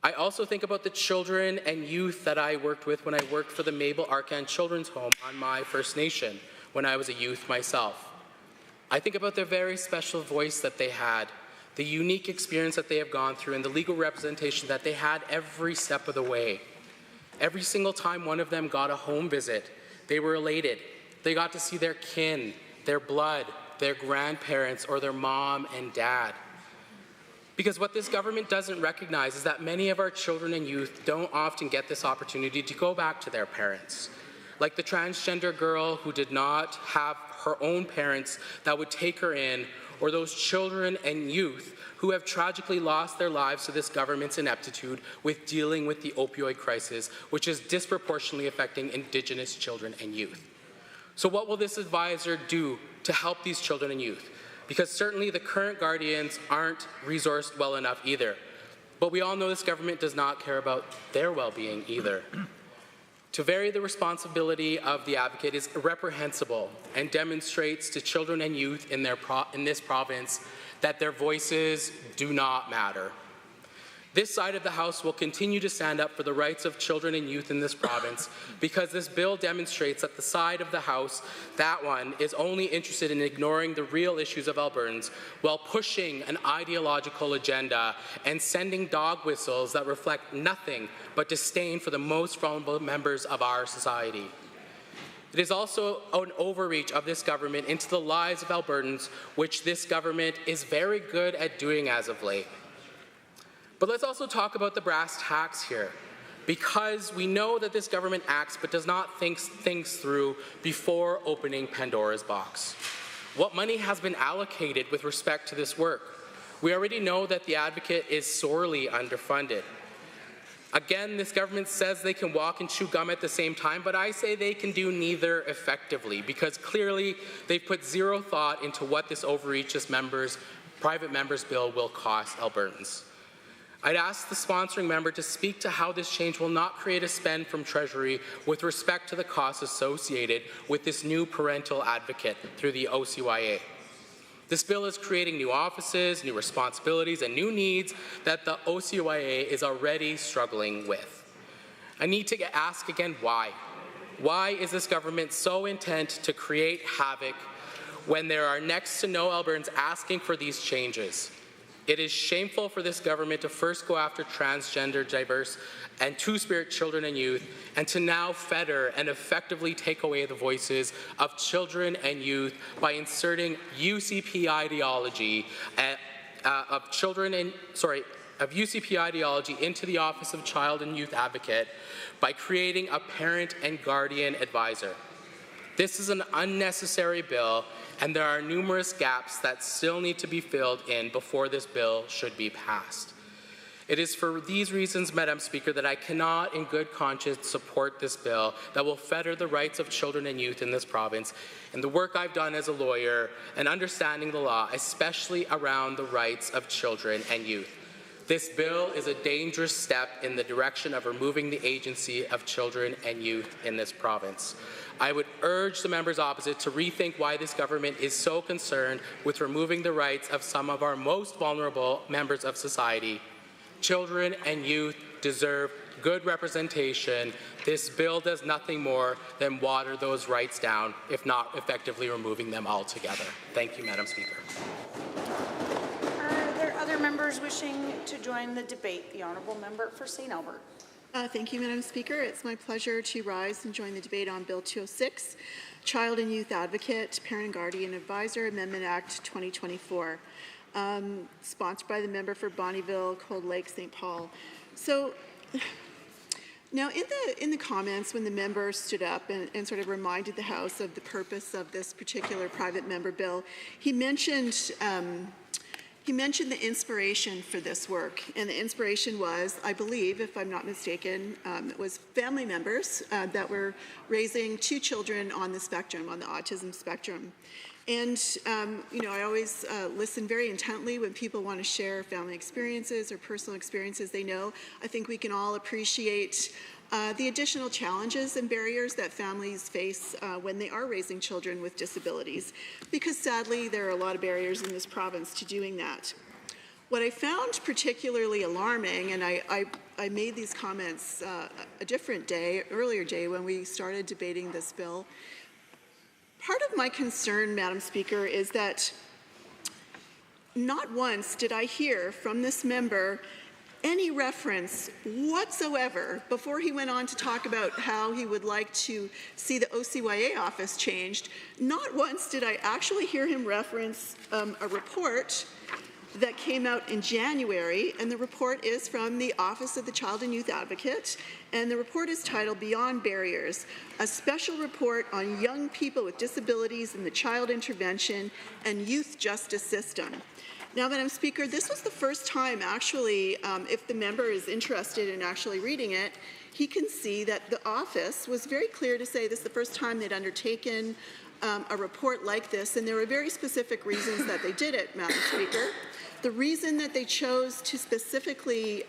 I also think about the children and youth that I worked with when I worked for the Mabel Arcan Children's Home on my First Nation when I was a youth myself. I think about the very special voice that they had, the unique experience that they have gone through, and the legal representation that they had every step of the way. Every single time one of them got a home visit, they were elated. They got to see their kin, their blood, their grandparents, or their mom and dad. Because what this government doesn't recognize is that many of our children and youth don't often get this opportunity to go back to their parents. Like the transgender girl who did not have her own parents that would take her in, or those children and youth who have tragically lost their lives to this government's ineptitude with dealing with the opioid crisis, which is disproportionately affecting Indigenous children and youth. So what will this advisor do to help these children and youth? Because certainly the current guardians aren't resourced well enough either. But we all know this government does not care about their well-being either. To vary the responsibility of the advocate is reprehensible and demonstrates to children and youth in this province that their voices do not matter. This side of the House will continue to stand up for the rights of children and youth in this province because this bill demonstrates that the side of the House, that one, is only interested in ignoring the real issues of Albertans while pushing an ideological agenda and sending dog whistles that reflect nothing but disdain for the most vulnerable members of our society. It is also an overreach of this government into the lives of Albertans, which this government is very good at doing as of late. But let's also talk about the brass tacks here, because we know that this government acts but does not think things through before opening Pandora's box. What money has been allocated with respect to this work? We already know that the advocate is sorely underfunded. Again, this government says they can walk and chew gum at the same time, but I say they can do neither effectively, because clearly they've put zero thought into what this overreach, this private members bill will cost Albertans. I'd ask the sponsoring member to speak to how this change will not create a spend from Treasury with respect to the costs associated with this new parental advocate through the OCYA. This bill is creating new offices, new responsibilities, and new needs that the OCYA is already struggling with. I need to ask again why. Why is this government so intent to create havoc when there are next to no Albertans asking for these changes? It is shameful for this government to first go after transgender, diverse, and two-spirit children and youth, and to now fetter and effectively take away the voices of children and youth by inserting UCP ideology of UCP ideology into the Office of Child and Youth Advocate by creating a parent and guardian advisor. This is an unnecessary bill, and there are numerous gaps that still need to be filled in before this bill should be passed. It is for these reasons, Madam Speaker, that I cannot in good conscience support this bill that will fetter the rights of children and youth in this province, and the work I've done as a lawyer and understanding the law, especially around the rights of children and youth. This bill is a dangerous step in the direction of removing the agency of children and youth in this province. I would urge the members opposite to rethink why this government is so concerned with removing the rights of some of our most vulnerable members of society. Children and youth deserve good representation. This bill does nothing more than water those rights down, if not effectively removing them altogether. Thank you, Madam Speaker. Are there other members wishing to join the debate? The Honourable Member for St. Albert. Thank you, Madam Speaker. It's my pleasure to rise and join the debate on Bill 206, Child and Youth Advocate, Parent and Guardian Advisor Amendment Act 2024, sponsored by the member for Bonnyville, Cold Lake, St. Paul. So now in the comments when the member stood up and sort of reminded the House of the purpose of this particular private member bill, he mentioned the inspiration for this work, and the inspiration was, I believe, if I'm not mistaken, it was family members that were raising two children on the spectrum, on the autism spectrum. And, you know, I always listen very intently when people want to share family experiences or personal experiences they know. I think we can all appreciate the additional challenges and barriers that families face when they are raising children with disabilities, because sadly there are a lot of barriers in this province to doing that. What I found particularly alarming, and I made these comments a different day, earlier day when we started debating this bill, part of my concern, Madam Speaker, is that not once did I hear from this member any reference whatsoever before he went on to talk about how he would like to see the OCYA office changed. Not once did I actually hear him reference a report that came out in January, and the report is from the Office of the Child and Youth Advocate, and the report is titled Beyond Barriers, a special report on young people with disabilities in the child intervention and youth justice system. Now, Madam Speaker, this was the first time, actually, if the member is interested in actually reading it, he can see that the office was very clear to say this is the first time they'd undertaken a report like this, and there were very specific reasons that they did it, Madam Speaker. The reason that they chose to specifically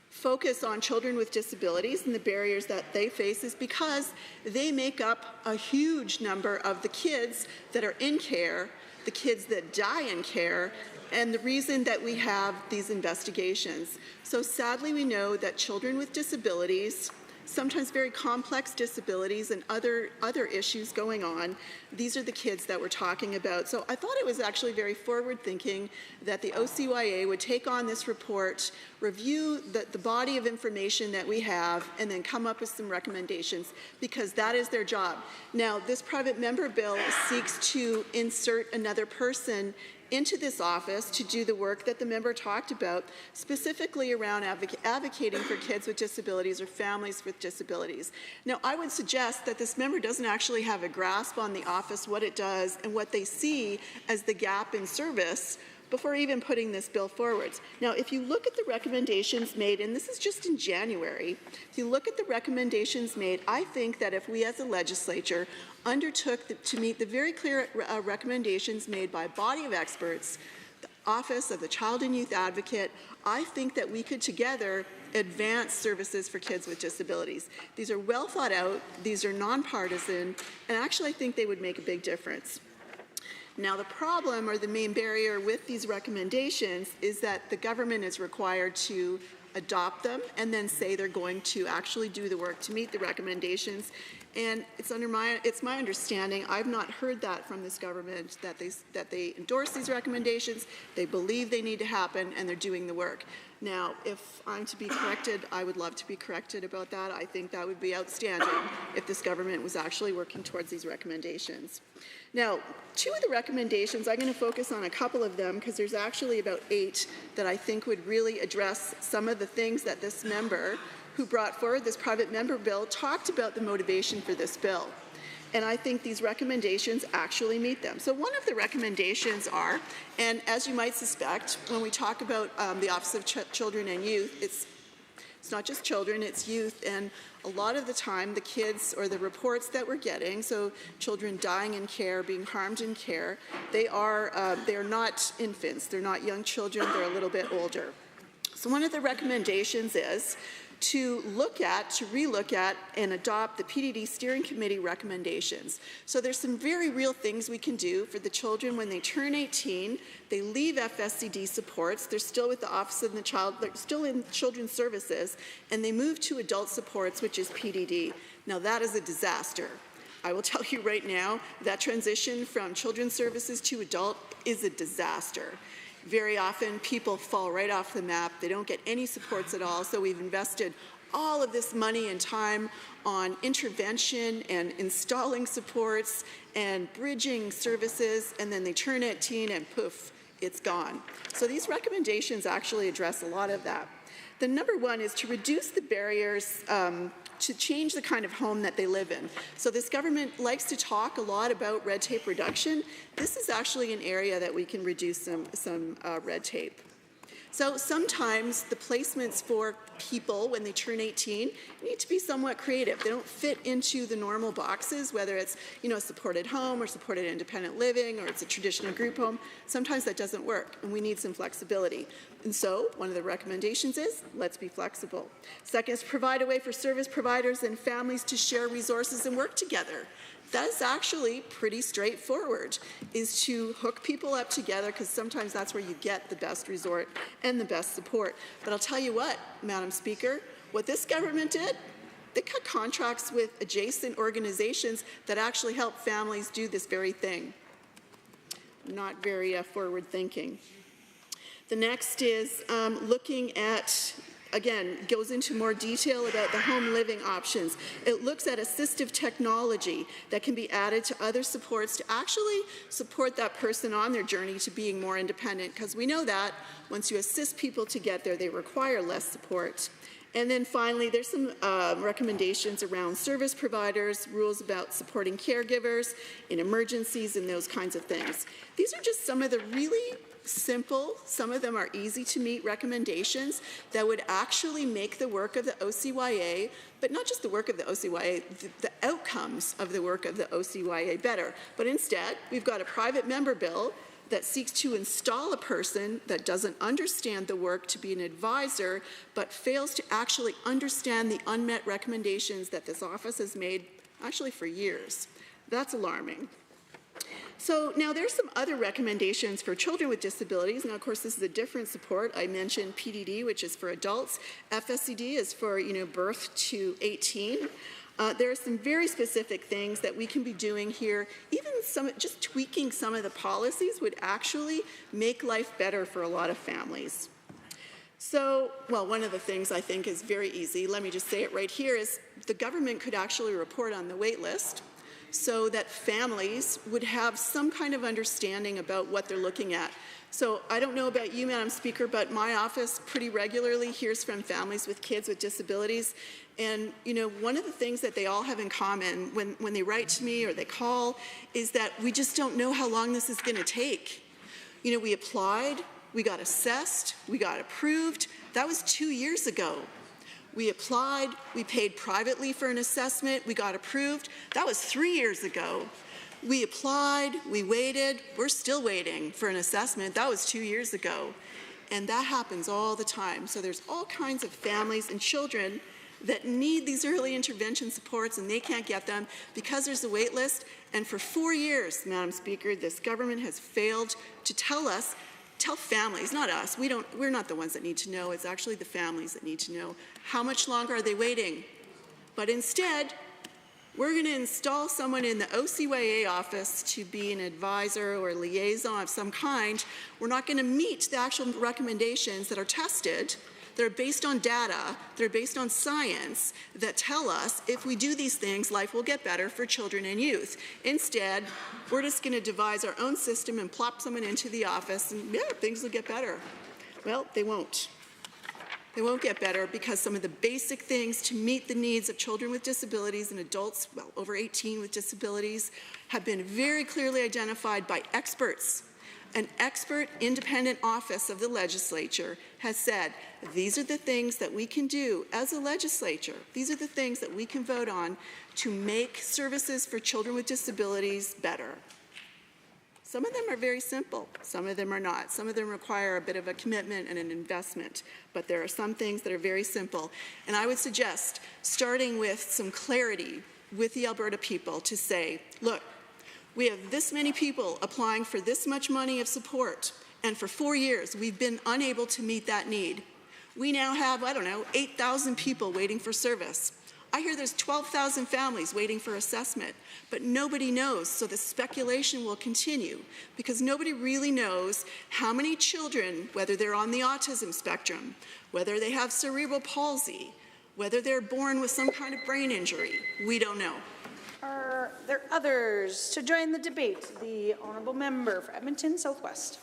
focus on children with disabilities and the barriers that they face is because they make up a huge number of the kids that are in care, the kids that die in care, and the reason that we have these investigations. So sadly, we know that children with disabilities, sometimes very complex disabilities and other issues going on, these are the kids that we're talking about. So I thought it was actually very forward-thinking that the OCYA would take on this report, review the body of information that we have, and then come up with some recommendations, because that is their job. Now, this private member bill seeks to insert another person into this office to do the work that the member talked about, specifically around advocating for kids with disabilities or families with disabilities. Now, I would suggest that this member doesn't actually have a grasp on the office, what it does, and what they see as the gap in service before even putting this bill forward. Now, if you look at the recommendations made, and this is just in January, if you look at the recommendations made, I think that if we as a legislature undertook to meet the very clear recommendations made by a body of experts, the Office of the Child and Youth Advocate, I think that we could together advance services for kids with disabilities. These are well thought out, these are nonpartisan, and actually I think they would make a big difference. Now, the problem or the main barrier with these recommendations is that the government is required to adopt them and then say they're going to actually do the work to meet the recommendations. And it's my understanding, I've not heard that from this government, that they endorse these recommendations, they believe they need to happen, and they're doing the work. Now, if I'm to be corrected, I would love to be corrected about that. I think that would be outstanding if this government was actually working towards these recommendations. Now, 2 of the recommendations, I'm going to focus on a couple of them because there's actually about 8 that I think would really address some of the things that this member who brought forward this private member bill talked about the motivation for this bill. And I think these recommendations actually meet them. So one of the recommendations are, and as you might suspect, when we talk about the Office of Children and Youth, it's not just children, it's youth, and a lot of the time the kids or the reports that we're getting, so children dying in care, being harmed in care, they are not infants, they're not young children, they're a little bit older. So one of the recommendations is to relook at and adopt the PDD Steering Committee recommendations. So there's some very real things we can do for the children when they turn 18, they leave FSCD supports, they're still with the Office of the Child, they're still in Children's Services, and they move to adult supports, which is PDD. Now that is a disaster. I will tell you right now, that transition from Children's Services to adult is a disaster. Very often people fall right off the map. They don't get any supports at all. So we've invested all of this money and time on intervention and installing supports and bridging services, and then they turn 18 and poof, it's gone. So these recommendations actually address a lot of that. The number 1 is to reduce the barriers to change the kind of home that they live in. So this government likes to talk a lot about red tape reduction. This is actually an area that we can reduce some red tape. So sometimes the placements for people when they turn 18 need to be somewhat creative. They don't fit into the normal boxes, whether it's a supported home or supported independent living or it's a traditional group home. Sometimes that doesn't work and we need some flexibility. And so one of the recommendations is let's be flexible. Second is provide a way for service providers and families to share resources and work together. That's actually pretty straightforward, is to hook people up together because sometimes that's where you get the best resort and the best support. But I'll tell you what, Madam Speaker, what this government did, they cut contracts with adjacent organizations that actually help families do this very thing. Not very forward thinking. The next is looking at, again, goes into more detail about the home living options. It looks at assistive technology that can be added to other supports to actually support that person on their journey to being more independent, because we know that once you assist people to get there, they require less support. And then finally, there's some recommendations around service providers, rules about supporting caregivers in emergencies and those kinds of things. These are just some of the really simple, some of them are easy to meet recommendations that would actually make the work of the OCYA, but not just the work of the OCYA, the outcomes of the work of the OCYA better. But instead, we've got a private member bill that seeks to install a person that doesn't understand the work to be an advisor, but fails to actually understand the unmet recommendations that this office has made actually for years. That's alarming. So now there's some other recommendations for children with disabilities. Now, of course, this is a different support. I mentioned PDD, which is for adults. FSCD is for, birth to 18. There are some very specific things that we can be doing here. Even just tweaking some of the policies would actually make life better for a lot of families. So, well, one of the things I think is very easy, let me just say it right here, is the government could actually report on the wait list, so that families would have some kind of understanding about what they're looking at. So I don't know about you, Madam Speaker, but my office pretty regularly hears from families with kids with disabilities. And, one of the things that they all have in common when they write to me or they call is that we just don't know how long this is going to take. We applied, we got assessed, we got approved. That was 2 years ago. We applied, we paid privately for an assessment, we got approved. That was 3 years ago. We applied, we waited, we're still waiting for an assessment. That was 2 years ago. And that happens all the time. So there's all kinds of families and children that need these early intervention supports and they can't get them because there's a wait list. And for 4 years, Madam Speaker, this government has failed to tell families, not us, we're not the ones that need to know, it's actually the families that need to know how much longer are they waiting. But instead, we're going to install someone in the OCYA office to be an advisor or liaison of some kind. We're not going to meet the actual recommendations that are tested. They're based on data, they're based on science that tell us if we do these things, life will get better for children and youth. Instead, we're just going to devise our own system and plop someone into the office and yeah, things will get better. Well, they won't. They won't get better because some of the basic things to meet the needs of children with disabilities and adults, well, over 18 with disabilities, have been very clearly identified by experts. An expert independent office of the legislature has said, these are the things that we can do as a legislature. These are the things that we can vote on to make services for children with disabilities better. Some of them are very simple, some of them are not. Some of them require a bit of a commitment and an investment, but there are some things that are very simple. And I would suggest starting with some clarity with the Alberta people to say, look, we have this many people applying for this much money of support, and for 4 years we've been unable to meet that need. We now have, 8,000 people waiting for service. I hear there's 12,000 families waiting for assessment, but nobody knows, so the speculation will continue because nobody really knows how many children, whether they're on the autism spectrum, whether they have cerebral palsy, whether they're born with some kind of brain injury, we don't know. Are there others to join the debate? The Honourable Member for Edmonton Southwest.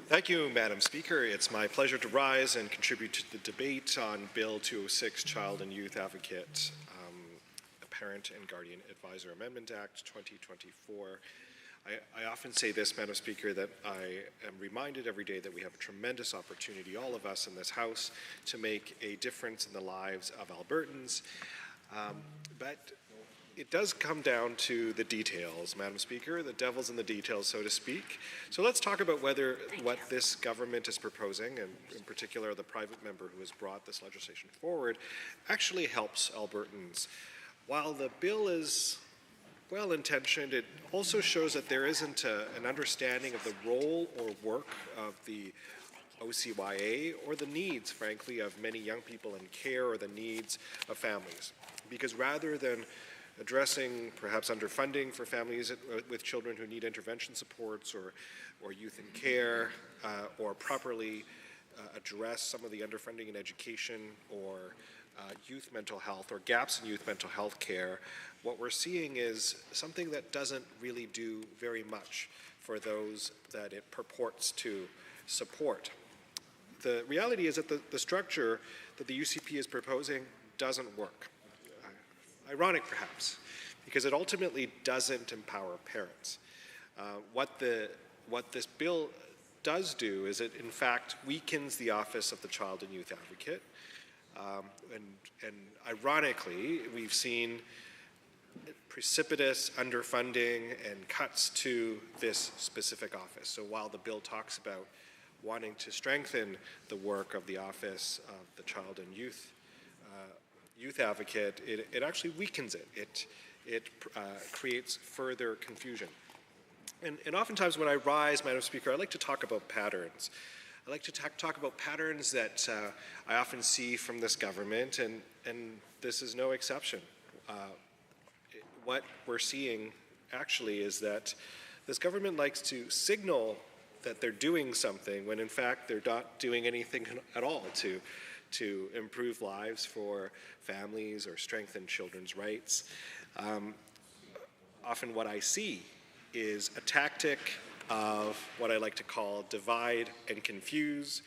Thank you, Madam Speaker. It's my pleasure to rise and contribute to the debate on Bill 206, Child and Youth Advocate, Parent and Guardian Advisor Amendment Act 2024. I often say this, Madam Speaker, that I am reminded every day that we have a tremendous opportunity, all of us in this House, to make a difference in the lives of Albertans. But it does come down to the details, Madam Speaker, the devil's in the details, so to speak. So let's talk about whether what this government is proposing, and in particular the private member who has brought this legislation forward, actually helps Albertans. While the bill is well-intentioned, it also shows that there isn't an understanding of the role or work of the OCYA or the needs, frankly, of many young people in care or the needs of families. Because rather than addressing perhaps underfunding for families with children who need intervention supports or youth in care, or properly address some of the underfunding in education or youth mental health or gaps in youth mental health care, what we're seeing is something that doesn't really do very much for those that it purports to support. The reality is that the structure that the UCP is proposing doesn't work. Ironic, perhaps, because it ultimately doesn't empower parents. What this bill does do is it, in fact, weakens the office of the Child and Youth Advocate. And ironically, we've seen precipitous underfunding and cuts to this specific office. So while the bill talks about wanting to strengthen the work of the Office of the Child and Youth Advocate, it actually weakens it. It creates further confusion. And oftentimes when I rise, Madam Speaker, I like to talk about patterns. I like to talk about patterns that I often see from this government, and this is no exception. What we're seeing actually is that this government likes to signal that they're doing something when in fact they're not doing anything at all to improve lives for families or strengthen children's rights. Often what I see is a tactic of what I like to call divide and confuse,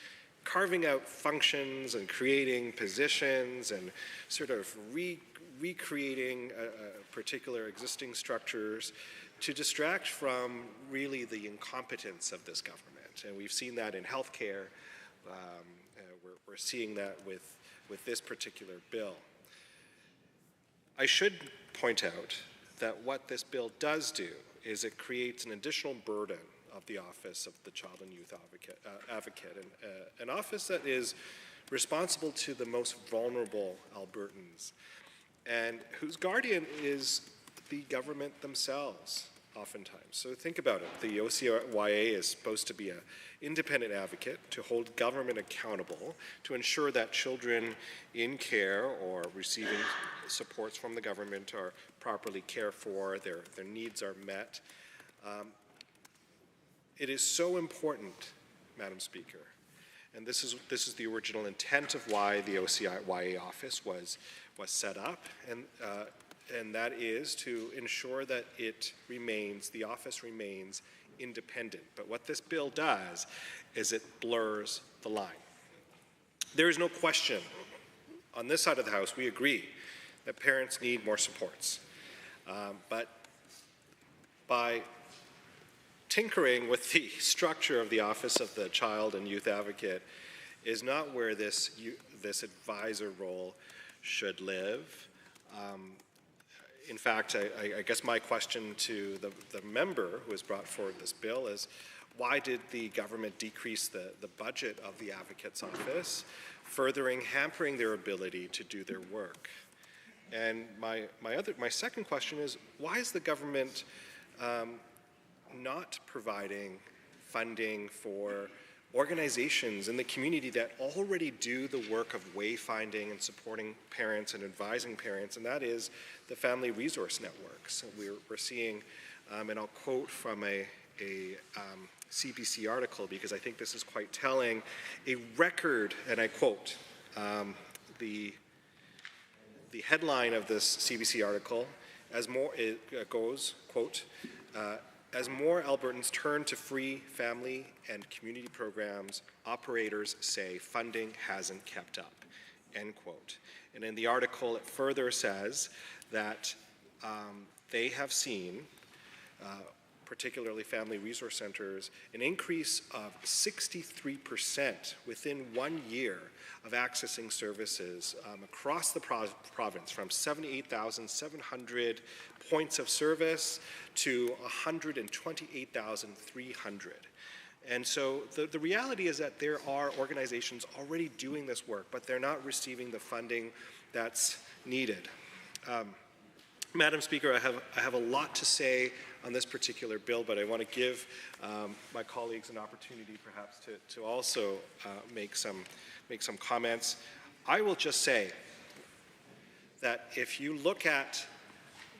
carving out functions and creating positions and sort of recreating particular existing structures to distract from really the incompetence of this government. And we've seen that in healthcare. We're seeing that with this particular bill. I should point out that what this bill does do is it creates an additional burden of the Office of the Child and Youth Advocate, an office that is responsible to the most vulnerable Albertans, and whose guardian is the government themselves, oftentimes. So think about it. The OCYA is supposed to be an independent advocate to hold government accountable to ensure that children in care or receiving supports from the government are properly cared for, their needs are met. It is so important, Madam Speaker, and this is the original intent of why the OCYA office was set up, and that is to ensure that the office remains independent. But what this bill does is it blurs the line. There is no question, on this side of the House, we agree that parents need more supports. But by tinkering with the structure of the Office of the Child and Youth Advocate is not where this advisor role should live. In fact, I guess my question to the member who has brought forward this bill is, why did the government decrease the budget of the Advocate's Office, hampering their ability to do their work? And my second question is, why is the government not providing funding for organizations in the community that already do the work of wayfinding and supporting parents and advising parents, and that is the Family Resource Network. So we're seeing, and I'll quote from a CBC article because I think this is quite telling, a record, and I quote, the headline of this CBC article, it goes, quote, as more Albertans turn to free family and community programs, operators say funding hasn't kept up, end quote. And in the article, it further says that they have seen, particularly family resource centers, an increase of 63% within 1 year of accessing services across the province, from 78,700 points of service to 128,300. And so the reality is that there are organizations already doing this work, but they're not receiving the funding that's needed. Madam Speaker, I have a lot to say on this particular bill, but I want to give my colleagues an opportunity perhaps to also make some comments. I will just say that if you look at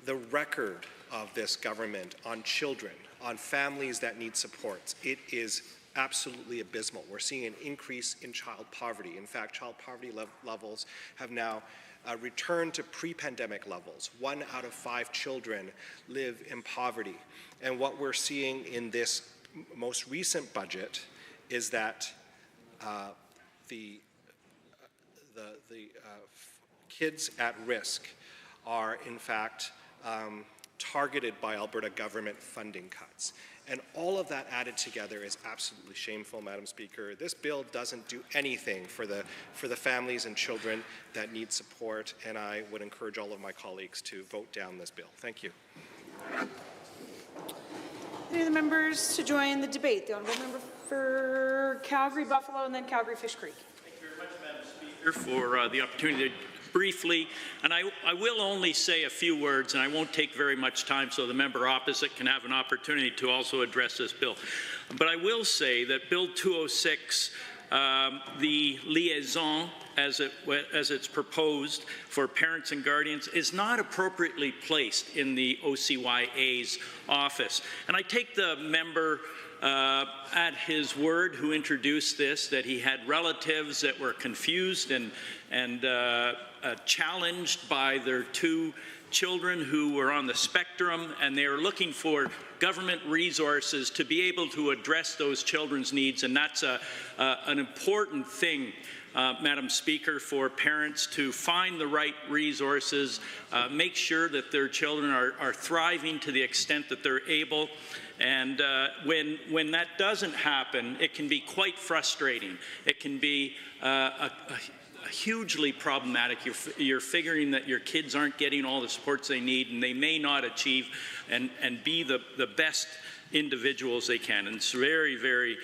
the record of this government on children, on families that need supports, it is absolutely abysmal. We're seeing an increase in child poverty. In fact, child poverty levels have now returned to pre-pandemic levels. 1 out of 5 children live in poverty. And what we're seeing in this most recent budget is that the kids at risk are in fact targeted by Alberta government funding cuts. And all of that added together is absolutely shameful, Madam Speaker. This bill doesn't do anything for the families and children that need support, and I would encourage all of my colleagues to vote down this bill. Thank you. Any of the members to join the debate? The honourable member for Calgary, Buffalo, and then Calgary Fish Creek. Thank you very much, Madam Speaker, for the opportunity to briefly, and I will only say a few words, and I won't take very much time so the member opposite can have an opportunity to also address this bill. But I will say that Bill 206, the liaison, as it's proposed for parents and guardians, is not appropriately placed in the OCYA's office. And I take the member at his word who introduced this, that he had relatives that were confused and challenged by their 2 children who were on the spectrum, and they were looking for government resources to be able to address those children's needs. And that's an important thing, Madam Speaker, for parents to find the right resources, make sure that their children are thriving to the extent that they're able. And when that doesn't happen, it can be quite frustrating. It can be hugely problematic. You're figuring that your kids aren't getting all the supports they need, and they may not achieve and be the best individuals they can. And it's very, very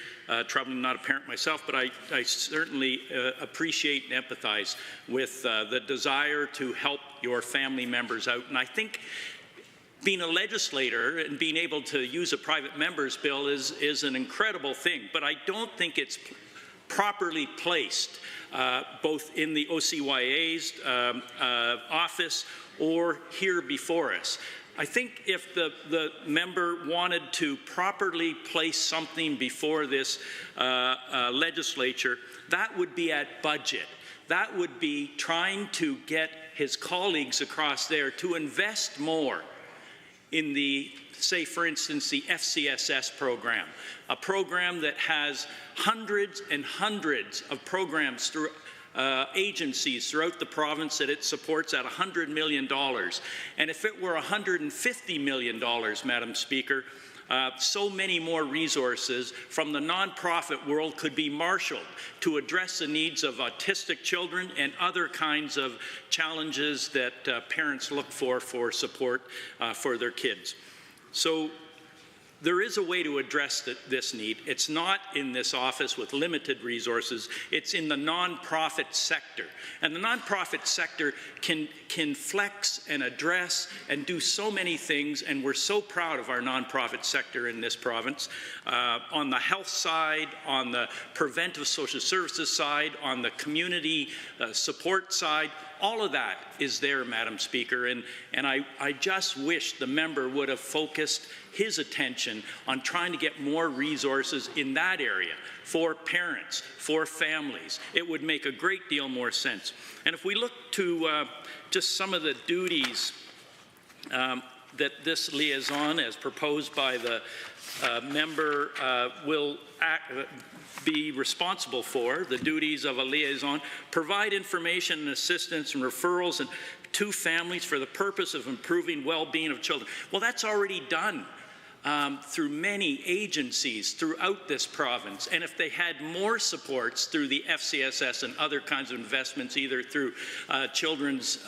troubling. I'm not a parent myself, but I certainly appreciate and empathize with the desire to help your family members out. And I think being a legislator and being able to use a private member's bill is an incredible thing, but I don't think it's properly placed both in the OCYA's office or here before us. I think if the member wanted to properly place something before this legislature, that would be at budget. That would be trying to get his colleagues across there to invest more in the, say for instance, the FCSS program, a program that has hundreds and hundreds of programs through agencies throughout the province that it supports at $100 million. And if it were $150 million, Madam Speaker, so many more resources from the nonprofit world could be marshaled to address the needs of autistic children and other kinds of challenges that parents look for support for their kids. So there is a way to address this need. It's not in this office with limited resources. It's in the nonprofit sector. And the nonprofit sector can flex and address and do so many things, and we're so proud of our nonprofit sector in this province. On the health side, on the preventive social services side, on the community support side, all of that is there, Madam Speaker, and I just wish the member would have focused his attention on trying to get more resources in that area for parents, for families. It would make a great deal more sense. And if we look to just some of the duties that this liaison, as proposed by the member, will be responsible for, the duties of a liaison: provide information and assistance and referrals and to families for the purpose of improving well-being of children. Well, that's already done through many agencies throughout this province. And if they had more supports through the FCSS and other kinds of investments, either through the children's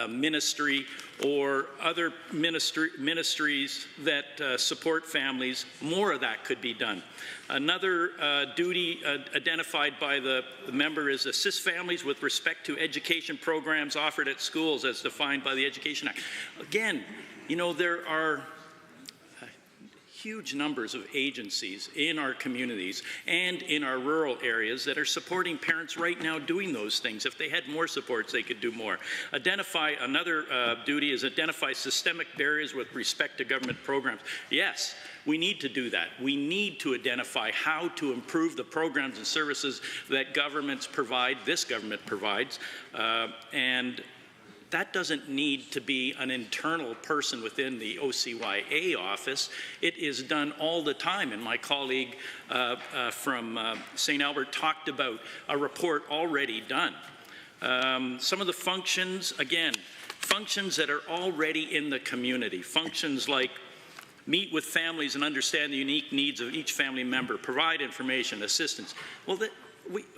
ministry or other ministries that support families, more of that could be done. Another duty identified by the member is assist families with respect to education programs offered at schools as defined by the Education Act. Again, you know, there are huge numbers of agencies in our communities and in our rural areas that are supporting parents right now doing those things. If they had more supports, they could do more. Another duty is identify systemic barriers with respect to government programs. Yes, we need to do that. We need to identify how to improve the programs and services that governments provide, this government provides, and that doesn't need to be an internal person within the OCYA office. It is done all the time, and my colleague from St. Albert talked about a report already done. Some of the functions, again, functions that are already in the community, functions like meet with families and understand the unique needs of each family member, provide information, assistance. Well,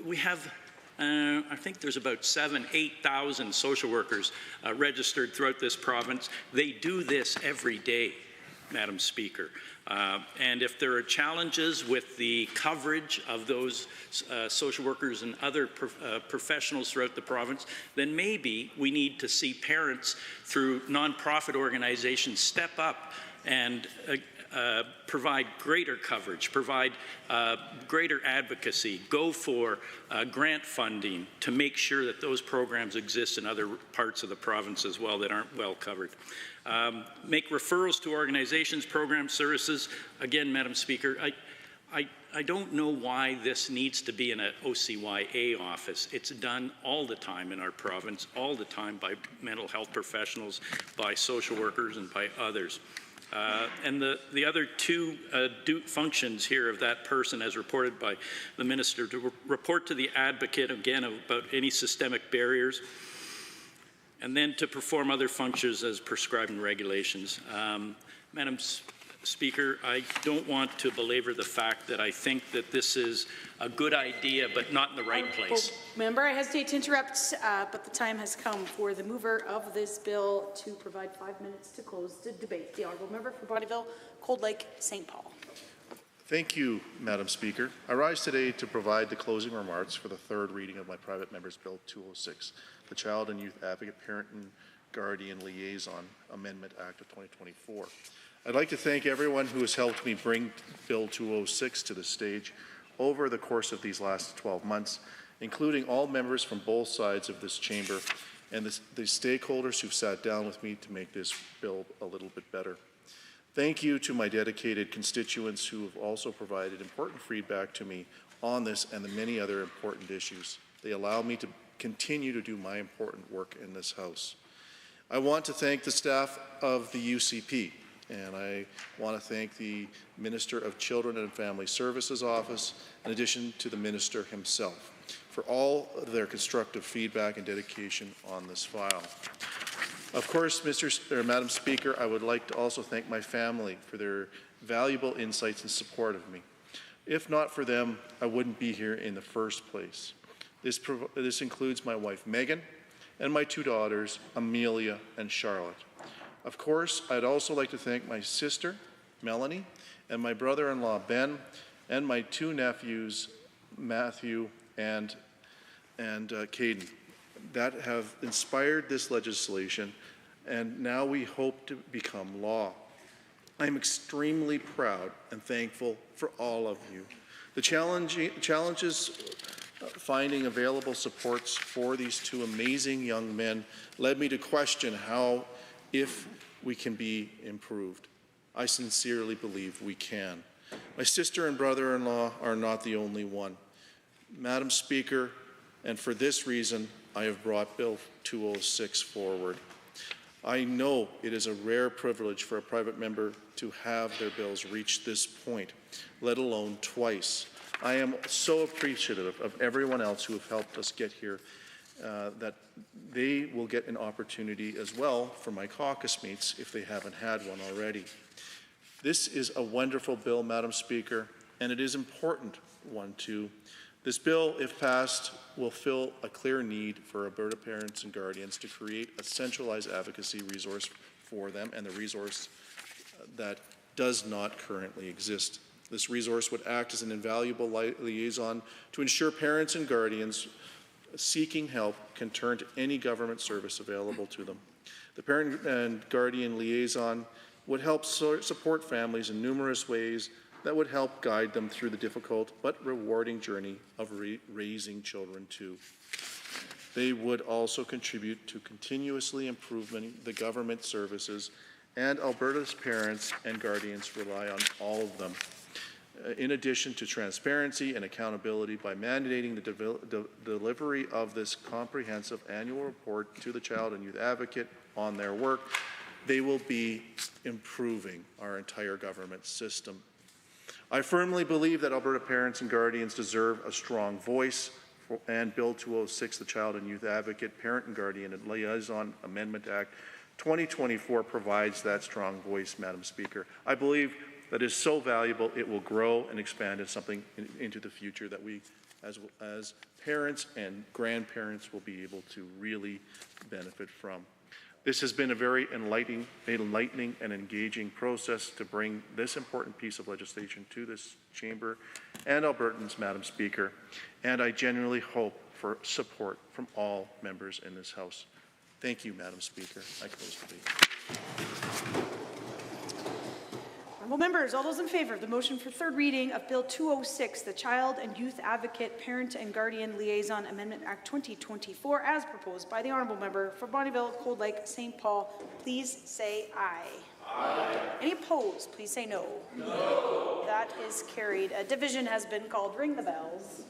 we have I think there's about 8,000 social workers registered throughout this province. They do this every day, Madam Speaker. And if there are challenges with the coverage of those social workers and other professionals throughout the province, then maybe we need to see parents through nonprofit organizations step up and provide greater coverage, provide greater advocacy, go for grant funding to make sure that those programs exist in other parts of the province as well that aren't well covered. Make referrals to organizations, programs, services. Again, Madam Speaker, I don't know why this needs to be in an OCYA office. It's done all the time in our province, all the time by mental health professionals, by social workers, and by others. And the other two functions here of that person, as reported by the minister, to report to the advocate, again, about any systemic barriers, and then to perform other functions as prescribed in regulations. Madam Speaker. I don't want to belabor the fact that I think that this is a good idea, but not in the right place. Member, I hesitate to interrupt, but the time has come for the mover of this bill to provide 5 minutes to close the debate. The Honourable Member for Bonnyville, Cold Lake, St. Paul. Thank you, Madam Speaker. I rise today to provide the closing remarks for the third reading of my private member's Bill 206, the Child and Youth Advocate Parent and Guardian Liaison Amendment Act of 2024. I'd like to thank everyone who has helped me bring Bill 206 to the stage over the course of these last 12 months, including all members from both sides of this chamber and the stakeholders who've sat down with me to make this bill a little bit better. Thank you to my dedicated constituents who have also provided important feedback to me on this and the many other important issues. They allow me to continue to do my important work in this House. I want to thank the staff of the UCP, and I want to thank the Minister of Children and Family Services Office, in addition to the Minister himself, for all of their constructive feedback and dedication on this file. Of course, Madam Speaker, I would like to also thank my family for their valuable insights and support of me. If not for them, I wouldn't be here in the first place. This includes my wife, Megan, and my two daughters, Amelia and Charlotte. Of course, I'd also like to thank my sister, Melanie, and my brother-in-law, Ben, and my two nephews, Matthew and Caden, that have inspired this legislation, and now we hope to become law. I'm extremely proud and thankful for all of you. The challenges finding available supports for these two amazing young men led me to question how, if we can be improved. I sincerely believe we can. My sister and brother-in-law are not the only one. Madam Speaker, and for this reason, I have brought Bill 206 forward. I know it is a rare privilege for a private member to have their bills reach this point, let alone twice. I am so appreciative of everyone else who have helped us get here, that they will get an opportunity as well for my caucus mates if they haven't had one already. This is a wonderful bill, Madam Speaker, and it is an important one too. This bill, if passed, will fill a clear need for Alberta parents and guardians to create a centralized advocacy resource for them, and the resource that does not currently exist. This resource would act as an invaluable liaison to ensure parents and guardians seeking help can turn to any government service available to them. The parent and guardian liaison would help support families in numerous ways that would help guide them through the difficult but rewarding journey of raising children too. They would also contribute to continuously improving the government services, and Alberta's parents and guardians rely on all of them. In addition to transparency and accountability by mandating the delivery of this comprehensive annual report to the Child and Youth Advocate on their work, they will be improving our entire government system. I firmly believe that Alberta parents and guardians deserve a strong voice, and Bill 206, the Child and Youth Advocate, Parent and Guardian and Liaison Amendment Act 2024 provides that strong voice, Madam Speaker. I believe that is so valuable, it will grow and expand into something into the future that we, as parents and grandparents, will be able to really benefit from. This has been a very enlightening and engaging process to bring this important piece of legislation to this chamber and Albertans, Madam Speaker, and I genuinely hope for support from all members in this House. Thank you, Madam Speaker. I close the debate. Honourable members, all those in favour of the motion for third reading of Bill 206, the Child and Youth Advocate Parent and Guardian Liaison Amendment Act 2024, as proposed by the Honourable Member for Bonnyville, Cold Lake, St. Paul, please say aye. Aye. Any opposed, please say no. No. That is carried. A division has been called. Ring the bells.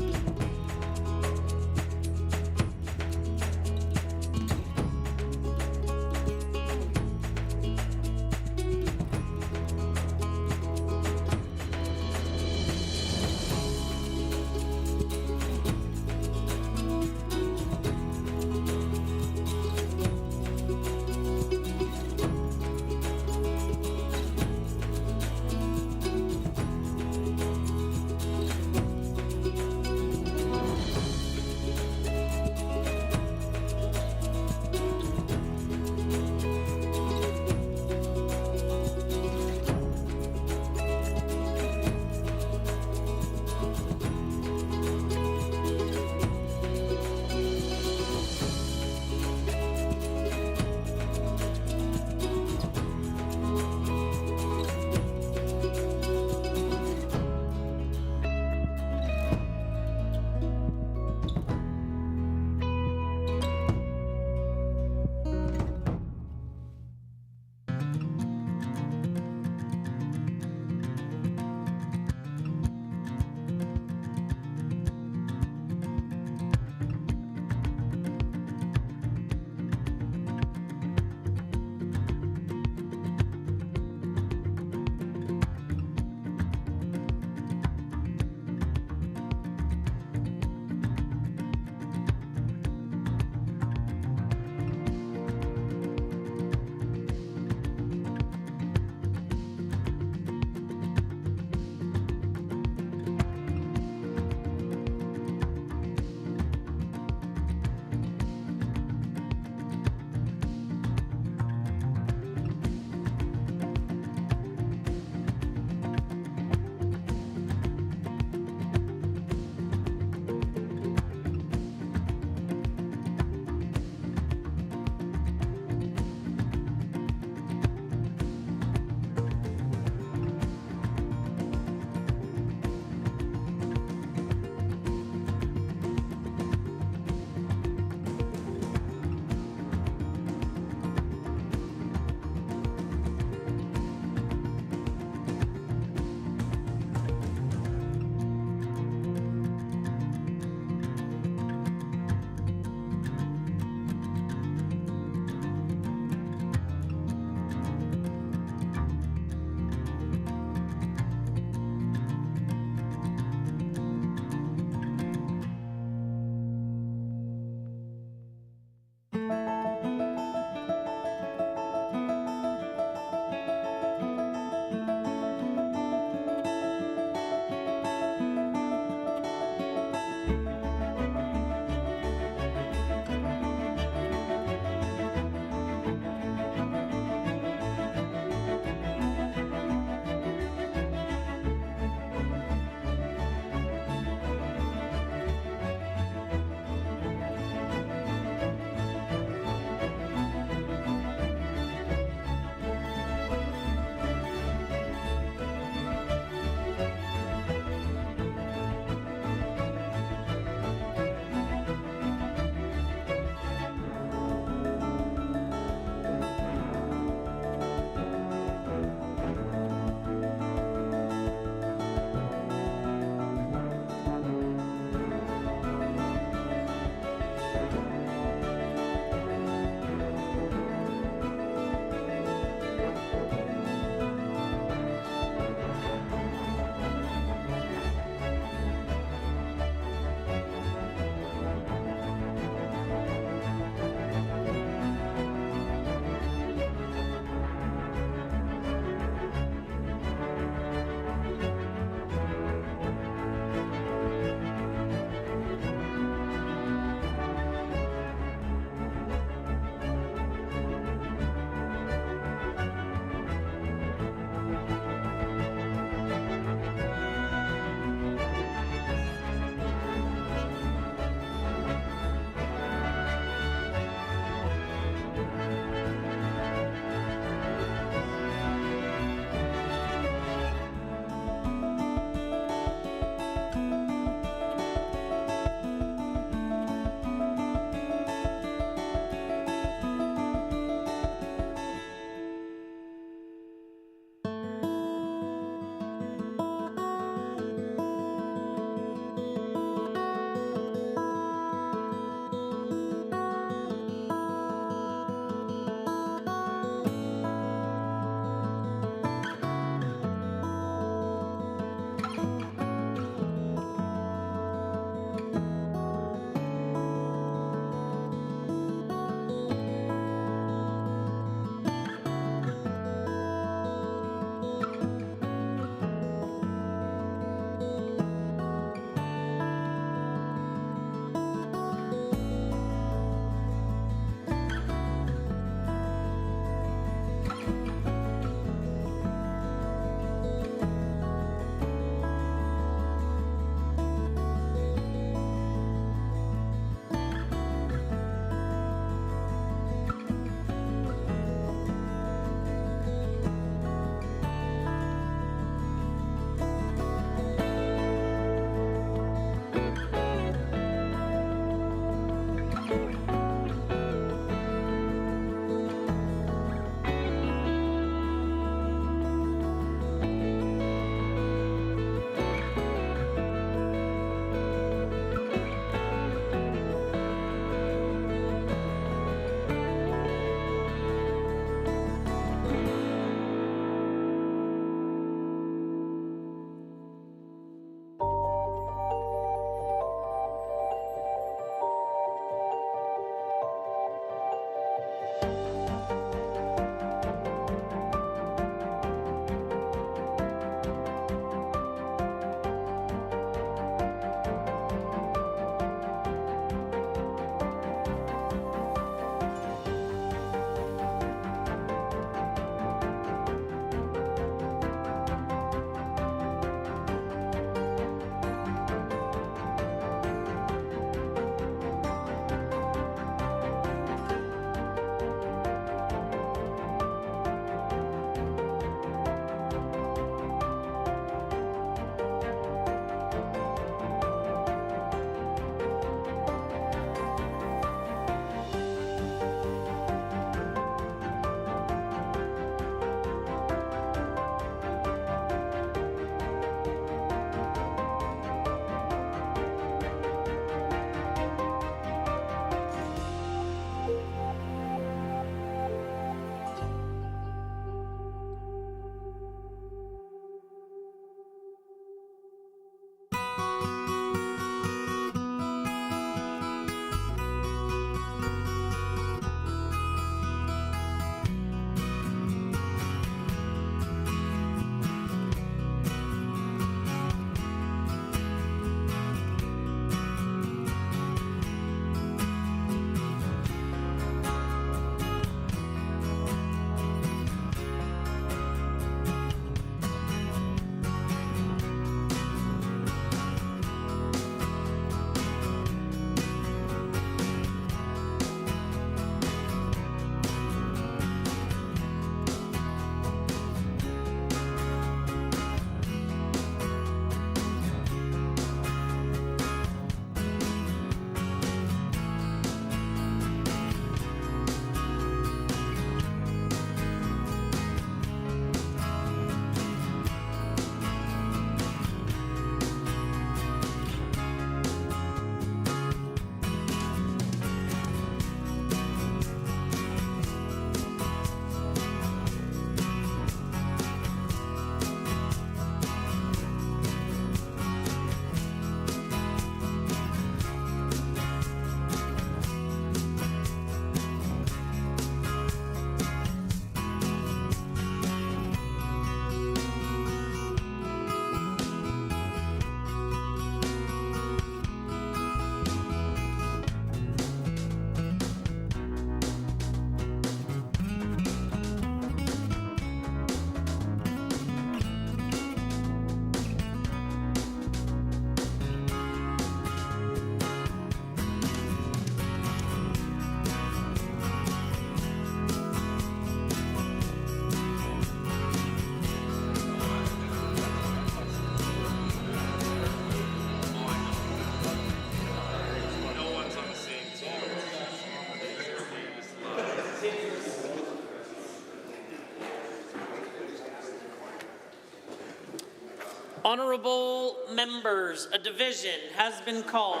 Honourable members, a division has been called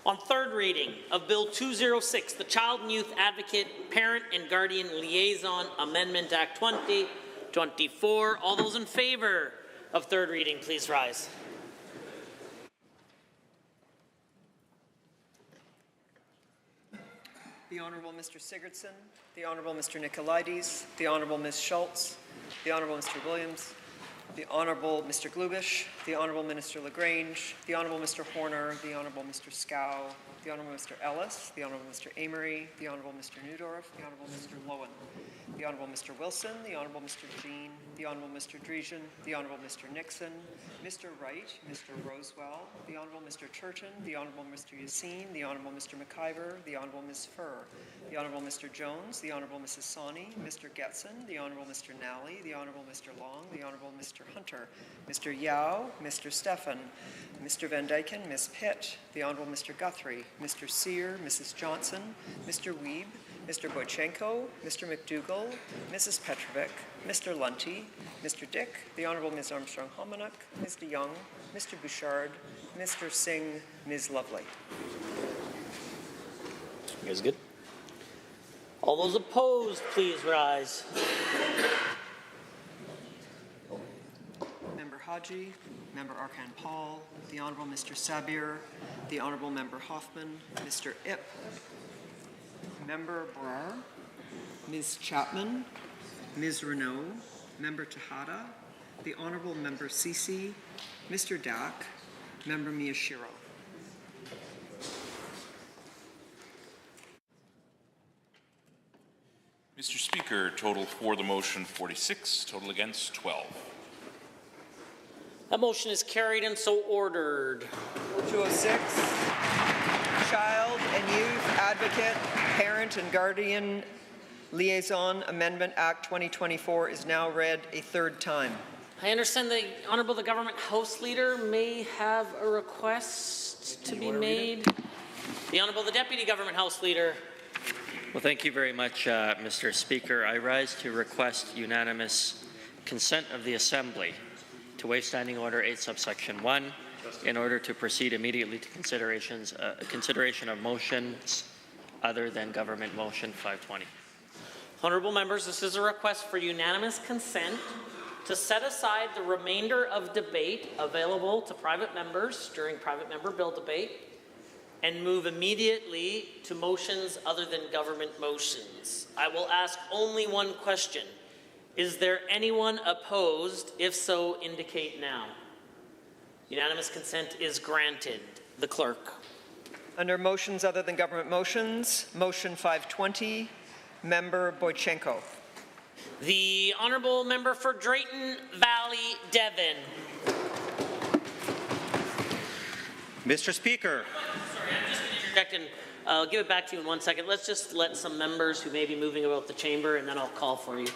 on third reading of Bill 206, the Child and Youth Advocate, Parent and Guardian Liaison Amendment Act 2024. All those in favour of third reading, please rise. The Honourable Mr. Sigurdsson, the Honourable Mr. Nicolaides, the Honourable Ms. Schultz, the Honourable Mr. Williams, the Honourable Mr. Glubish, the Honourable Minister LaGrange, the Honourable Mr. Horner, the Honourable Mr. Scow, the Honourable Mr. Ellis, the Honourable Mr. Amory, the Honourable Mr. Newdorf, the Honourable Mr. Lowen, the Honourable Mr. Wilson, the Honourable Mr. Jean, the Honourable Mr. Dreesen, the Honourable Mr. Nixon, Mr. Wright, Mr. Rosewell, the Honourable Mr. Turton, the Honourable Mr. Yassine, the Honourable Mr. McIver, the Honourable Ms. Furr, the Honourable Mr. Jones, the Honourable Mrs. Sawney, Mr. Getson, the Honourable Mr. Nally, the Honourable Mr. Long, the Honourable Mr. Hunter, Mr. Yao, Mr. Stephan, Mr. Van Dyken, Ms. Pitt, the Honourable Mr. Guthrie, Mr. Sear, Mrs. Johnson, Mr. Wiebe, Mr. Boychenko, Mr. McDougall, Mrs. Petrovic, Mr. Lunty, Mr. Dick, the Honourable Ms. Armstrong-Homanuck, Ms. DeYoung, Mr. Bouchard, Mr. Singh, Ms. Lovely. You guys good? All those opposed, please rise. Member Haji, Member Arkan Paul, the Honourable Mr. Sabir, the Honourable Member Hoffman, Mr. Ip, Member Brar, Ms. Chapman, Ms. Renault, Member Tejada, the Honourable Member Sisi, Mr. Dak, Member Miyashiro. Mr. Speaker, total for the motion 46, total against 12. That motion is carried and so ordered. 206, Child and Youth Advocate, Parent and Guardian Liaison Amendment Act 2024 is now read a third time. I understand the Honourable the Government House Leader may have a request to be made. The Honourable the Deputy Government House Leader. Well, thank you very much, Mr. Speaker. I rise to request unanimous consent of the Assembly to waive Standing Order 8 subsection 1 in order to proceed immediately to consideration of motions other than Government Motion 520. Honourable members, this is a request for unanimous consent to set aside the remainder of debate available to private members during private member bill debate and move immediately to motions other than government motions. I will ask only one question. Is there anyone opposed? If so, indicate now. Unanimous consent is granted. The clerk. Under motions other than government motions, motion 520, Member Boychenko. The Honourable Member for Drayton Valley, Devon. Mr. Speaker. Sorry, I'm just going to interject and I'll give it back to you in 1 second. Let's just let some members who may be moving about the chamber and then I'll call for you.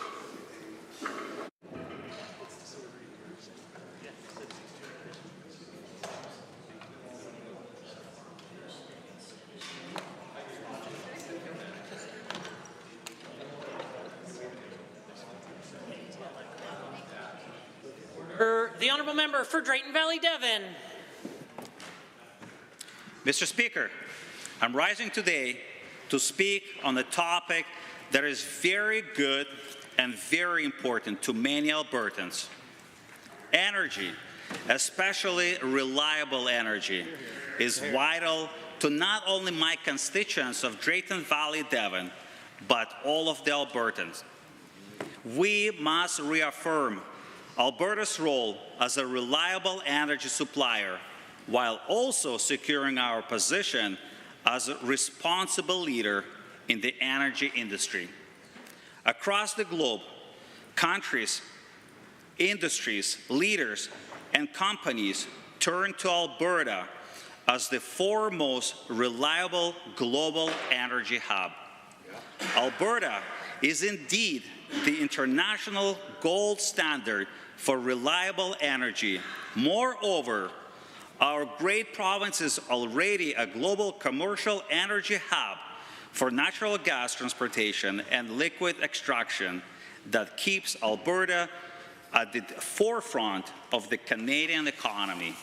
The Honourable Member for Drayton Valley, Devon. Mr. Speaker, I'm rising today to speak on a topic that is very good and very important to many Albertans. Energy, especially reliable energy, is vital to not only my constituents of Drayton Valley, Devon, but all of the Albertans. We must reaffirm Alberta's role as a reliable energy supplier while also securing our position as a responsible leader in the energy industry. Across the globe, countries, industries, leaders, and companies turn to Alberta as the foremost reliable global energy hub. Alberta is indeed the international gold standard for reliable energy. Moreover, our great province is already a global commercial energy hub for natural gas transportation and liquid extraction that keeps Alberta at the forefront of the Canadian economy.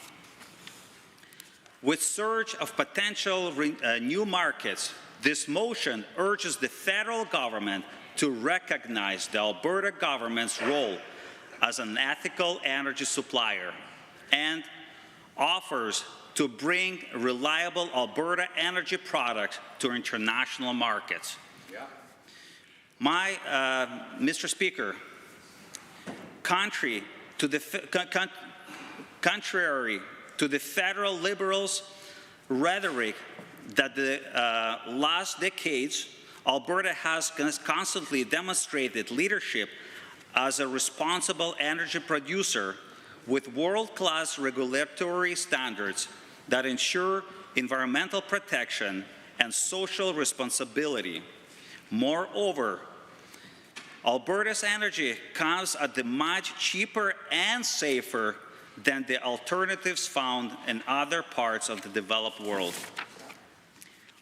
With surge of potential new markets, this motion urges the federal government to recognize the Alberta government's role as an ethical energy supplier and offers to bring reliable Alberta energy products to international markets. Mr. Speaker, contrary to the federal Liberals' rhetoric that the last decades, Alberta has constantly demonstrated leadership as a responsible energy producer with world-class regulatory standards that ensure environmental protection and social responsibility. Moreover, Alberta's energy comes at a much cheaper and safer than the alternatives found in other parts of the developed world.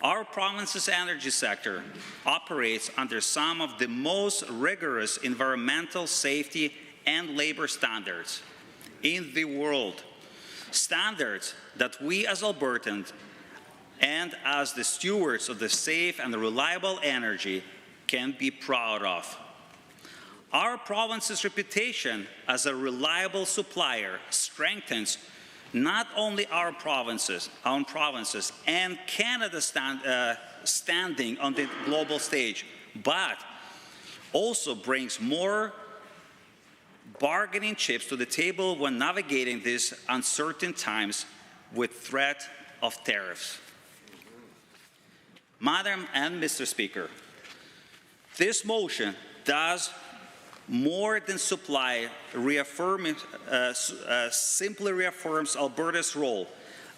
Our province's energy sector operates under some of the most rigorous environmental safety and labor standards in the world, standards that we as Albertans and as the stewards of the safe and reliable energy can be proud of. Our province's reputation as a reliable supplier strengthens not only our provinces and Canada's standing on the global stage, but also brings more bargaining chips to the table when navigating these uncertain times with threat of tariffs. Madam and Mr. Speaker, this motion does more than simply reaffirms Alberta's role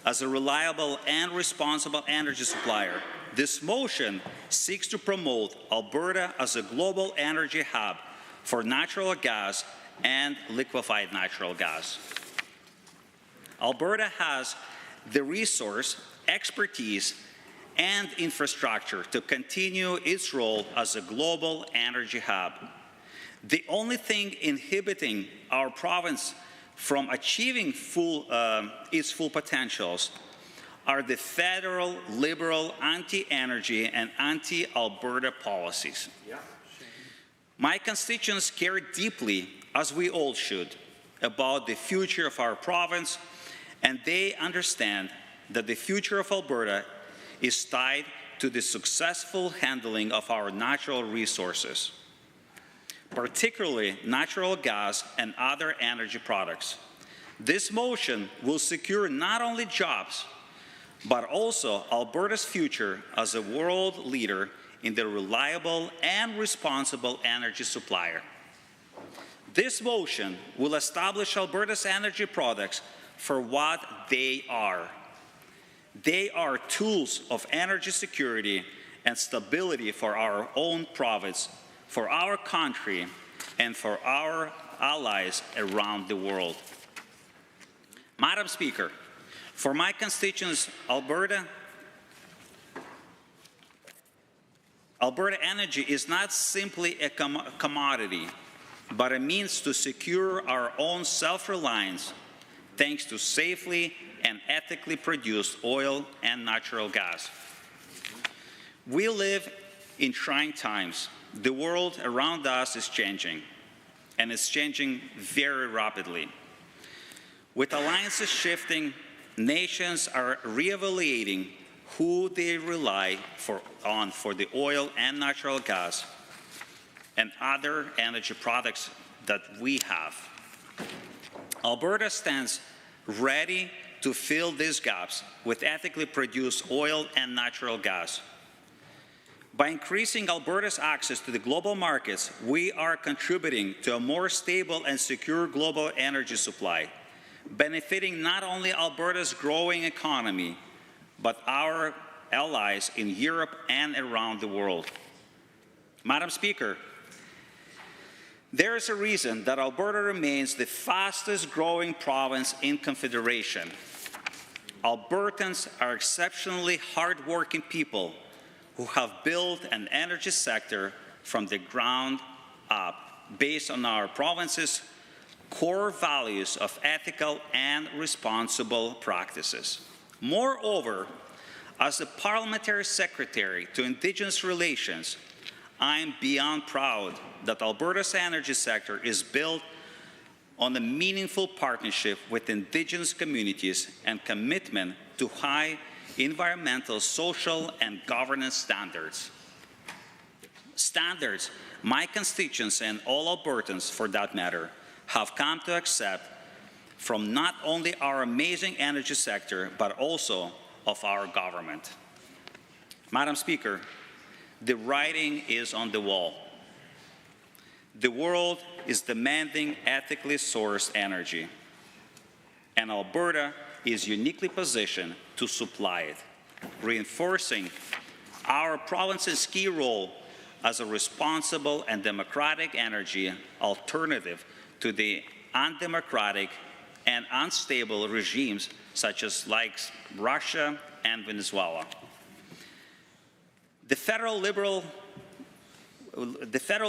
as a reliable and responsible energy supplier. This motion seeks to promote Alberta as a global energy hub for natural gas and liquefied natural gas. Alberta has the resource, expertise, and infrastructure to continue its role as a global energy hub. The only thing inhibiting our province from achieving its full potentials are the federal Liberal anti-energy and anti-Alberta policies. My constituents care deeply, as we all should, about the future of our province, and they understand that the future of Alberta is tied to the successful handling of our natural resources, particularly natural gas and other energy products. This motion will secure not only jobs, but also Alberta's future as a world leader in the reliable and responsible energy supplier. This motion will establish Alberta's energy products for what they are. They are tools of energy security and stability for our own province, for our country, and for our allies around the world. Madam Speaker, for my constituents, Alberta energy is not simply a commodity, but a means to secure our own self-reliance thanks to safely and ethically produced oil and natural gas. We live in trying times. The world around us is changing, and it's changing very rapidly. With alliances shifting, nations are reevaluating who they rely on for the oil and natural gas and other energy products that we have. Alberta stands ready to fill these gaps with ethically produced oil and natural gas. By increasing Alberta's access to the global markets, we are contributing to a more stable and secure global energy supply, benefiting not only Alberta's growing economy, but our allies in Europe and around the world. Madam Speaker, there is a reason that Alberta remains the fastest growing province in Confederation. Albertans are exceptionally hardworking people who have built an energy sector from the ground up based on our province's core values of ethical and responsible practices. Moreover, as the Parliamentary Secretary to Indigenous Relations, I am beyond proud that Alberta's energy sector is built on a meaningful partnership with Indigenous communities and commitment to high environmental, social, and governance standards. Standards my constituents and all Albertans, for that matter, have come to accept from not only our amazing energy sector, but also of our government. Madam Speaker, the writing is on the wall. The world is demanding ethically sourced energy, and Alberta is uniquely positioned to supply it, reinforcing our province's key role as a responsible and democratic energy alternative to the undemocratic and unstable regimes such as Russia and Venezuela. The federal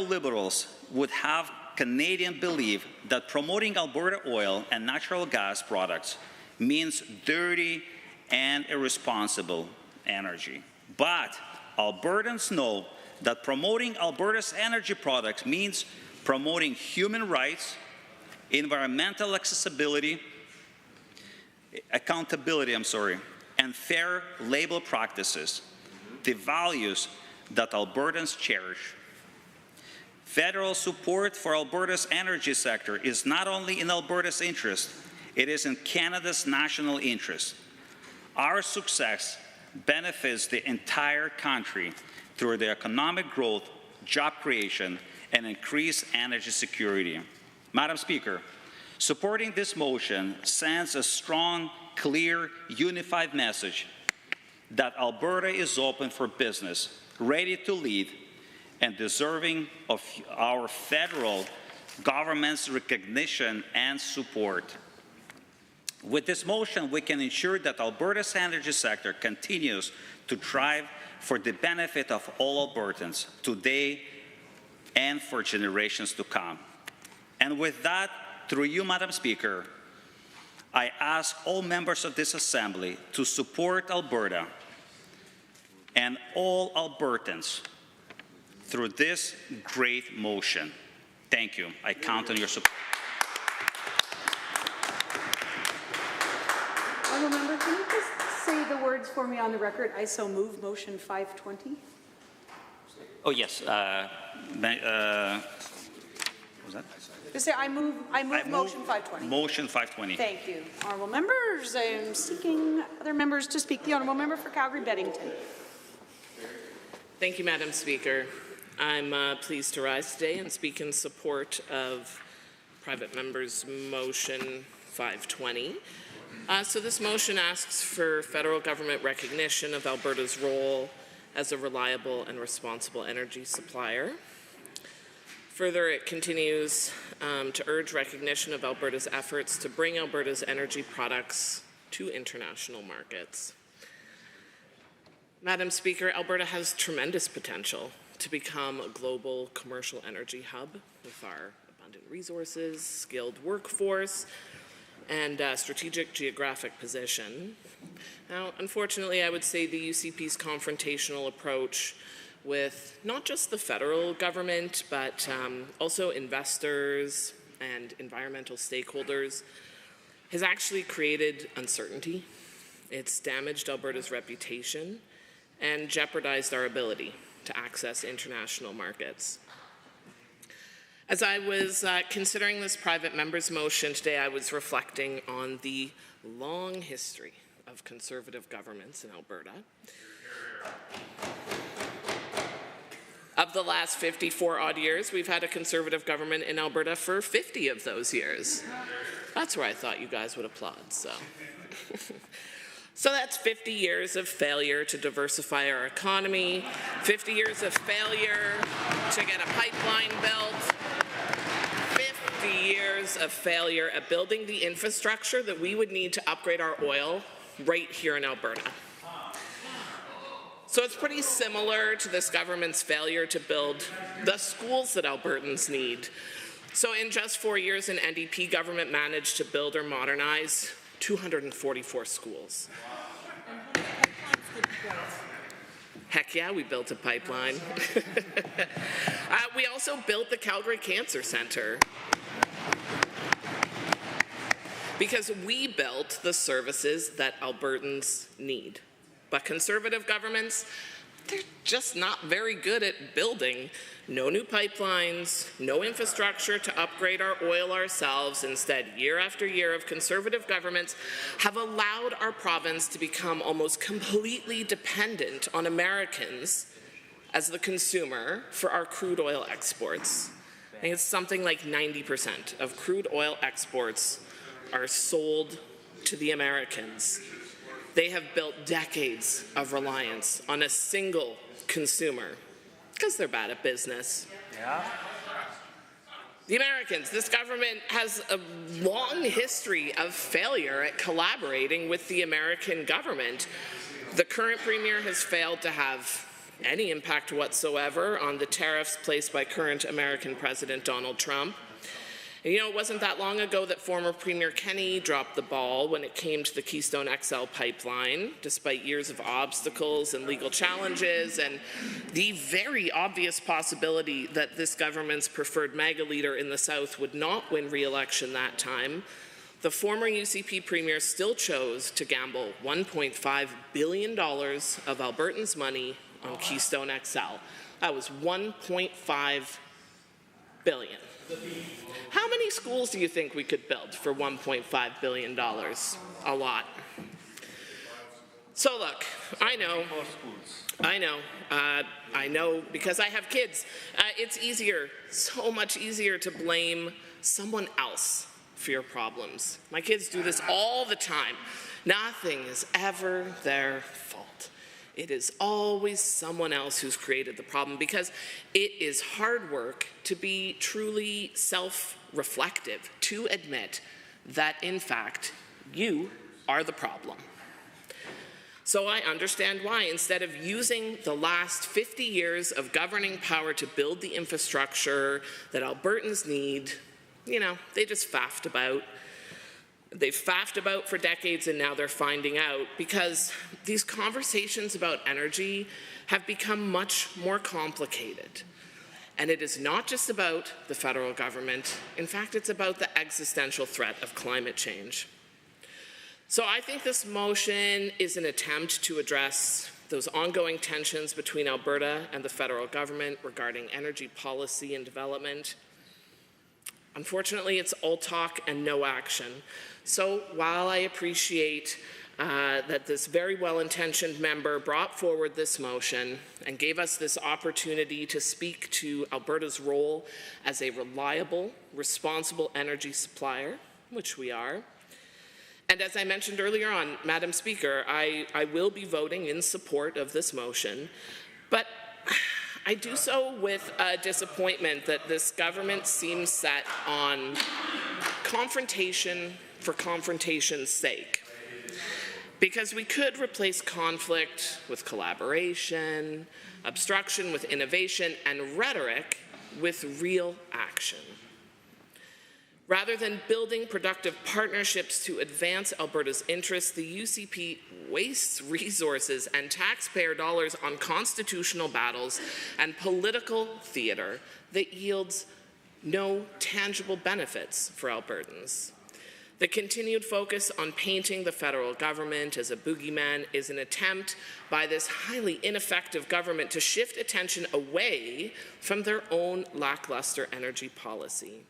Liberals would have Canadians believe that promoting Alberta oil and natural gas products means dirty and irresponsible energy. But Albertans know that promoting Alberta's energy products means promoting human rights, environmental accountability, and fair labor practices, the values that Albertans cherish. Federal support for Alberta's energy sector is not only in Alberta's interest, it is in Canada's national interest. Our success benefits the entire country through the economic growth, job creation, and increased energy security. Madam Speaker, supporting this motion sends a strong, clear, unified message that Alberta is open for business, ready to lead, and deserving of our federal government's recognition and support. With this motion, we can ensure that Alberta's energy sector continues to thrive for the benefit of all Albertans today and for generations to come. And with that, through you, Madam Speaker, I ask all members of this Assembly to support Alberta and all Albertans through this great motion. Thank you. I count on your support. Honourable Member, can you just say the words for me on the record? I so move motion 520. Oh, yes. What was that? Just say I move motion 520. Motion 520. Thank you. Honourable members, I am seeking other members to speak. The Honourable Member for Calgary-Beddington. Thank you, Madam Speaker. I'm pleased to rise today and speak in support of private member's motion 520. So this motion asks for federal government recognition of Alberta's role as a reliable and responsible energy supplier. Further, it continues to urge recognition of Alberta's efforts to bring Alberta's energy products to international markets. Madam Speaker, Alberta has tremendous potential to become a global commercial energy hub with our abundant resources, skilled workforce, and strategic geographic position. Now, unfortunately, I would say the UCP's confrontational approach with not just the federal government, but also investors and environmental stakeholders has actually created uncertainty. It's damaged Alberta's reputation and jeopardized our ability to access international markets. As I was considering this private member's motion today, I was reflecting on the long history of Conservative governments in Alberta. Of the last 54 odd years, we've had a Conservative government in Alberta for 50 of those years. That's where I thought you guys would applaud, so. So that's 50 years of failure to diversify our economy, 50 years of failure to get a pipeline built, 50 years of failure at building the infrastructure that we would need to upgrade our oil right here in Alberta. So it's pretty similar to this government's failure to build the schools that Albertans need, So in just 4 years, an NDP government managed to build or modernize 244 schools. Heck yeah, we built a pipeline. We also built the Calgary Cancer Centre, because we built the services that Albertans need. But Conservative governments, they're just not very good at building. No new pipelines, no infrastructure to upgrade our oil ourselves. Instead, year after year of Conservative governments have allowed our province to become almost completely dependent on Americans as the consumer for our crude oil exports. I think it's something like 90% of crude oil exports are sold to the Americans. They have built decades of reliance on a single consumer because they're bad at business. Yeah. The Americans, this government has a long history of failure at collaborating with the American government. The current premier has failed to have any impact whatsoever on the tariffs placed by current American President Donald Trump. And you know, it wasn't that long ago that former Premier Kenney dropped the ball when it came to the Keystone XL pipeline, despite years of obstacles and legal challenges and the very obvious possibility that this government's preferred MAGA leader in the South would not win re-election that time. The former UCP Premier still chose to gamble $1.5 billion of Albertans' money on Keystone XL. That was $1.5 billion. How many schools do you think we could build for $1.5 billion? A lot. So look, I know, because I have kids. It's easier, so much easier to blame someone else for your problems. My kids do this all the time. Nothing is ever their fault. It is always someone else who's created the problem, because it is hard work to be truly self-reflective, to admit that, in fact, you are the problem. So I understand why, instead of using the last 50 years of governing power to build the infrastructure that Albertans need, you know, they just faffed about. They've faffed about for decades, and now they're finding out, because these conversations about energy have become much more complicated. And it is not just about the federal government. In fact, it's about the existential threat of climate change. So I think this motion is an attempt to address those ongoing tensions between Alberta and the federal government regarding energy policy and development. Unfortunately, it's all talk and no action. So while I appreciate that this very well-intentioned member brought forward this motion and gave us this opportunity to speak to Alberta's role as a reliable, responsible energy supplier, which we are, and as I mentioned earlier on, Madam Speaker, I will be voting in support of this motion, but I do so with disappointment that this government seems set on confrontation for confrontation's sake. Because we could replace conflict with collaboration, obstruction with innovation, and rhetoric with real action. Rather than building productive partnerships to advance Alberta's interests, the UCP wastes resources and taxpayer dollars on constitutional battles and political theater that yields no tangible benefits for Albertans. The continued focus on painting the federal government as a boogeyman is an attempt by this highly ineffective government to shift attention away from their own lackluster energy policy.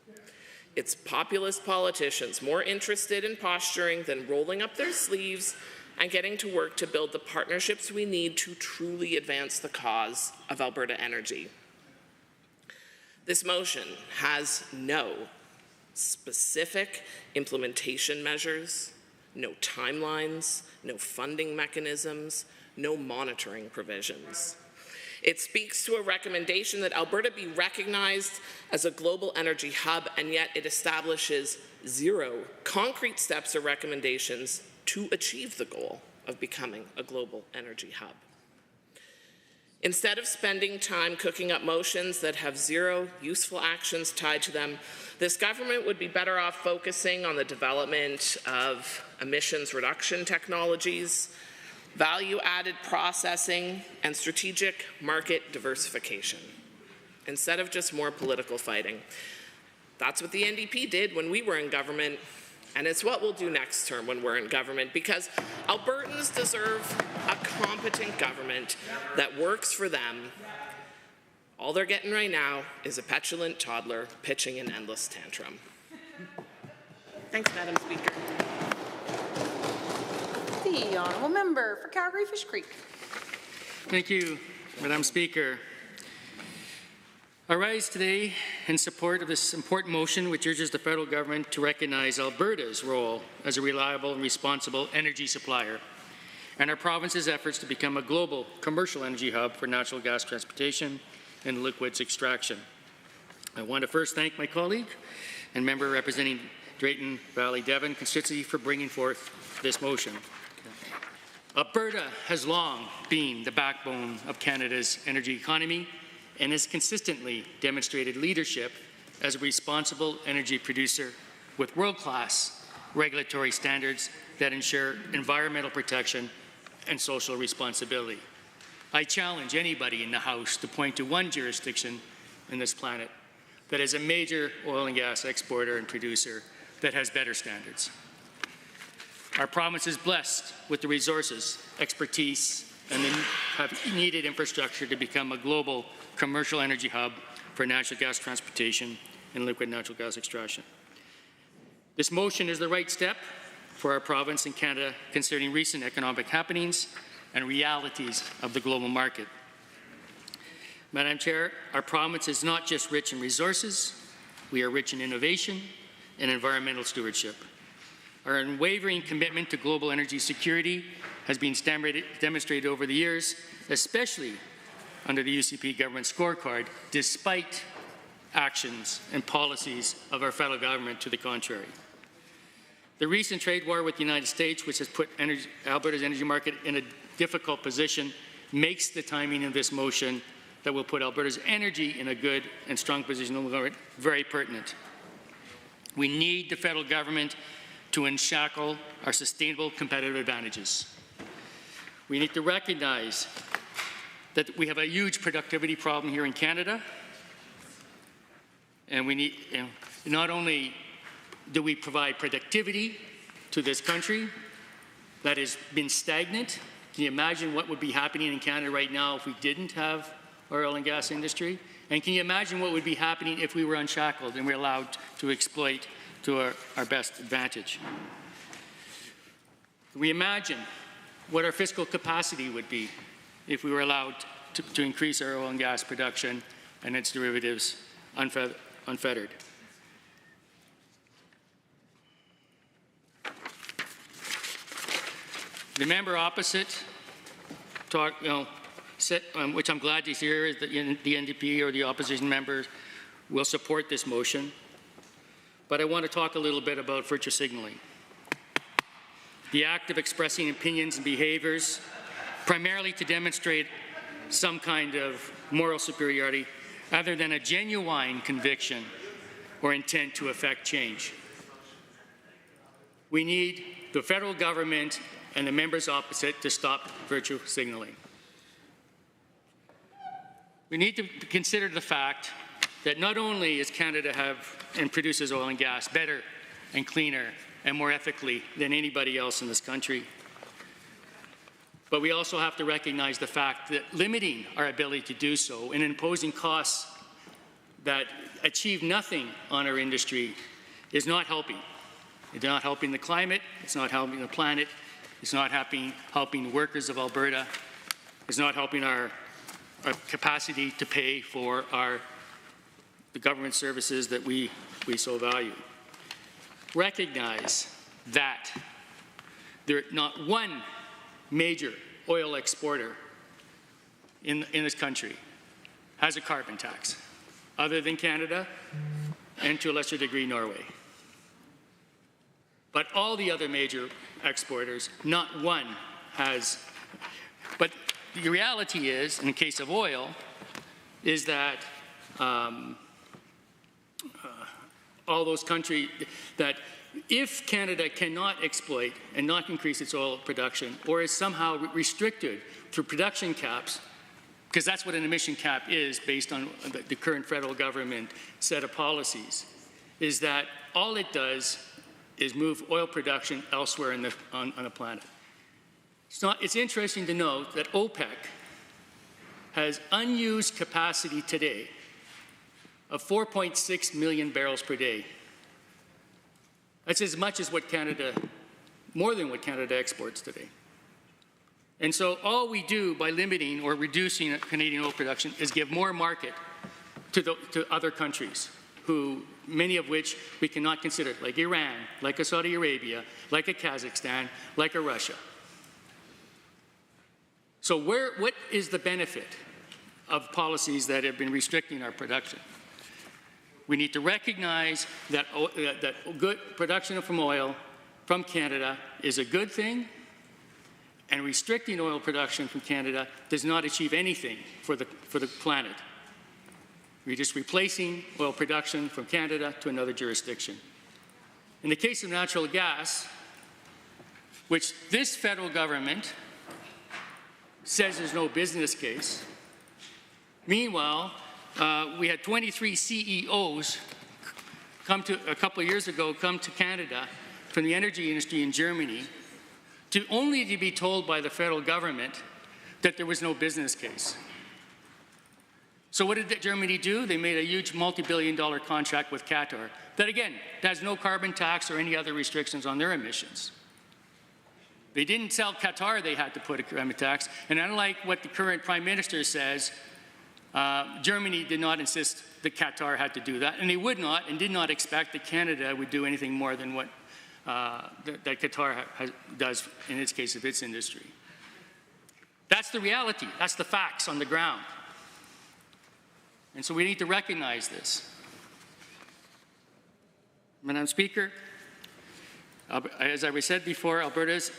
It's populist politicians more interested in posturing than rolling up their sleeves and getting to work to build the partnerships we need to truly advance the cause of Alberta energy. This motion has no specific implementation measures, no timelines, no funding mechanisms, no monitoring provisions. It speaks to a recommendation that Alberta be recognized as a global energy hub, and yet it establishes zero concrete steps or recommendations to achieve the goal of becoming a global energy hub. Instead of spending time cooking up motions that have zero useful actions tied to them, this government would be better off focusing on the development of emissions reduction technologies, value-added processing, and strategic market diversification, instead of just more political fighting. That's what the NDP did when we were in government, and it's what we'll do next term when we're in government, because Albertans deserve a competent government that works for them. All they're getting right now is a petulant toddler pitching an endless tantrum. Thanks, Madam Speaker. The honourable member for Calgary Fish Creek. Thank you, Madam Speaker. I rise today in support of this important motion which urges the federal government to recognize Alberta's role as a reliable and responsible energy supplier and our province's efforts to become a global commercial energy hub for natural gas transportation and liquids extraction. I want to first thank my colleague and member representing Drayton Valley Devon constituency for bringing forth this motion. Alberta has long been the backbone of Canada's energy economy and has consistently demonstrated leadership as a responsible energy producer with world-class regulatory standards that ensure environmental protection and social responsibility. I challenge anybody in the House to point to one jurisdiction in this planet that is a major oil and gas exporter and producer that has better standards. Our province is blessed with the resources, expertise, and the needed infrastructure to become a global commercial energy hub for natural gas transportation and liquid natural gas extraction. This motion is the right step for our province and Canada considering recent economic happenings and realities of the global market. Madam Chair, our province is not just rich in resources, we are rich in innovation and environmental stewardship. Our unwavering commitment to global energy security has been demonstrated over the years, especially under the UCP government scorecard, despite actions and policies of our federal government to the contrary. The recent trade war with the United States, which has put Alberta's energy market in a difficult position, makes the timing of this motion that will put Alberta's energy in a good and strong position very pertinent. We need the federal government to unshackle our sustainable competitive advantages. We need to recognize that we have a huge productivity problem here in Canada, and we need, not only do we provide productivity to this country that has been stagnant. Can you imagine what would be happening in Canada right now if we didn't have our oil and gas industry? And can you imagine what would be happening if we were unshackled and we're allowed to exploit to our best advantage? Can we imagine what our fiscal capacity would be if we were allowed to increase our oil and gas production and its derivatives unfettered? The member opposite which I'm glad to hear is that the NDP or the opposition members will support this motion. But I want to talk a little bit about virtue signaling. The act of expressing opinions and behaviors, primarily to demonstrate some kind of moral superiority, other than a genuine conviction or intent to effect change. We need the federal government and the members opposite to stop virtue signaling. We need to consider the fact that not only is Canada and produces oil and gas better and cleaner and more ethically than anybody else in this country, but we also have to recognize the fact that limiting our ability to do so and imposing costs that achieve nothing on our industry is not helping. It's not helping the climate, it's not helping the planet, it's not helping the workers of Alberta, it's not helping our capacity to pay for the government services that we so value. Recognize that there not one major oil exporter in this country has a carbon tax, other than Canada and to a lesser degree Norway. But all the other major exporters, not one has. But the reality is, in the case of oil, is that all those countries, that if Canada cannot exploit and not increase its oil production, or is somehow restricted through production caps, because that's what an emission cap is based on the current federal government set of policies, is that all it does is move oil production elsewhere on the planet. It's interesting to note that OPEC has unused capacity today of 4.6 million barrels per day. That's as much as more than what Canada exports today. And so all we do by limiting or reducing Canadian oil production is give more market to other countries, many of which we cannot consider, like Iran, like a Saudi Arabia, like a Kazakhstan, like a Russia. So what is the benefit of policies that have been restricting our production? We need to recognize that good production from oil from Canada is a good thing, and restricting oil production from Canada does not achieve anything for the planet. We're just replacing oil production from Canada to another jurisdiction. In the case of natural gas, which this federal government says there's no business case, meanwhile, we had 23 CEOs a couple of years ago come to Canada from the energy industry in Germany only to be told by the federal government that there was no business case. So what did Germany do? They made a huge multi-billion-dollar contract with Qatar that, again, has no carbon tax or any other restrictions on their emissions. They didn't tell Qatar they had to put a carbon tax, and unlike what the current Prime Minister says, Germany did not insist that Qatar had to do that, and they would not and did not expect that Canada would do anything more than what that Qatar does in its case of its industry. That's the reality. That's the facts on the ground. And so we need to recognize this. Madam Speaker, as I said before, Alberta's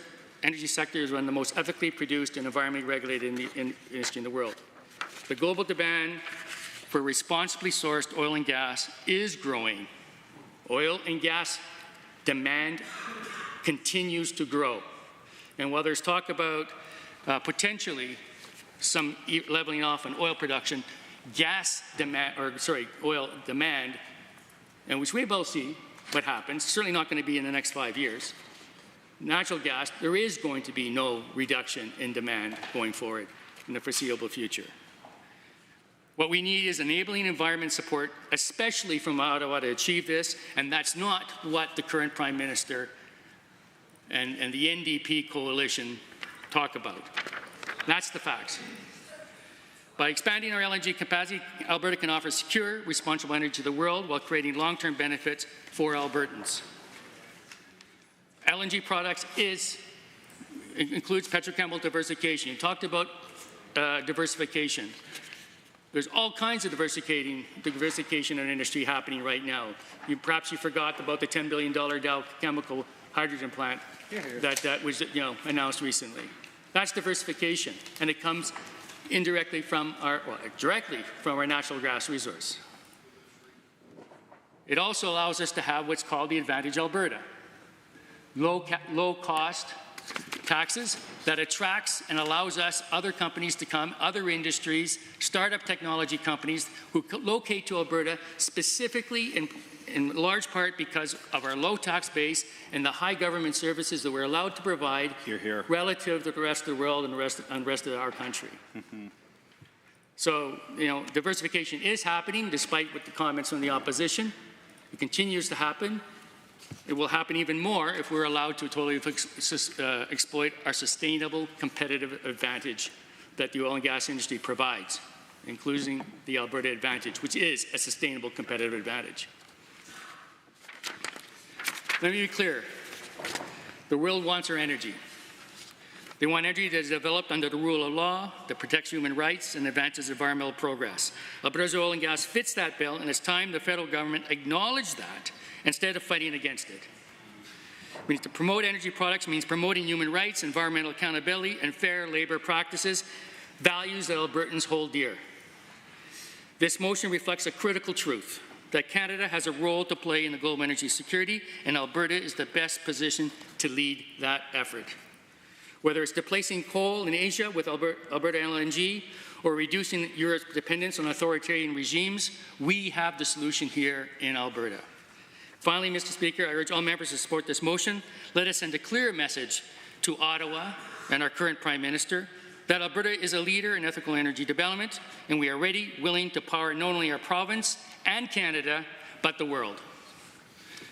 energy sector is one of the most ethically produced and environmentally regulated industry in the world. The global demand for responsibly sourced oil and gas is growing. Oil and gas demand continues to grow. And while there's talk about potentially some leveling off in oil production, oil demand, and which we will see what happens, certainly not going to be in the next 5 years. Natural gas, there is going to be no reduction in demand going forward in the foreseeable future. What we need is enabling environment support, especially from Ottawa, to achieve this, and that's not what the current Prime Minister and the NDP coalition talk about. That's the facts. By expanding our LNG capacity, Alberta can offer secure, responsible energy to the world while creating long-term benefits for Albertans. LNG products includes petrochemical diversification. You talked about diversification. There's all kinds of diversification in industry happening right now. Perhaps you forgot about the $10 billion Dow chemical hydrogen plant that was announced recently. That's diversification, and it comes directly from our natural gas resource. It also allows us to have what's called the Advantage Alberta. Low-cost taxes that attracts and allows us, other companies to come, other industries, startup technology companies who locate to Alberta specifically in large part because of our low tax base and the high government services that we're allowed to provide relative to the rest of the world and the rest of our country. So, diversification is happening despite what the comments from the opposition. It continues to happen. It will happen even more if we're allowed to totally exploit our sustainable competitive advantage that the oil and gas industry provides, including the Alberta Advantage, which is a sustainable competitive advantage. Let me be clear. The world wants our energy. They want energy that is developed under the rule of law, that protects human rights and advances environmental progress. Alberta's oil and gas fits that bill, and it's time the federal government acknowledged that instead of fighting against it. We need to promote energy products means promoting human rights, environmental accountability, and fair labor practices. values that Albertans hold dear. This motion reflects a critical truth, that Canada has a role to play in the global energy security, and Alberta is the best position to lead that effort. Whether it's displacing coal in Asia with Alberta LNG or reducing Europe's dependence on authoritarian regimes, we have the solution here in Alberta. Finally, Mr. Speaker, I urge all members to support this motion. Let us send a clear message to Ottawa and our current Prime Minister that Alberta is a leader in ethical energy development, and we are ready, willing to power not only our province and Canada, but the world.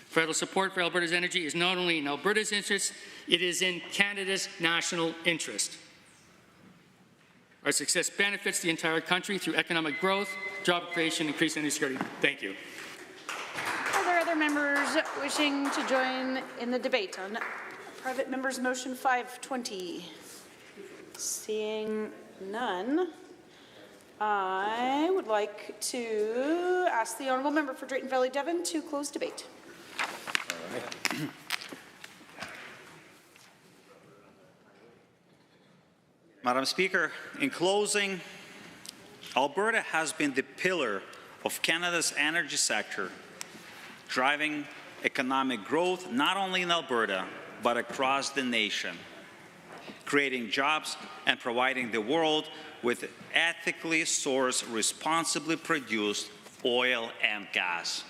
Federal support for Alberta's energy is not only in Alberta's interest, it is in Canada's national interest. Our success benefits the entire country through economic growth, job creation, and increased energy security. Thank you. Are there other members wishing to join in the debate on private member's motion 520? Seeing none, I would like to ask the honourable member for Drayton Valley Devon to close debate. Madam Speaker, in closing, Alberta has been the pillar of Canada's energy sector, driving economic growth not only in Alberta, but across the nation, creating jobs and providing the world with ethically sourced, responsibly produced oil and gas.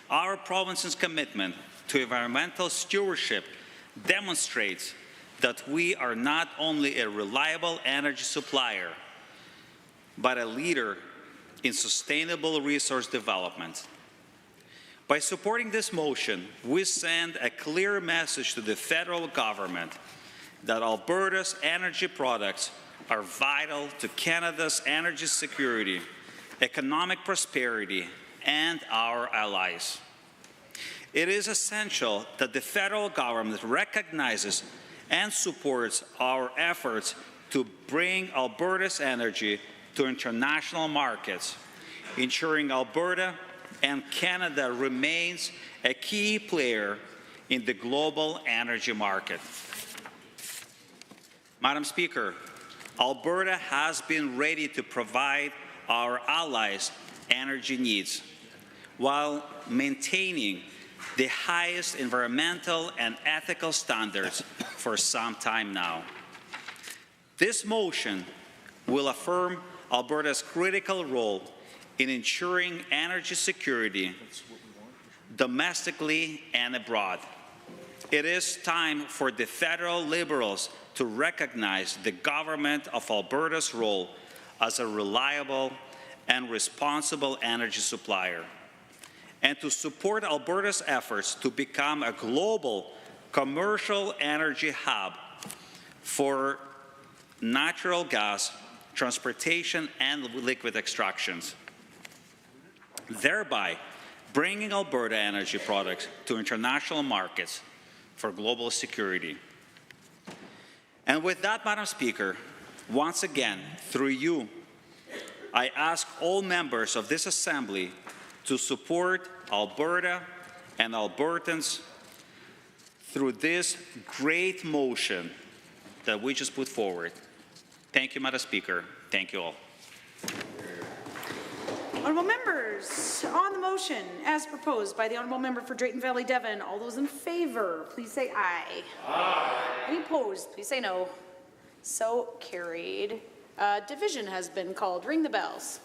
Our province's commitment to environmental stewardship demonstrates that we are not only a reliable energy supplier, but a leader in sustainable resource development. By supporting this motion, we send a clear message to the federal government that Alberta's energy products are vital to Canada's energy security, economic prosperity, and our allies. It is essential that the federal government recognizes and supports our efforts to bring Alberta's energy to international markets, ensuring Alberta and Canada remains a key player in the global energy market. Madam Speaker, Alberta has been ready to provide our allies energy needs while maintaining the highest environmental and ethical standards for some time now. This motion will affirm Alberta's critical role in ensuring energy security domestically and abroad. It is time for the federal Liberals to recognize the government of Alberta's role as a reliable and responsible energy supplier, and to support Alberta's efforts to become a global commercial energy hub for natural gas, transportation, and liquid extractions, thereby bringing Alberta energy products to international markets for global security. And with that, Madam Speaker, once again, through you, I ask all members of this Assembly to support Alberta and Albertans through this great motion that we just put forward. Thank you, Madam Speaker. Thank you all. Honourable members, on the motion as proposed by the Honourable Member for Drayton Valley Devon, all those in favour, please say aye. Aye. Any opposed, please say no. So carried. Division has been called. Ring the bells.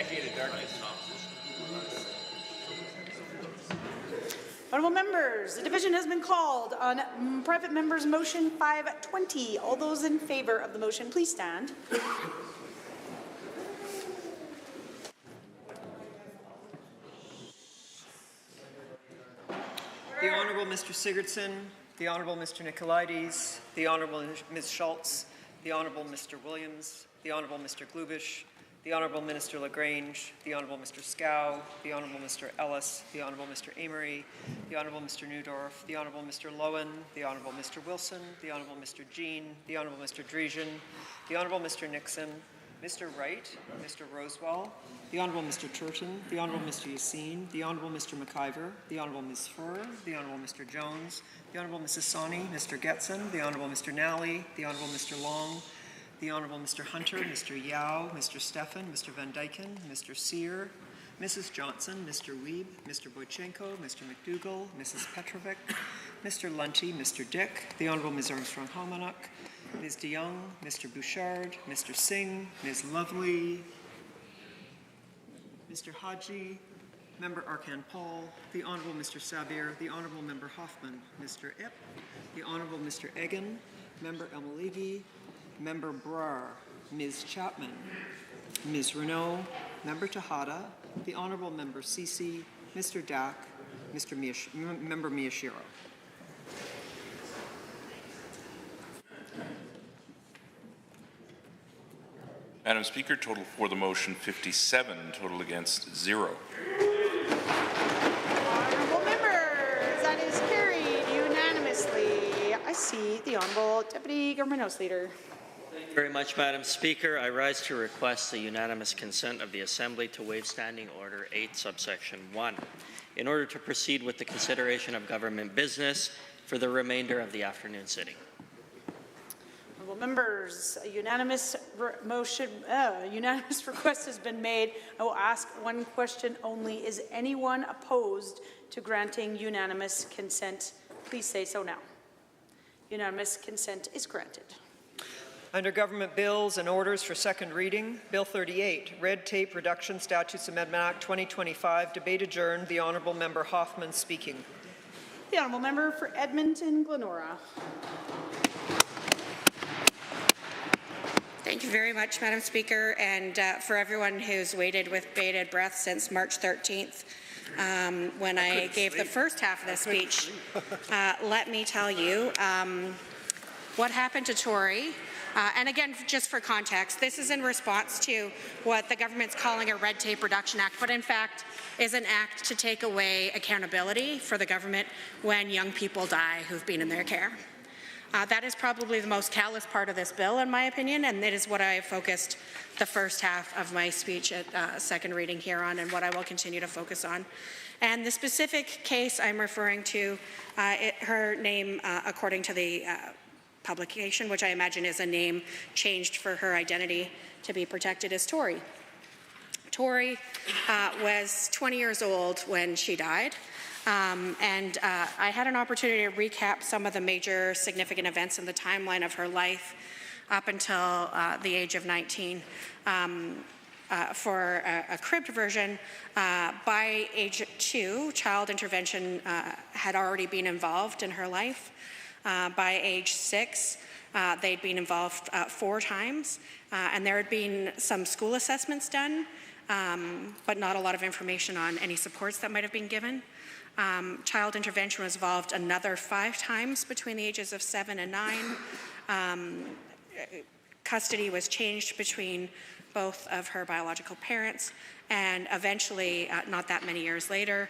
decade of darkness. Honourable members, the division has been called on private members motion 520. All those in favour of the motion, please stand. The Honourable Mr. Sigurdsson, the Honourable Mr. Nicolaides, the Honourable Ms. Schultz, the Honourable Mr. Williams, the Honourable Mr. Glubish, the Honourable Minister Lagrange, the Honourable Mr. Scow, the Honourable Mr. Ellis, the Honourable Mr. Amory, the Honourable Mr. Newdorf, the Honourable Mr. Lowen, the Honourable Mr. Wilson, the Honourable Mr. Jean, the Honourable Mr. Drejan, the Honourable Mr. Nixon, Mr. Wright, Mr. Rosewell, the Honourable Mr. Turton, the Honourable Mr. Yassine, the Honourable Mr. McIver, the Honourable Ms. Furr, the Honourable Mr. Jones, the Honourable Mrs. Sani, Mr. Getson, the Honourable Mr. Nally, the Honourable Mr. Long, the Honourable Mr. Hunter, Mr. Yao, Mr. Stefan, Mr. Van Dyken, Mr. Sear, Mrs. Johnson, Mr. Wiebe, Mr. Boychenko, Mr. McDougall, Mrs. Petrovic, Mr. Lunty, Mr. Dick, the Honourable Ms. Armstrong-Homanuk, Ms. DeYoung, Mr. Bouchard, Mr. Singh, Ms. Lovely, Mr. Haji, Member Arkan Paul, the Honourable Mr. Sabir, the Honourable Member Hoffman, Mr. Ip, the Honourable Mr. Egan, Member Elmaligi, Member Brar, Ms. Chapman, Ms. Renault, Member Tejada, the Honourable Member Sisi, Mr. Dak, Member Miyashiro. Madam Speaker, total for the motion 57, total against 0. Honourable members, that is carried unanimously. I see the Honourable Deputy Government House Leader. Thank you very much, Madam Speaker. I rise to request the unanimous consent of the Assembly to waive Standing Order 8, subsection 1, in order to proceed with the consideration of government business for the remainder of the afternoon sitting. Honourable members, a unanimous unanimous request has been made. I will ask one question only. Is anyone opposed to granting unanimous consent? Please say so now. Unanimous consent is granted. Under Government Bills and Orders for Second Reading, Bill 38, Red Tape Reduction Statutes Amendment Act 2025, debate adjourned. The Honourable Member Hoffman speaking. The Honourable Member for Edmonton Glenora. Thank you very much, Madam Speaker, and for everyone who's waited with bated breath since March 13th, when I gave the first half of the speech. Let me tell you what happened to Tory. And again, just for context, this is in response to what the government's calling a Red Tape Reduction Act, but in fact is an act to take away accountability for the government when young people die who've been in their care. That is probably the most callous part of this bill, in my opinion, and it is what I focused the first half of my speech at second reading here on, and what I will continue to focus on. And the specific case I'm referring to, her name, according to the publication, which I imagine is a name changed for her identity to be protected, is Tory. Tory was 20 years old when she died. I had an opportunity to recap some of the major significant events in the timeline of her life up until the age of 19. For a cribbed version, by age 2, child intervention had already been involved in her life. By age 6, they'd been involved 4 times, and there had been some school assessments done, but not a lot of information on any supports that might have been given. Child intervention was involved another 5 times between the ages of 7 and 9. Custody was changed between both of her biological parents, and eventually, not that many years later,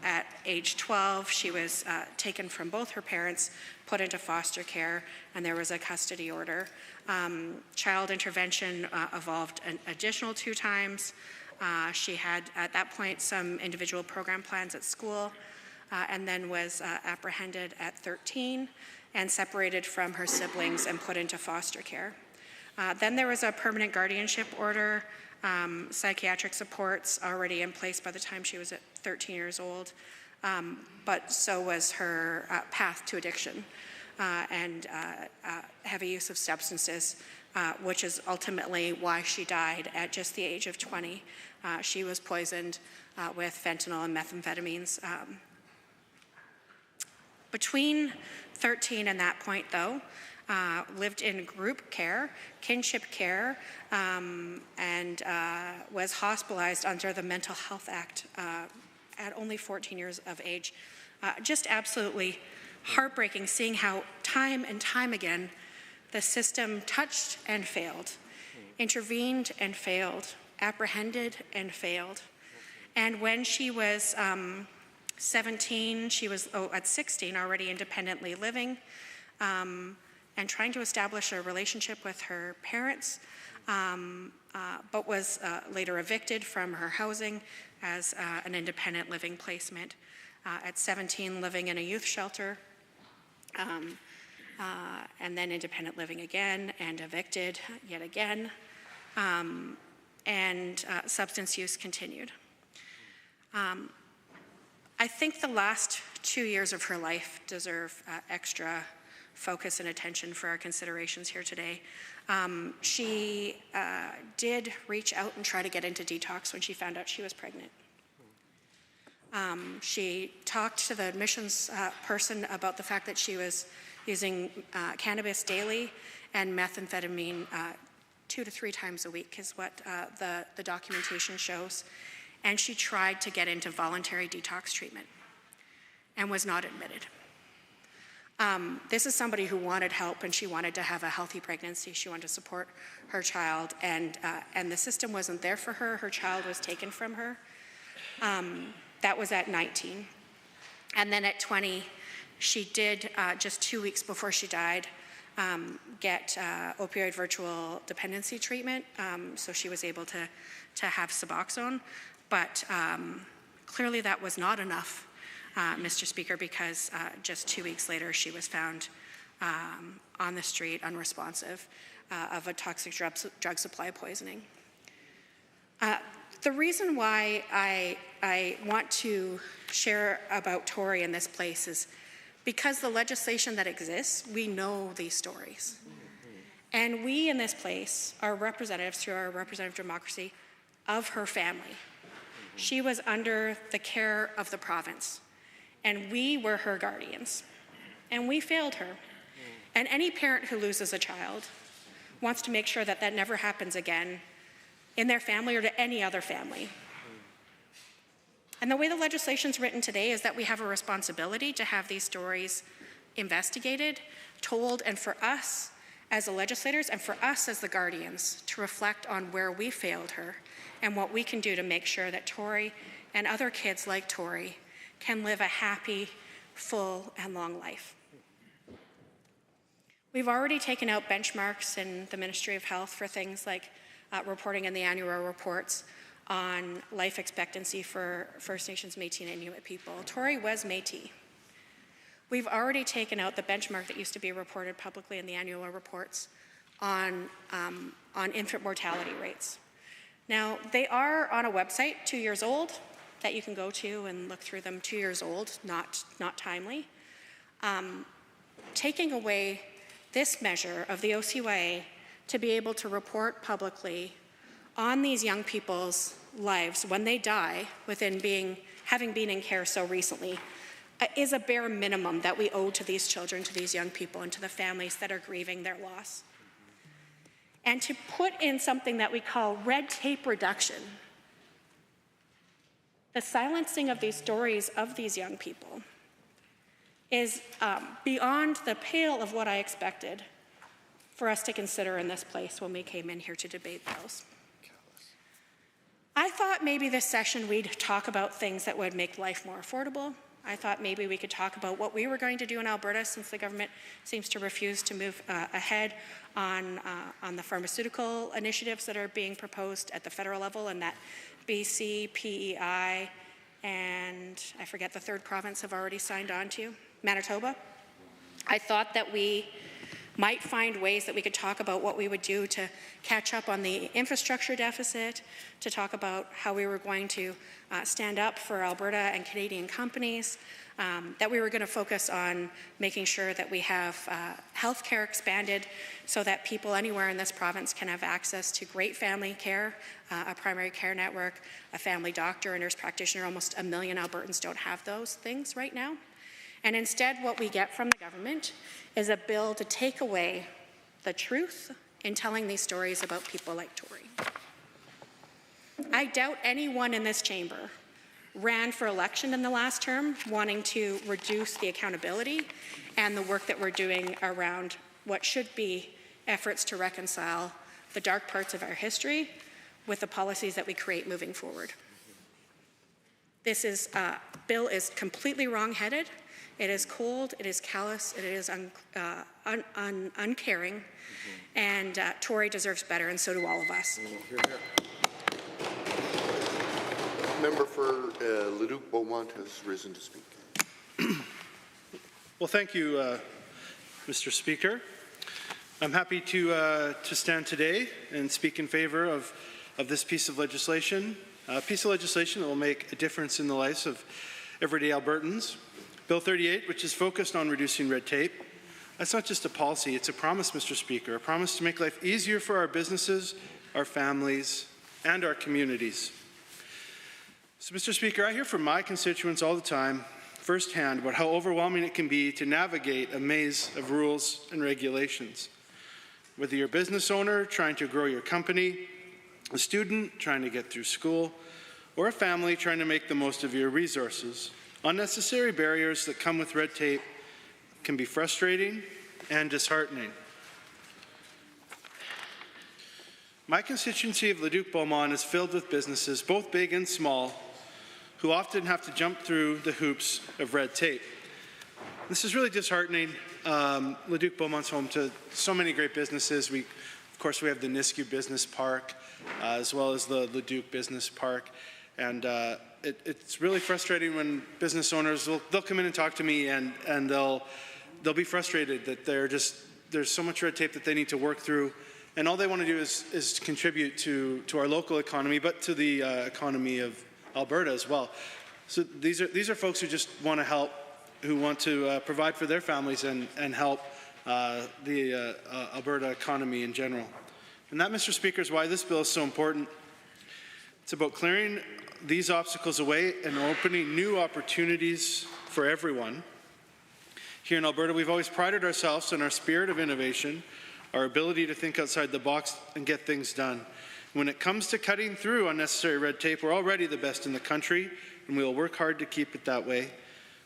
at age 12, she was taken from both her parents, put into foster care, and there was a custody order. Child intervention evolved an additional 2 times. She had, at that point, some individual program plans at school, and then was apprehended at 13 and separated from her siblings and put into foster care. Then there was a permanent guardianship order, psychiatric supports already in place by the time she was at 13 years old, but so was her path to addiction and heavy use of substances which is ultimately why she died at just the age of 20. She was poisoned with fentanyl and methamphetamines. Between 13 and that point, though, lived in group care, kinship care, and was hospitalized under the Mental Health Act at only 14 years of age. Just absolutely heartbreaking seeing how time and time again the system touched and failed, intervened and failed, apprehended and failed. And when she was 17, she was at 16 already independently living and trying to establish a relationship with her parents, but was later evicted from her housing as an independent living placement. At 17, living in a youth shelter, and then independent living again, and evicted yet again, and substance use continued. I think the last 2 years of her life deserve extra focus and attention for our considerations here today. She did reach out and try to get into detox when she found out she was pregnant. She talked to the admissions person about the fact that she was using cannabis daily and methamphetamine 2 to 3 times a week is what the documentation shows. And she tried to get into voluntary detox treatment and was not admitted. This is somebody who wanted help, and she wanted to have a healthy pregnancy. She wanted to support her child, and the system wasn't there for her. Her child was taken from her. That was at 19. And then at 20, she did, just 2 weeks before she died, get opioid virtual dependency treatment. So she was able to have Suboxone. But clearly that was not enough, Mr. Speaker, because just 2 weeks later she was found on the street, unresponsive, of a toxic drug supply poisoning. The reason why I want to share about Tori in this place is because the legislation that exists, we know these stories. And we in this place are representatives through our representative democracy of her family. She was under the care of the province, and we were her guardians, and we failed her. And any parent who loses a child wants to make sure that that never happens again in their family or to any other family. And the way the legislation's written today is that we have a responsibility to have these stories investigated, told, and for us as the legislators and for us as the guardians to reflect on where we failed her and what we can do to make sure that Tori and other kids like Tori can live a happy, full, and long life. We've already taken out benchmarks in the Ministry of Health for things like reporting in the annual reports on life expectancy for First Nations, Métis, and Inuit people. Tori was Métis. We've already taken out the benchmark that used to be reported publicly in the annual reports on infant mortality rates. Now, they are on a website 2 years old that you can go to and look through them. 2 years old, not timely. Taking away this measure of the OCYA to be able to report publicly on these young people's lives when they die within having been in care so recently is a bare minimum that we owe to these children, to these young people, and to the families that are grieving their loss. And to put in something that we call red tape reduction, the silencing of these stories of these young people is beyond the pale of what I expected for us to consider in this place when we came in here to debate bills. I thought maybe this session we'd talk about things that would make life more affordable. I thought maybe we could talk about what we were going to do in Alberta, since the government seems to refuse to move ahead on the pharmaceutical initiatives that are being proposed at the federal level, and that BC, PEI, and I forget the third province have already signed on to, Manitoba. I thought that we might find ways that we could talk about what we would do to catch up on the infrastructure deficit, to talk about how we were going to stand up for Alberta and Canadian companies, that we were going to focus on making sure that we have healthcare expanded so that people anywhere in this province can have access to great family care, a primary care network, a family doctor, a nurse practitioner. Almost 1 million Albertans don't have those things right now. And instead, what we get from the government is a bill to take away the truth in telling these stories about people like Tory. I doubt anyone in this chamber ran for election in the last term wanting to reduce the accountability and the work that we're doing around what should be efforts to reconcile the dark parts of our history with the policies that we create moving forward. This bill is completely wrong-headed. It is cold, it is callous, it is uncaring, and Tory deserves better, and so do all of us. Member for Leduc-Beaumont has risen to speak. Well, thank you, Mr. Speaker. I'm happy to stand today and speak in favor of this piece of legislation, a piece of legislation that will make a difference in the lives of everyday Albertans. Bill 38, which is focused on reducing red tape. That's not just a policy, it's a promise, Mr. Speaker, a promise to make life easier for our businesses, our families, and our communities. So, Mr. Speaker, I hear from my constituents all the time, firsthand, about how overwhelming it can be to navigate a maze of rules and regulations. Whether you're a business owner trying to grow your company, a student trying to get through school, or a family trying to make the most of your resources, unnecessary barriers that come with red tape can be frustrating and disheartening. My constituency of Leduc-Beaumont is filled with businesses, both big and small, who often have to jump through the hoops of red tape. This is really disheartening. Leduc-Beaumont's home to so many great businesses. Of course, we have the Nisku Business Park, as well as the Leduc Business Park. And it's really frustrating when business owners, they'll come in and talk to me and they'll be frustrated that there's so much red tape that they need to work through. And all they want to do is contribute to our local economy, but to the economy of Alberta as well. So these are folks who just want to help, who want to provide for their families and help the Alberta economy in general. And that, Mr. Speaker, is why this bill is so important. It's about clearing these obstacles away and opening new opportunities for everyone. Here in Alberta, we've always prided ourselves on our spirit of innovation, our ability to think outside the box and get things done. When it comes to cutting through unnecessary red tape, we're already the best in the country, and we will work hard to keep it that way.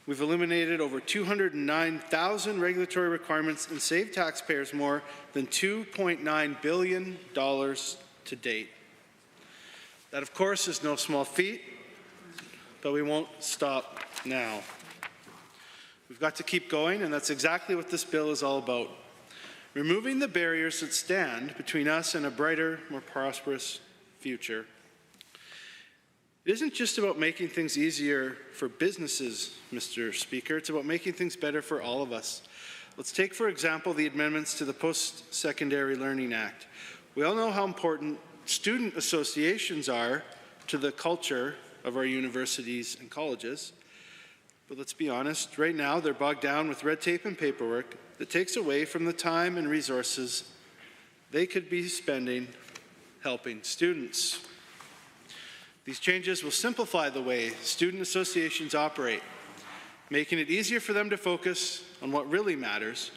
We've eliminated over 209,000 regulatory requirements and saved taxpayers more than $2.9 billion to date. That, of course, is no small feat, but we won't stop now. We've got to keep going, and that's exactly what this bill is all about. Removing the barriers that stand between us and a brighter, more prosperous future. It isn't just about making things easier for businesses, Mr. Speaker. It's about making things better for all of us. Let's take, for example, the amendments to the Post-Secondary Learning Act. We all know how important student associations are to the culture of our universities and colleges. But let's be honest, right now they're bogged down with red tape and paperwork that takes away from the time and resources they could be spending helping students. These changes will simplify the way student associations operate, making it easier for them to focus on what really matters,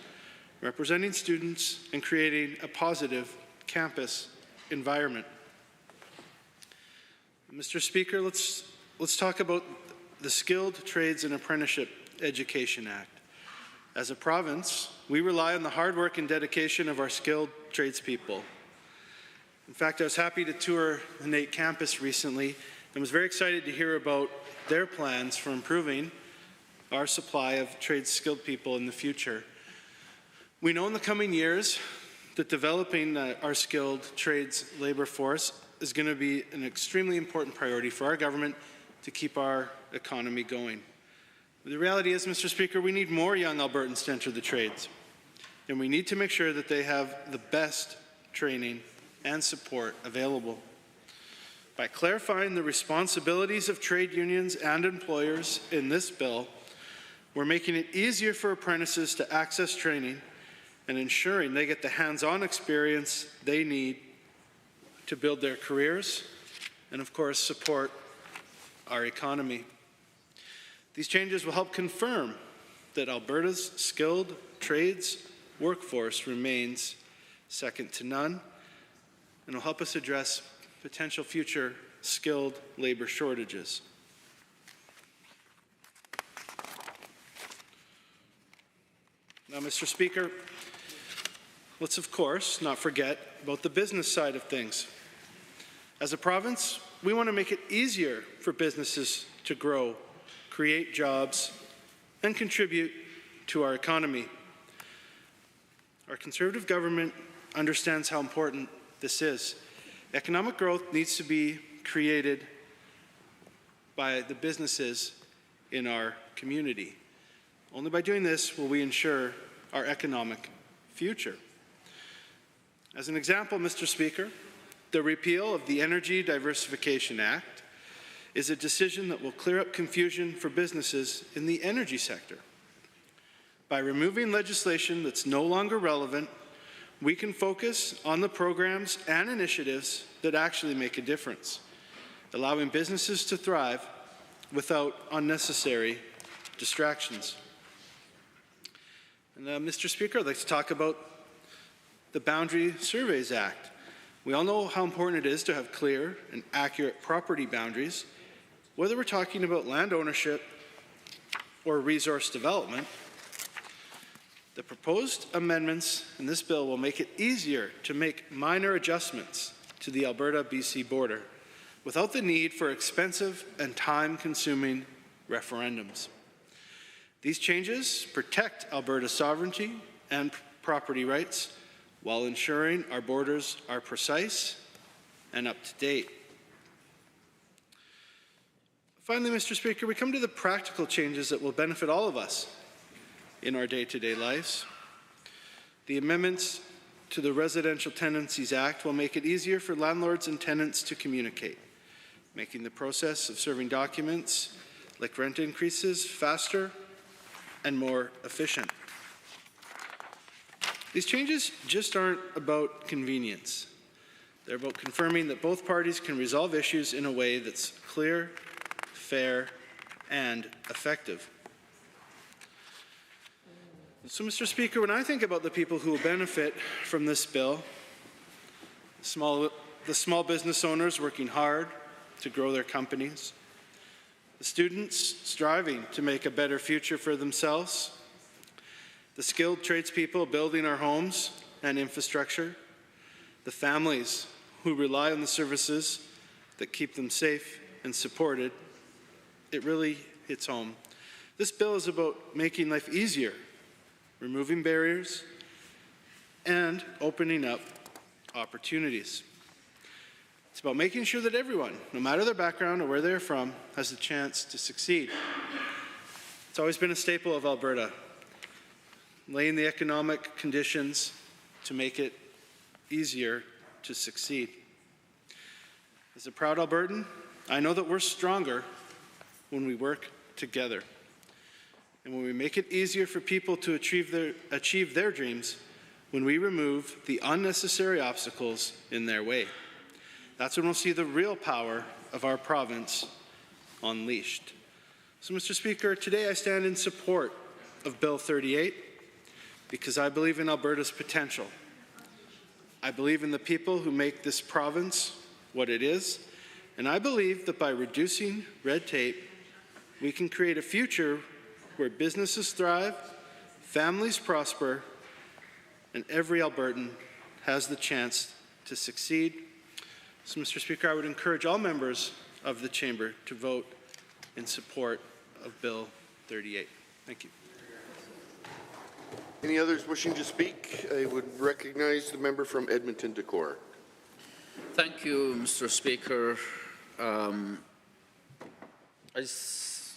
representing students and creating a positive campus environment. Mr. Speaker, let's talk about the Skilled Trades and Apprenticeship Education Act. As a province, we rely on the hard work and dedication of our skilled tradespeople. In fact, I was happy to tour the NAIT campus recently and was very excited to hear about their plans for improving our supply of trade skilled people in the future. We know in the coming years that developing our skilled trades labor force is going to be an extremely important priority for our government to keep our economy going. The reality is, Mr. Speaker, we need more young Albertans to enter the trades. and we need to make sure that they have the best training and support available. By clarifying the responsibilities of trade unions and employers in this bill, we're making it easier for apprentices to access training and ensuring they get the hands-on experience they need to build their careers and, of course, support our economy. These changes will help confirm that Alberta's skilled trades workforce remains second to none and will help us address potential future skilled labor shortages. Now, Mr. Speaker, let's of course not forget about the business side of things. As a province, we want to make it easier for businesses to grow, create jobs, and contribute to our economy. Our Conservative government understands how important this is. Economic growth needs to be created by the businesses in our community. Only by doing this will we ensure our economic future. As an example, Mr. Speaker, the repeal of the Energy Diversification Act is a decision that will clear up confusion for businesses in the energy sector. By removing legislation that's no longer relevant, we can focus on the programs and initiatives that actually make a difference, allowing businesses to thrive without unnecessary distractions. And Mr. Speaker, I'd like to talk about the Boundary Surveys Act. We all know how important it is to have clear and accurate property boundaries, whether we're talking about land ownership or resource development. The proposed amendments in this bill will make it easier to make minor adjustments to the Alberta-BC border without the need for expensive and time-consuming referendums. These changes protect Alberta's sovereignty and property rights while ensuring our borders are precise and up to date. Finally, Mr. Speaker, we come to the practical changes that will benefit all of us in our day-to-day lives. The amendments to the Residential Tenancies Act will make it easier for landlords and tenants to communicate, making the process of serving documents like rent increases faster and more efficient. These changes just aren't about convenience. They're about confirming that both parties can resolve issues in a way that's clear, fair, and effective. So, Mr. Speaker, when I think about the people who will benefit from this bill, the small business owners working hard to grow their companies, the students striving to make a better future for themselves, the skilled tradespeople building our homes and infrastructure, the families who rely on the services that keep them safe and supported, it really hits home. This bill is about making life easier, removing barriers, and opening up opportunities. It's about making sure that everyone, no matter their background or where they're from, has the chance to succeed. It's always been a staple of Alberta, laying the economic conditions to make it easier to succeed. As a proud Albertan, I know that we're stronger when we work together. And when we make it easier for people to achieve their dreams, when we remove the unnecessary obstacles in their way. That's when we'll see the real power of our province unleashed. So, Mr. Speaker, today I stand in support of Bill 38 because I believe in Alberta's potential. I believe in the people who make this province what it is, and I believe that by reducing red tape, we can create a future where businesses thrive, families prosper, and every Albertan has the chance to succeed. So, Mr. Speaker, I would encourage all members of the Chamber to vote in support of Bill 38. Thank you. Any others wishing to speak? I would recognize the member from Edmonton Decore. Thank you, Mr. Speaker.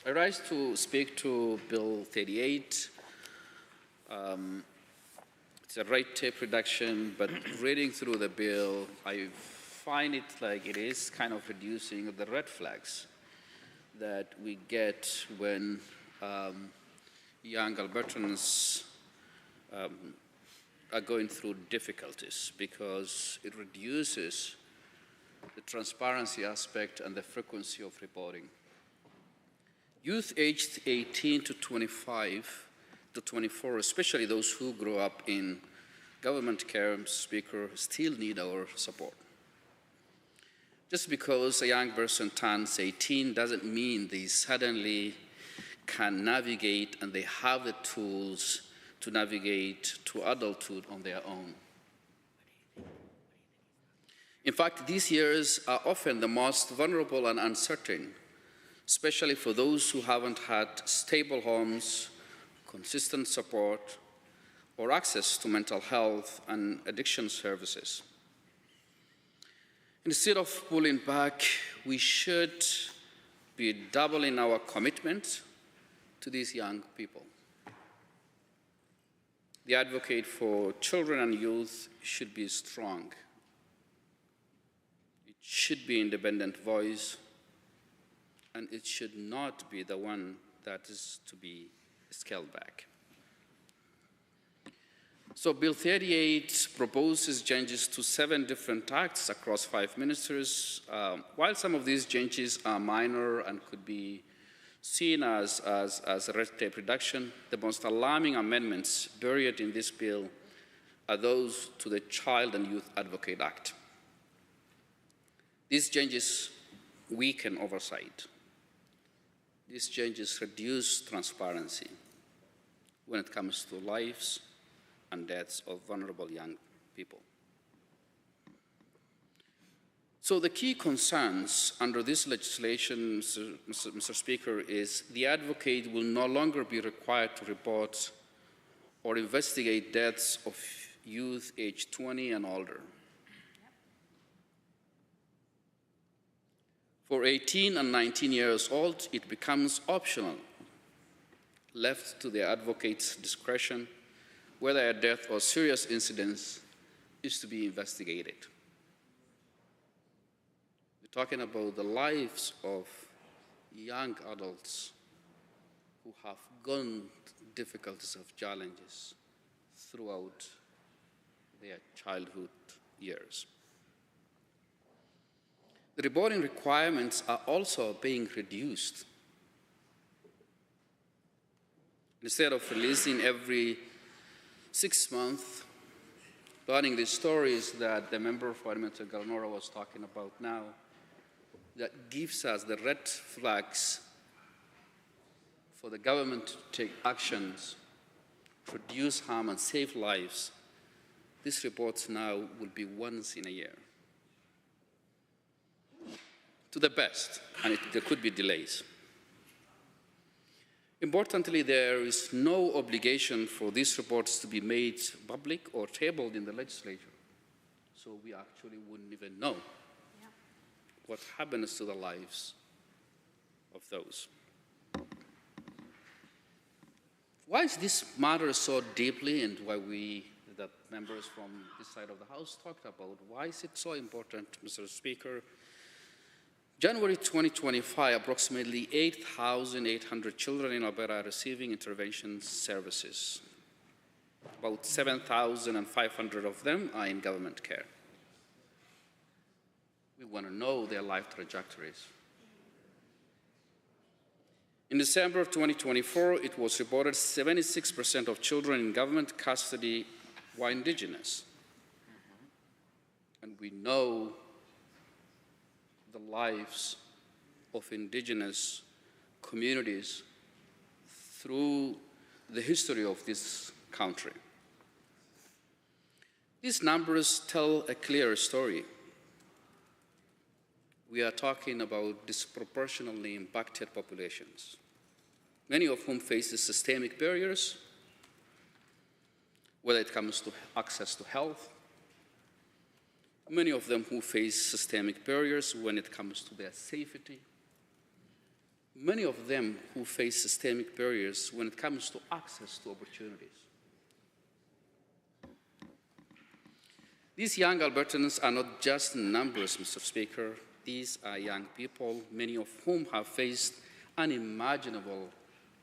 I rise to speak to Bill 38. It's a red tape reduction, but reading through the bill, I find it like it is kind of reducing the red flags that we get when young Albertans are going through difficulties, because it reduces the transparency aspect and the frequency of reporting. Youth aged 18 to 25 to 24, especially those who grow up in government care, Mr. Speaker, still need our support. Just because a young person turns 18 doesn't mean they suddenly can navigate and they have the tools to navigate to adulthood on their own. In fact, these years are often the most vulnerable and uncertain, especially for those who haven't had stable homes, consistent support, or access to mental health and addiction services. Instead of pulling back, we should be doubling our commitment to these young people. The advocate for children and youth should be strong. It should be an independent voice, and it should not be the one that is to be scaled back. So Bill 38 proposes changes to 7 different acts across 5 ministries. While some of these changes are minor and could be seen as a red tape reduction, the most alarming amendments buried in this bill are those to the Child and Youth Advocate Act. These changes weaken oversight. These changes reduce transparency when it comes to lives and deaths of vulnerable young people. So the key concerns under this legislation, Mr. Speaker, is the advocate will no longer be required to report or investigate deaths of youth aged 20 and older. For 18 and 19 years old, it becomes optional, left to the advocate's discretion whether a death or serious incident is to be investigated. We're talking about the lives of young adults who have gone difficulties of challenges throughout their childhood years. The reporting requirements are also being reduced. Instead of releasing every 6 months, learning the stories that the member for Edmonton Glenora was talking about now, that gives us the red flags for the government to take actions, reduce harm and save lives. These reports now will be once in a year. To the best, and there could be delays. Importantly, there is no obligation for these reports to be made public or tabled in the legislature. So we actually wouldn't even know what happens to the lives of those. Why is this matter so deeply, and why the members from this side of the House talked about, why is it so important, Mr. Speaker? January 2025, approximately 8,800 children in Alberta are receiving intervention services. About 7,500 of them are in government care. We want to know their life trajectories. In December of 2024, it was reported 76% of children in government custody were Indigenous. And we know the lives of Indigenous communities through the history of this country. These numbers tell a clear story. We are talking about disproportionately impacted populations, many of whom face systemic barriers, whether it comes to access to health, many of them who face systemic barriers when it comes to their safety, many of them who face systemic barriers when it comes to access to opportunities. These young Albertans are not just numbers, Mr. Speaker. These are young people, many of whom have faced unimaginable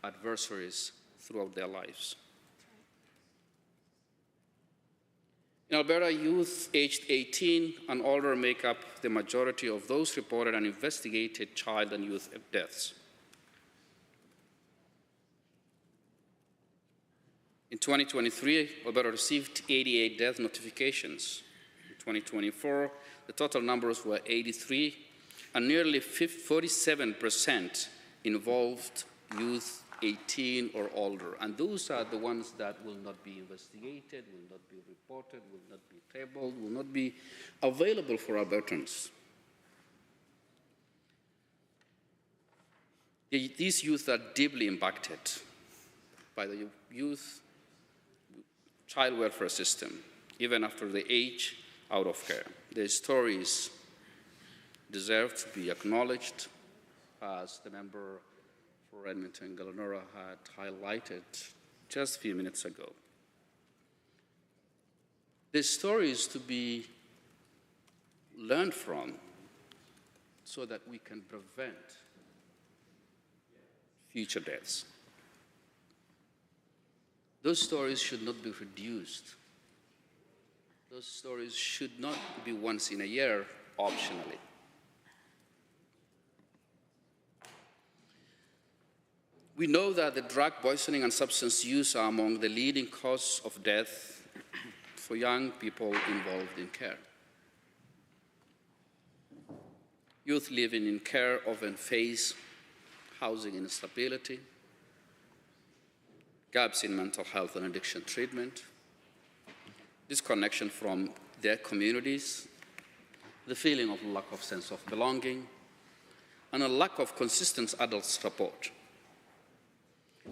adversaries throughout their lives. In Alberta, youth aged 18 and older make up the majority of those reported and investigated child and youth deaths. In 2023, Alberta received 88 death notifications. In 2024, the total numbers were 83, and nearly 47% involved youth 18 or older. And those are the ones that will not be investigated, will not be reported, will not be tabled, will not be available for Albertans. These youth are deeply impacted by the youth child welfare system, even after the age out of care. Their stories deserve to be acknowledged, as the member for Edmonton, Glenora, had highlighted just a few minutes ago. Their stories to be learned from so that we can prevent future deaths. Those stories should not be reduced. Those stories should not be once in a year, optionally. We know that the drug poisoning and substance use are among the leading causes of death for young people involved in care. Youth living in care often face housing instability, gaps in mental health and addiction treatment, disconnection from their communities, the feeling of lack of sense of belonging, and a lack of consistent adult support.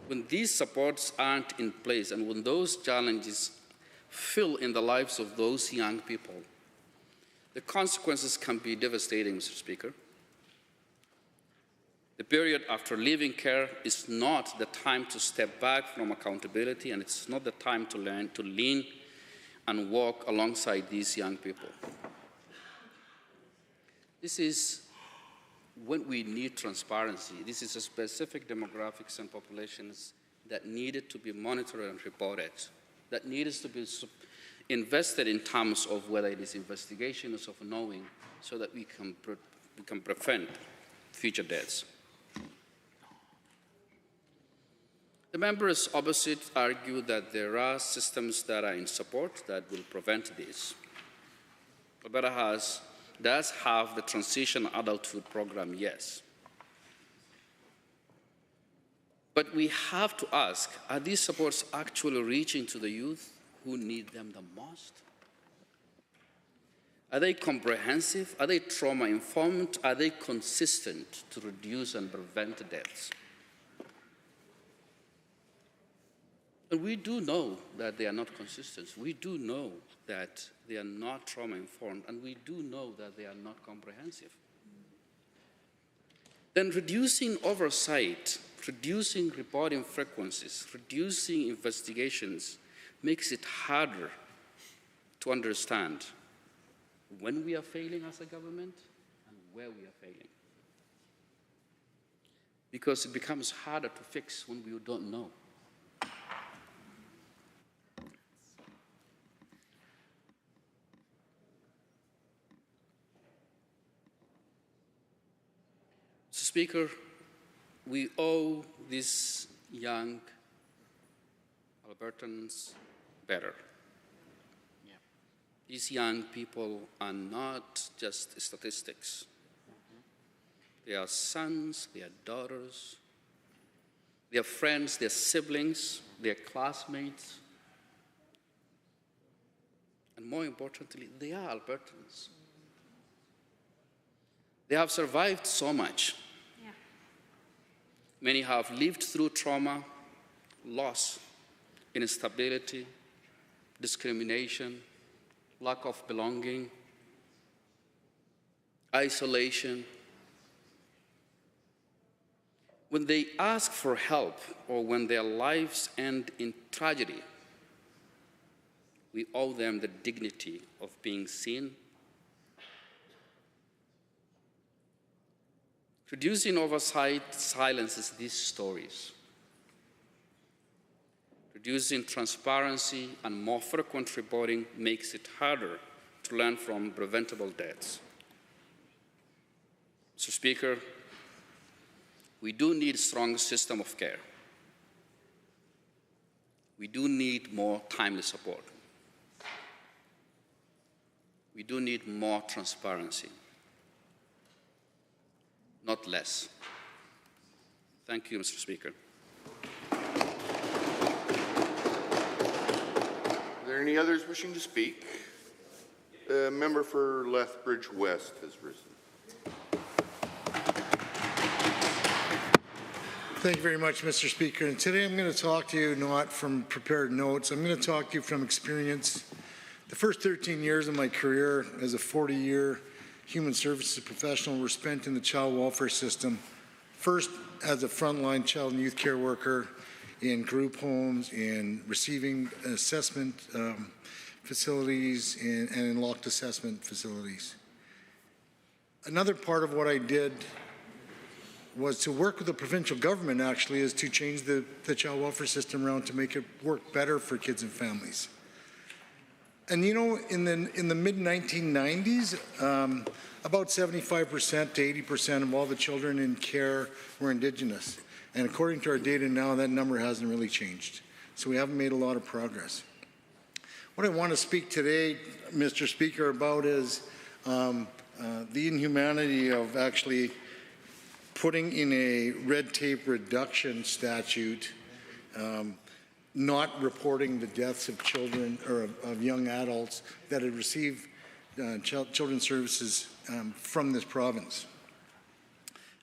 When these supports aren't in place and when those challenges fill in the lives of those young people, the consequences can be devastating, Mr. Speaker. The period after leaving care is not the time to step back from accountability, and it's not the time to learn to lean and walk alongside these young people. This is when we need transparency. This is a specific demographics and populations that needed to be monitored and reported, that needed to be invested in terms of whether it is investigations of knowing, so that we can prevent future deaths. The members opposite argue that there are systems that are in support that will prevent this. Alberta does have the Transition Adulthood Program, yes. But we have to ask, are these supports actually reaching to the youth who need them the most? Are they comprehensive? Are they trauma-informed? Are they consistent to reduce and prevent deaths? And we do know that they are not consistent. We do know that they are not trauma-informed, and we do know that they are not comprehensive. Then reducing oversight, reducing reporting frequencies, reducing investigations makes it harder to understand when we are failing as a government and where we are failing. Because it becomes harder to fix when we don't know. Speaker, we owe these young Albertans better. Yeah. These young people are not just statistics. They are sons, they are daughters, they are friends, they are siblings, they are classmates. And more importantly, they are Albertans. They have survived so much. Many have lived through trauma, loss, instability, discrimination, lack of belonging, isolation. When they ask for help or when their lives end in tragedy, We owe them the dignity of being seen. Reducing oversight silences these stories. Reducing transparency and more frequent reporting makes it harder to learn from preventable deaths. Mr. Speaker, we do need a strong system of care. We do need more timely support. We do need more transparency, not less. Thank you, Mr. Speaker. Are there any others wishing to speak? A member for Lethbridge West has risen. Thank you very much, Mr. Speaker. And today I'm going to talk to you not from prepared notes. I'm going to talk to you from experience. The first 13 years of my career as a 40-year human services professional were spent in the child welfare system, first as a frontline child and youth care worker in group homes, in receiving assessment facilities, and in locked assessment facilities. Another part of what I did was to work with the provincial government, actually, is to change the child welfare system around to make it work better for kids and families. And you know, in the mid-1990s, about 75% to 80% of all the children in care were Indigenous. And according to our data now, that number hasn't really changed. So we haven't made a lot of progress. What I want to speak today, Mr. Speaker, about is the inhumanity of actually putting in a red tape reduction statute, not reporting the deaths of children or of young adults that had received children's services from this province.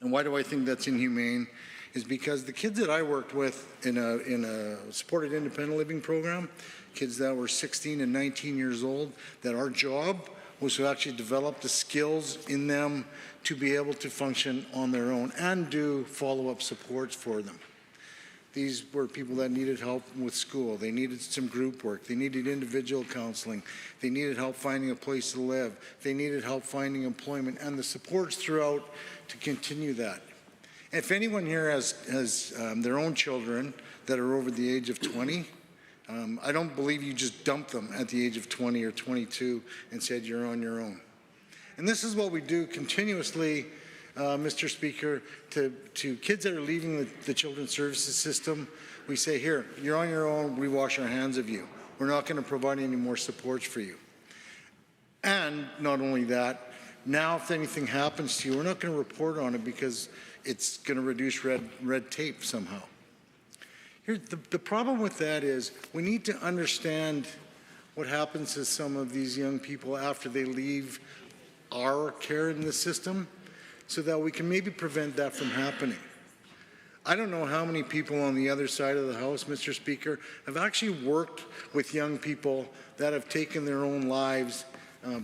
And why do I think that's inhumane? Is because the kids that I worked with in a supported independent living program, kids that were 16 and 19 years old, that our job was to actually develop the skills in them to be able to function on their own and do follow-up supports for them. These were people that needed help with school. They needed some group work. They needed individual counseling. They needed help finding a place to live. They needed help finding employment, and the supports throughout to continue that. If anyone here has their own children that are over the age of 20, I don't believe you just dump them at the age of 20 or 22 and said you're on your own. And this is what we do continuously, Mr. Speaker, to kids that are leaving the children's services system. We say, here, you're on your own, we wash our hands of you. We're not going to provide any more supports for you. And not only that, now if anything happens to you, we're not going to report on it because it's going to reduce red tape somehow. Here, the problem with that is we need to understand what happens to some of these young people after they leave our care in the system so that we can maybe prevent that from happening. I don't know how many people on the other side of the House, Mr. Speaker, have actually worked with young people that have taken their own lives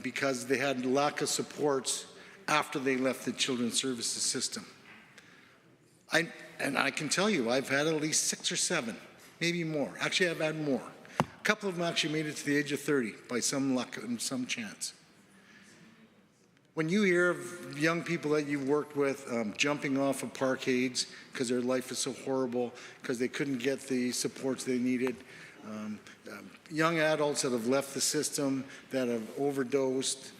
because they had lack of supports after they left the children's services system. And I can tell you, I've had at least 6 or 7, maybe more. Actually, I've had more. A couple of them actually made it to the age of 30 by some luck and some chance. When you hear of young people that you've worked with jumping off of parkades because their life is so horrible, because they couldn't get the supports they needed, young adults that have left the system, that have overdosed,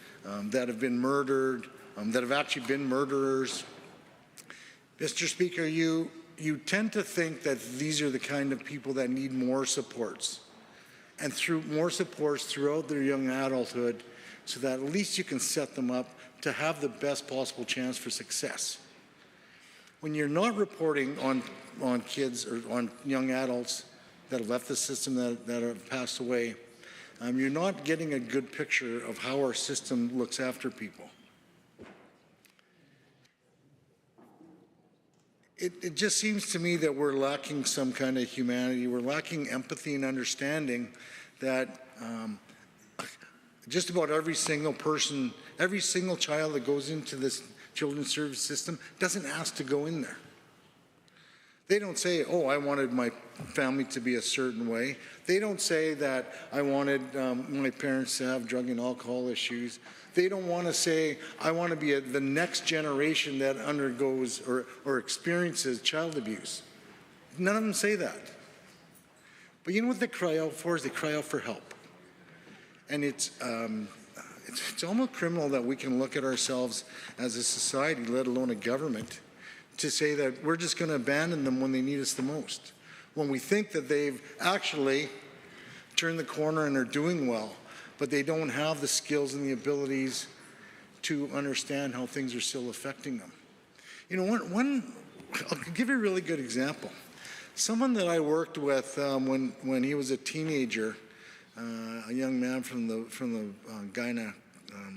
that have been murdered, that have actually been murderers, Mr. Speaker, you tend to think that these are the kind of people that need more supports, and through more supports throughout their young adulthood, so that at least you can set them up to have the best possible chance for success. When you're not reporting on kids or on young adults that have left the system, that have passed away, you're not getting a good picture of how our system looks after people. It just seems to me that we're lacking some kind of humanity. We're lacking empathy and understanding that just about every single person, every single child that goes into this children's service system doesn't ask to go in there. They don't say, oh, I wanted my family to be a certain way. They don't say that I wanted my parents to have drug and alcohol issues. They don't want to say, I want to be the next generation that undergoes or experiences child abuse. None of them say that. But you know what they cry out for is they cry out for help. And it's almost criminal that we can look at ourselves as a society, let alone a government, to say that we're just going to abandon them when they need us the most. When we think that they've actually turned the corner and are doing well, but they don't have the skills and the abilities to understand how things are still affecting them. You know, I'll give you a really good example. Someone that I worked with when he was a teenager, a young man from the Kainai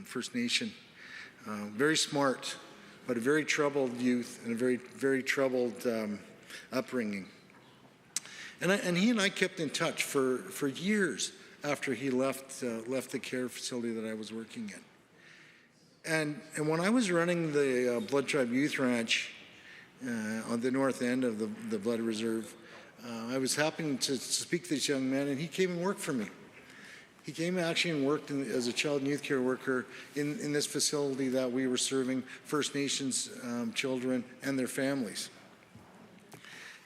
First Nation, very smart, but a very troubled youth and a very, very troubled upbringing. And he and I kept in touch for years after he left the care facility that I was working in. And when I was running the Blood Tribe Youth Ranch on the north end of the Blood Reserve, I was happening to speak to this young man, and he came and worked for me. He came actually and worked as a child and youth care worker in this facility that we were serving First Nations children and their families.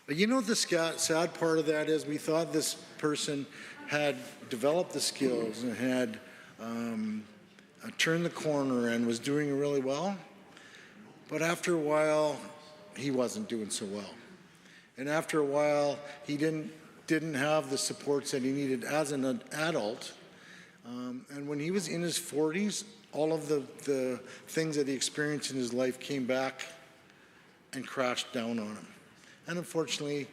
But you know what the sad part of that is? We thought this person had developed the skills and had turned the corner and was doing really well. But after a while, he wasn't doing so well. And after a while, he didn't have the supports that he needed as an adult. And when he was in his 40s, all of the things that he experienced in his life came back and crashed down on him. And unfortunately,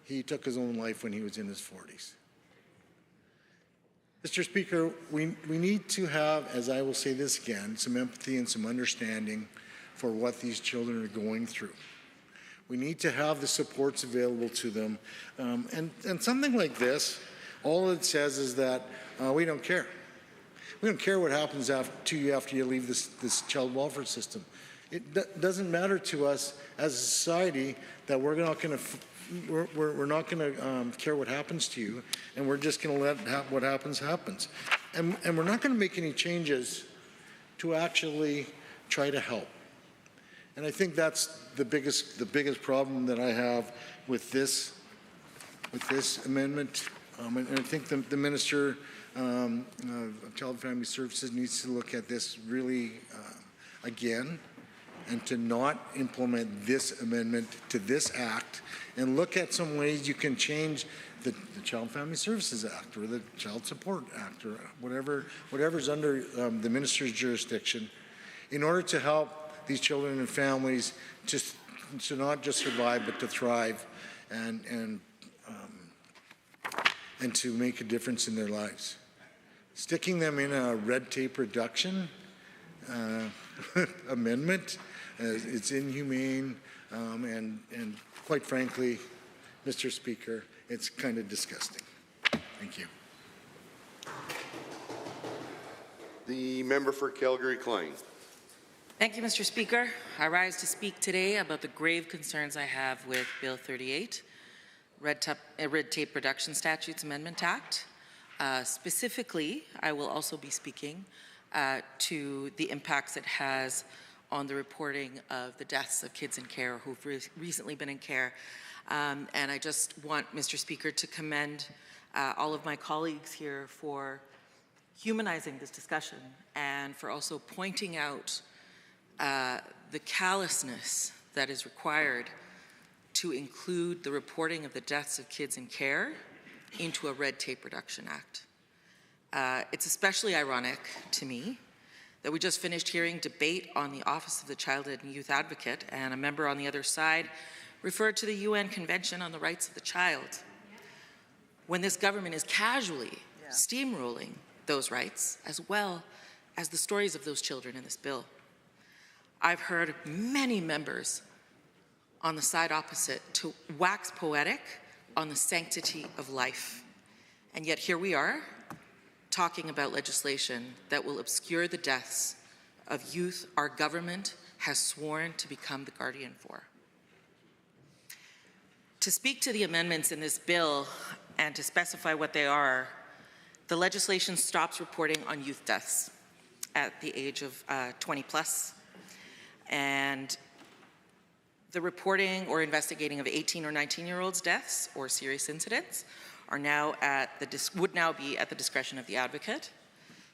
he took his own life when he was in his 40s. Mr. Speaker, we need to have, as I will say this again, some empathy and some understanding for what these children are going through. We need to have the supports available to them. And something like this, all it says is that we don't care. We don't care what happens to you after you leave this child welfare system. It doesn't matter to us as a society that we're not going to care what happens to you, and we're just going to let what happens happens. And we're not going to make any changes to actually try to help. And I think that's the biggest problem that I have with this amendment. And I think the Minister of Child and Family Services needs to look at this really again, and to not implement this amendment to this act, and look at some ways you can change the Child and Family Services Act or the Child Support Act or whatever's under the Minister's jurisdiction in order to help these children and families to not just survive but to thrive and to make a difference in their lives. Sticking them in a red tape reduction amendment, it's inhumane, and quite frankly, Mr. Speaker, it's kind of disgusting. Thank you. The member for Calgary-Klein. Thank you, Mr. Speaker. I rise to speak today about the grave concerns I have with Bill 38, Red Tape Reduction Statutes Amendment Act. Specifically, I will also be speaking to the impacts it has on the reporting of the deaths of kids in care who've recently been in care. And I just want, Mr. Speaker, to commend all of my colleagues here for humanizing this discussion and for also pointing out the callousness that is required to include the reporting of the deaths of kids in care into a Red Tape Reduction Act. It's especially ironic to me that we just finished hearing debate on the Office of the Child and Youth Advocate, and a member on the other side referred to the UN Convention on the Rights of the Child, when this government is casually steamrolling those rights as well as the stories of those children in this bill. I've heard many members on the side opposite to wax poetic on the sanctity of life. And yet here we are talking about legislation that will obscure the deaths of youth our government has sworn to become the guardian for. To speak to the amendments in this bill and to specify what they are, the legislation stops reporting on youth deaths at the age of 20 plus, and the reporting or investigating of 18 or 19-year-olds deaths or serious incidents are now would now be at the discretion of the advocate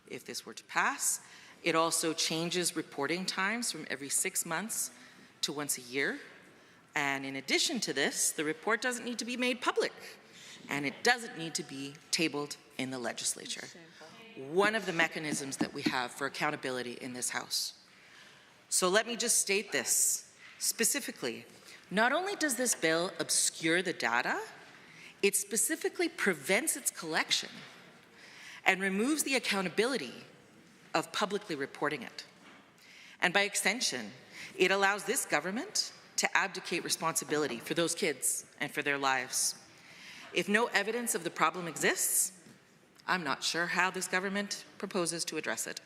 if this were to pass. It also changes reporting times from every 6 months to once a year. And in addition to this, the report doesn't need to be made public, and it doesn't need to be tabled in the legislature. One of the mechanisms that we have for accountability in this House. So let me just state this specifically. Not only does this bill obscure the data, it specifically prevents its collection and removes the accountability of publicly reporting it. And by extension, it allows this government to abdicate responsibility for those kids and for their lives. If no evidence of the problem exists, I'm not sure how this government proposes to address it.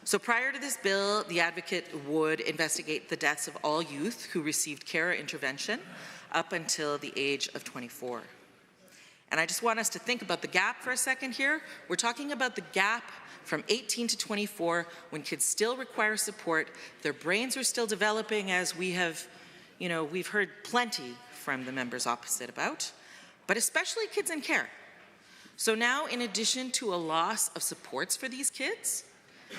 So prior to this bill, the advocate would investigate the deaths of all youth who received care or intervention up until the age of 24. And I just want us to think about the gap for a second here. We're talking about the gap from 18 to 24 when kids still require support. Their brains are still developing, as we have, we've heard plenty from the members opposite about, but especially kids in care. So now, in addition to a loss of supports for these kids,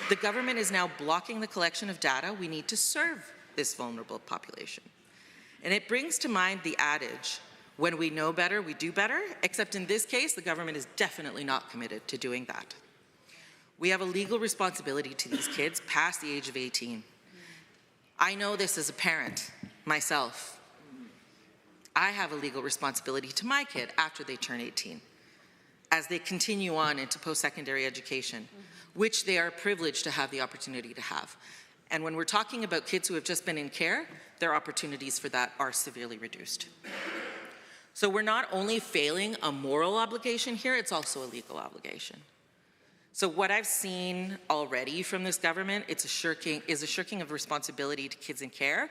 the government is now blocking the collection of data we need to serve this vulnerable population. And it brings to mind the adage, when we know better, we do better, except in this case, the government is definitely not committed to doing that. We have a legal responsibility to these kids past the age of 18. I know this as a parent, myself. I have a legal responsibility to my kid after they turn 18, as they continue on into post-secondary education, which they are privileged to have the opportunity to have. And when we're talking about kids who have just been in care, their opportunities for that are severely reduced. So we're not only failing a moral obligation here, it's also a legal obligation. So what I've seen already from this government is a shirking of responsibility to kids in care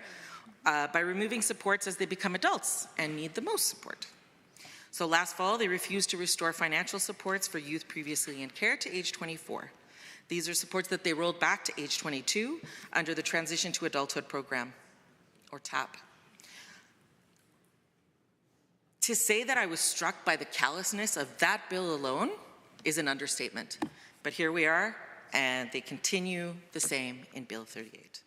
by removing supports as they become adults and need the most support. So last fall, they refused to restore financial supports for youth previously in care to age 24. These are supports that they rolled back to age 22 under the Transition to Adulthood program, or TAP. To say that I was struck by the callousness of that bill alone is an understatement. But here we are, and they continue the same in Bill 38.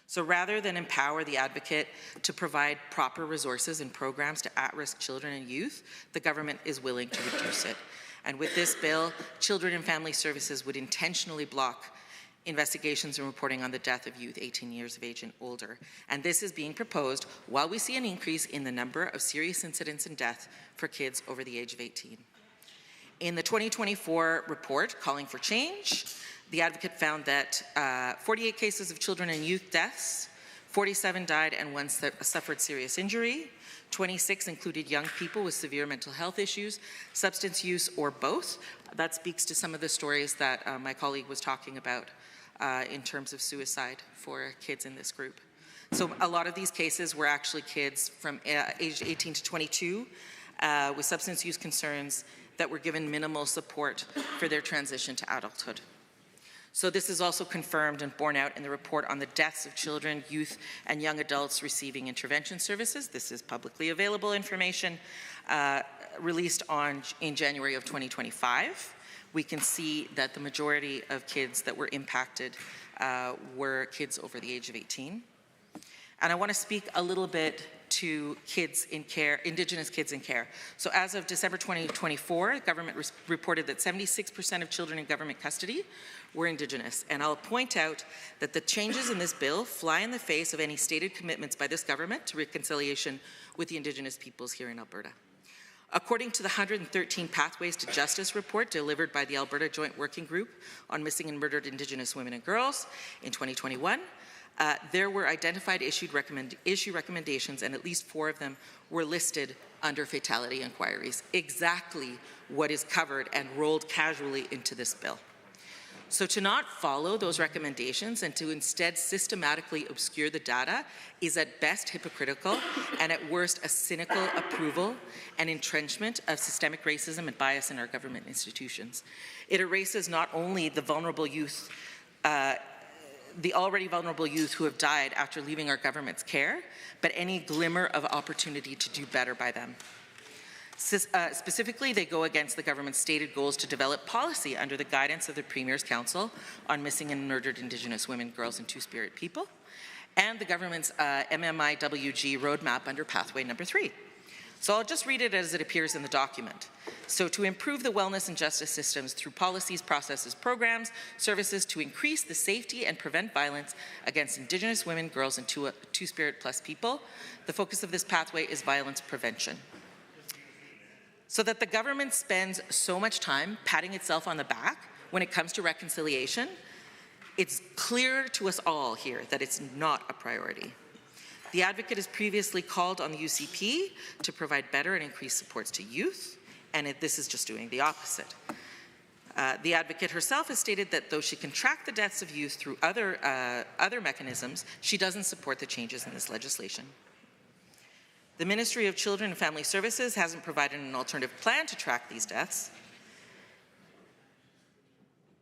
So rather than empower the advocate to provide proper resources and programs to at-risk children and youth, the government is willing to reduce it. And with this bill, Children and Family Services would intentionally block investigations and reporting on the death of youth 18 years of age and older. And this is being proposed while we see an increase in the number of serious incidents and death for kids over the age of 18. In the 2024 report calling for change, the advocate found that 48 cases of children and youth deaths, 47 died and 1 suffered serious injury. 26 included young people with severe mental health issues, substance use, or both. That speaks to some of the stories that my colleague was talking about in terms of suicide for kids in this group. So a lot of these cases were actually kids from age 18 to 22 with substance use concerns that were given minimal support for their transition to adulthood. So this is also confirmed and borne out in the report on the deaths of children, youth, and young adults receiving intervention services. This is publicly available information released in January of 2025. We can see that the majority of kids that were impacted were kids over the age of 18. And I want to speak a little bit to kids in care, Indigenous kids in care. So as of December 2024, the government reported that 76% of children in government custody were Indigenous. And I'll point out that the changes in this bill fly in the face of any stated commitments by this government to reconciliation with the Indigenous peoples here in Alberta. According to the 113 Pathways to Justice report delivered by the Alberta Joint Working Group on Missing and Murdered Indigenous Women and Girls in 2021, there were identified issue recommendations, and at least 4 of them were listed under fatality inquiries, exactly what is covered and rolled casually into this bill. So to not follow those recommendations and to instead systematically obscure the data is at best hypocritical and at worst a cynical approval and entrenchment of systemic racism and bias in our government institutions. It erases not only the vulnerable youth, the already vulnerable youth who have died after leaving our government's care, but any glimmer of opportunity to do better by them. Specifically, they go against the government's stated goals to develop policy under the guidance of the Premier's Council on Missing and Murdered Indigenous Women, Girls and Two-Spirit People, and the government's MMIWG roadmap under Pathway Number 3. So I'll just read it as it appears in the document. So to improve the wellness and justice systems through policies, processes, programs, services to increase the safety and prevent violence against Indigenous women, girls and Two-Spirit plus people, the focus of this pathway is violence prevention. So that the government spends so much time patting itself on the back when it comes to reconciliation, it's clear to us all here that it's not a priority. The Advocate has previously called on the UCP to provide better and increased supports to youth, and this is just doing the opposite. The Advocate herself has stated that though she can track the deaths of youth through other mechanisms, she doesn't support the changes in this legislation. The Ministry of Children and Family Services hasn't provided an alternative plan to track these deaths,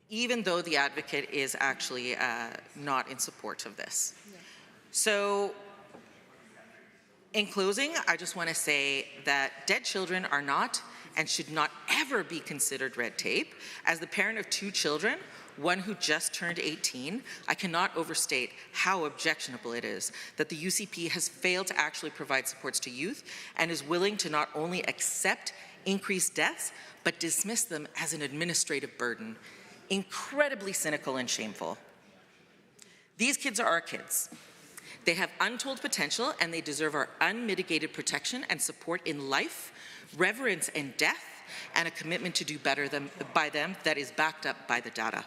even though the Advocate is actually not in support of this. Yeah. So, in closing, I just want to say that dead children are not and should not ever be considered red tape. As the parent of 2 children, one who just turned 18, I cannot overstate how objectionable it is that the UCP has failed to actually provide supports to youth and is willing to not only accept increased deaths, but dismiss them as an administrative burden. Incredibly cynical and shameful. These kids are our kids. They have untold potential and they deserve our unmitigated protection and support in life, reverence in death, and a commitment to do better by them that is backed up by the data.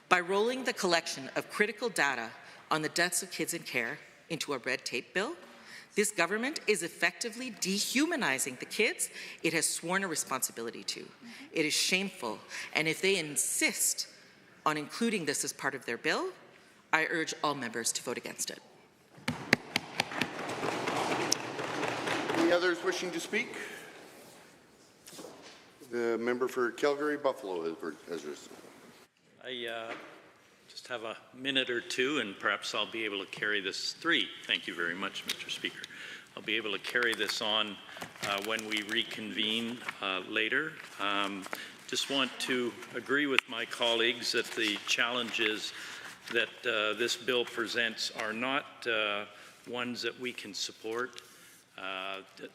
By rolling the collection of critical data on the deaths of kids in care into a red tape bill, this government is effectively dehumanizing the kids it has sworn a responsibility to. It is shameful, and if they insist on including this as part of their bill, I urge all members to vote against it. Any others wishing to speak? The member for Calgary Buffalo has risen. I just have a minute or two, and perhaps I'll be able to carry this 3. Thank you very much, Mr. Speaker. I'll be able to carry this on when we reconvene later. Just want to agree with my colleagues that the challenges that this bill presents are not ones that we can support.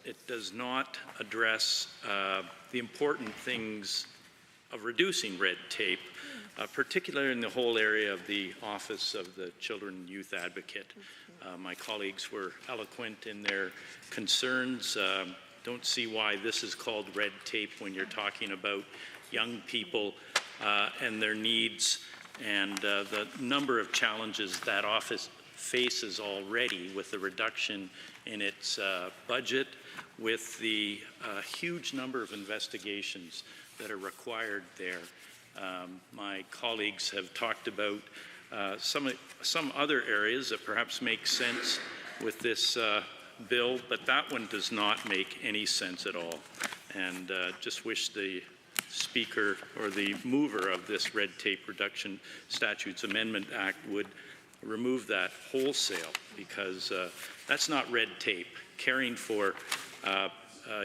It does not address the important things of reducing red tape, particularly in the whole area of the Office of the Children and Youth Advocate. My colleagues were eloquent in their concerns. Don't see why this is called red tape when you're talking about young people and their needs and the number of challenges that office faces already with the reduction in its budget, with the huge number of investigations that are required there. My colleagues have talked about some other areas that perhaps make sense with this bill, but that one does not make any sense at all. And just wish the Speaker or the mover of this Red Tape Reduction Statutes Amendment Act would remove that wholesale, because that's not red tape. Caring for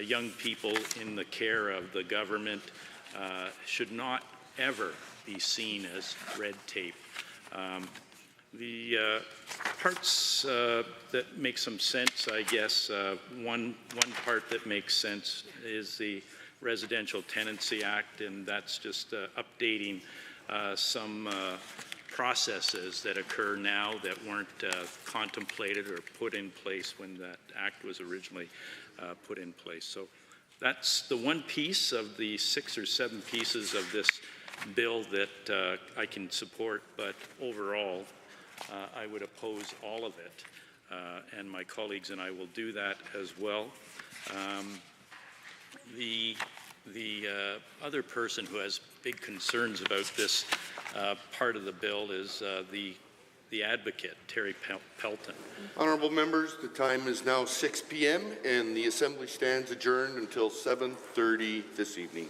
young people in the care of the government should not ever be seen as red tape. The parts that make some sense, I guess, one part that makes sense is the Residential Tenancy Act, and that's just updating some processes that occur now that weren't contemplated or put in place when that act was originally put in place. So that's the one piece of the 6 or 7 pieces of this bill that I can support, but overall I would oppose all of it, and my colleagues and I will do that as well. The the other person who has big concerns about this part of the bill is the advocate, Terry Pelton. Honourable members, the time is now 6 p.m. and the Assembly stands adjourned until 7:30 this evening.